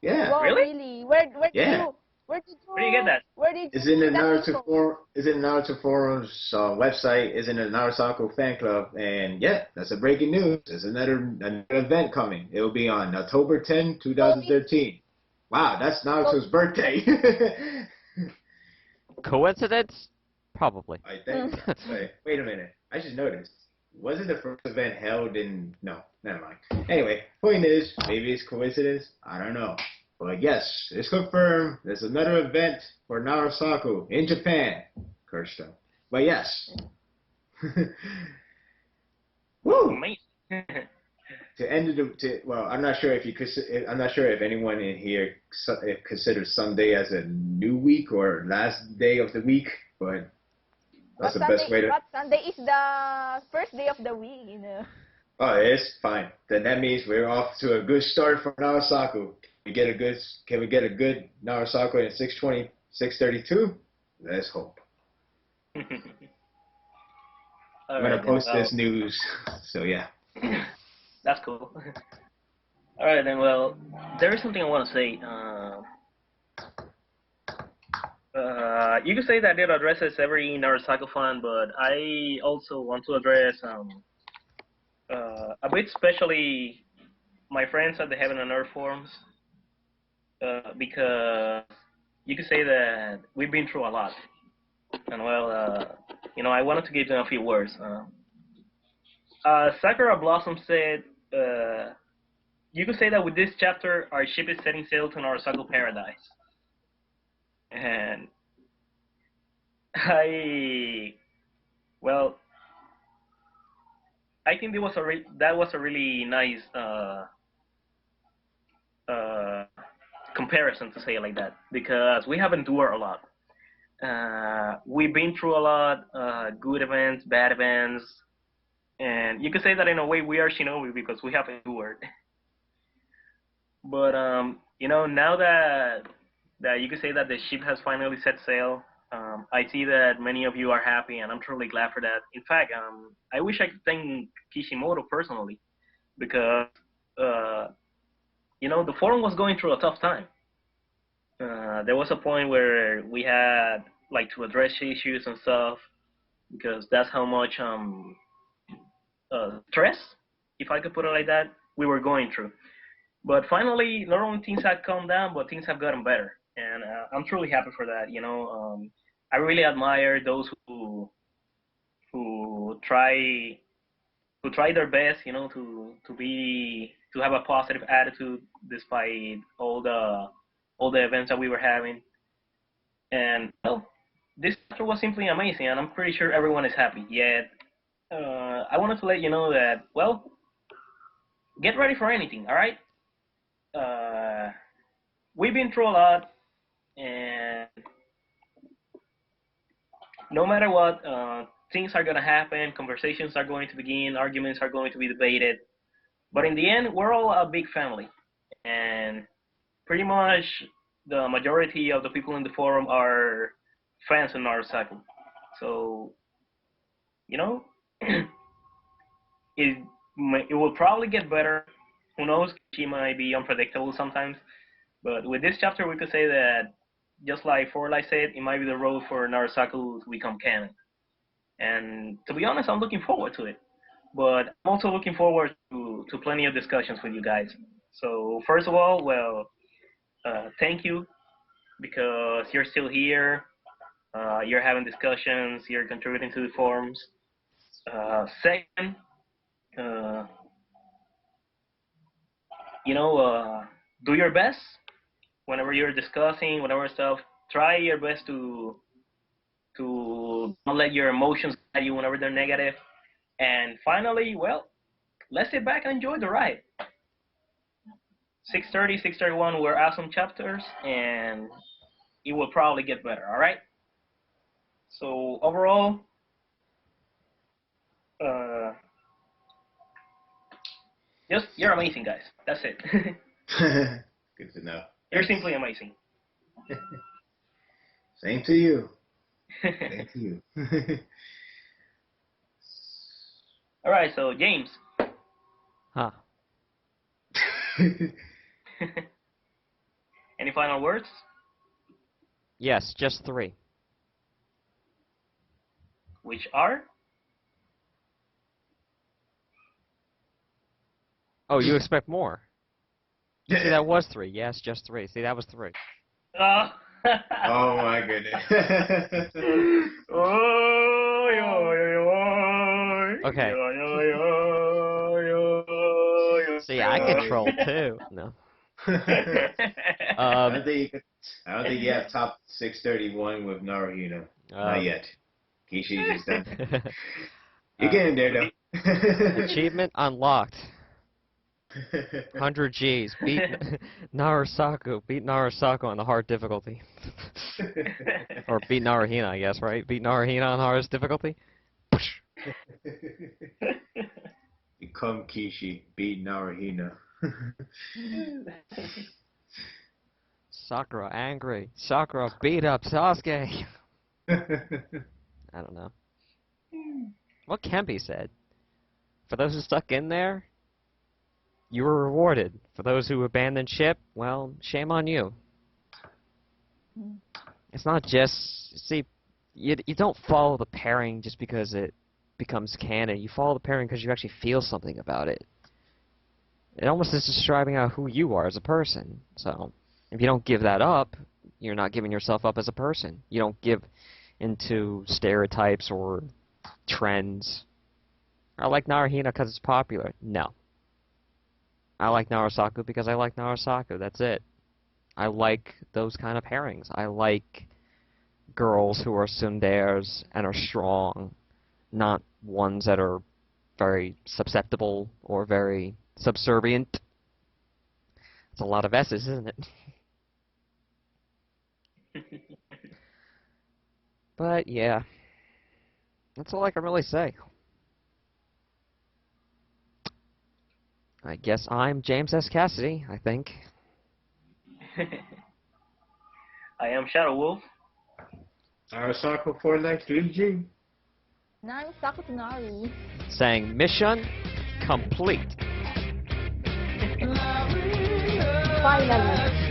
Speaker 2: Yeah.
Speaker 4: Wow,
Speaker 3: Really?
Speaker 4: really? Where did
Speaker 2: Yeah.
Speaker 4: you
Speaker 3: Where do you get that?
Speaker 4: where did you
Speaker 2: It's in the
Speaker 4: see that
Speaker 2: Naruto
Speaker 4: info?
Speaker 2: forum. It's in Naruto forums website. It's in the NaruSaku fan club, and yeah, that's a breaking news. There's another event coming. It will be on October 10,
Speaker 4: So this
Speaker 2: 2013. Wow, that's
Speaker 4: so
Speaker 2: Naruto's birthday.
Speaker 1: Coincidence? Probably.
Speaker 2: I think. Wait a minute. I just noticed. Was it the first event held in? No, never mind. Anyway, point is, maybe it's coincidence. I don't know. But yes, it's confirmed. There's another event for NaruSaku in Japan. Curse them. But yes. Woo!
Speaker 3: Amazing.
Speaker 2: To end well, I'm not sure if I'm not sure if anyone in here considers Sunday as a new week or last day of the week, but that's the best way to.
Speaker 4: But Sunday is the first day of the week, you know.
Speaker 2: Oh, it is fine. Then that means we're off to a good start for NaruSaku. Can we get a good NaruSaku in 620, 632? Let's hope. I'm gonna post this news. So yeah.
Speaker 3: That's cool. All right, then. Well, there is something I want to say. You could say that it addresses every NaruSaku fan, but I also want to address a bit, especially my friends at the Heaven and Earth forums, because you could say that we've been through a lot, and well, I wanted to give them a few words. Sakura Blossom said, you could say that with this chapter, our ship is setting sail to NaruSaku paradise. And I think that was a really nice comparison, to say it like that, because we have endured a lot. We've been through a lot, good events, bad events, and you could say that in a way we are shinobi because we have endured. But now that you could say that the ship has finally set sail, I see that many of you are happy, and I'm truly glad for that. In fact, I wish I could thank Kishimoto personally, because the forum was going through a tough time. There was a point where we had to address issues and stuff, because that's how much stress, if I could put it like that, we were going through. But finally, not only things have calmed down, but things have gotten better, and I'm truly happy for that. I really admire those who try their best, to have a positive attitude despite all the events that we were having. And this chapter was simply amazing, and I'm pretty sure everyone is happy. Yet, I wanted to let you know that, get ready for anything, all right? We've been through a lot, and no matter what, things are going to happen, conversations are going to begin, arguments are going to be debated, but in the end, we're all a big family, and pretty much the majority of the people in the forum are fans of NaruSaku. So, it will probably get better. Who knows? She might be unpredictable sometimes. But with this chapter, we could say that, just like Forlight said, it might be the road for NaruSaku to become canon. And to be honest, I'm looking forward to it. But I'm also looking forward to plenty of discussions with you guys. So first of all, thank you, because you're still here. You're having discussions. You're contributing to the forums. Second, do your best whenever you're discussing whatever stuff. Try your best to not let your emotions guide you whenever they're negative. And finally, let's sit back and enjoy the ride. 630, 631 were awesome chapters, and it will probably get better, all right? So overall, you're amazing, guys. That's it.
Speaker 2: Good to know.
Speaker 3: You're simply amazing.
Speaker 2: Same to you. Same to you.
Speaker 3: All right, so James.
Speaker 1: Huh.
Speaker 3: Any final words?
Speaker 1: Yes, just 3.
Speaker 3: Which are?
Speaker 1: Oh, you expect more? See, that was 3. Yes, just 3. See, that was 3.
Speaker 3: Oh.
Speaker 2: Oh my goodness.
Speaker 1: Okay. See, I control too. No.
Speaker 2: I don't think you have top 631 with Naruhito. Not yet. Kishi is done. You're getting there though.
Speaker 1: Achievement unlocked. 100 G's. Beat NaruSaku. Beat NaruSaku on the hard difficulty. Or beat Naruhina, I guess, right? Beat Naruhina on hardest difficulty?
Speaker 2: Become Kishi. Beat Naruhina.
Speaker 1: Sakura angry. Sakura beat up Sasuke. I don't know. What Kempi said. For those who stuck in there, you were rewarded. For those who abandoned ship, well, shame on you. It's not just... See, you don't follow the pairing just because it becomes canon. You follow the pairing because you actually feel something about it. It almost is describing out who you are as a person. So, if you don't give that up, you're not giving yourself up as a person. You don't give into stereotypes or trends. I like Naruhina because it's popular. No. I like NaruSaku because I like NaruSaku. That's it. I like those kind of pairings. I like girls who are tsunderes and are strong, not ones that are very susceptible or very subservient. It's a lot of S's, isn't it? But yeah, that's all I can really say. I guess I'm James S Cassidy, I think.
Speaker 3: I am Shadow Wolf.
Speaker 2: NaruSaku for next 3G.
Speaker 4: Sakutonaru.
Speaker 1: Saying mission complete.
Speaker 4: Finally.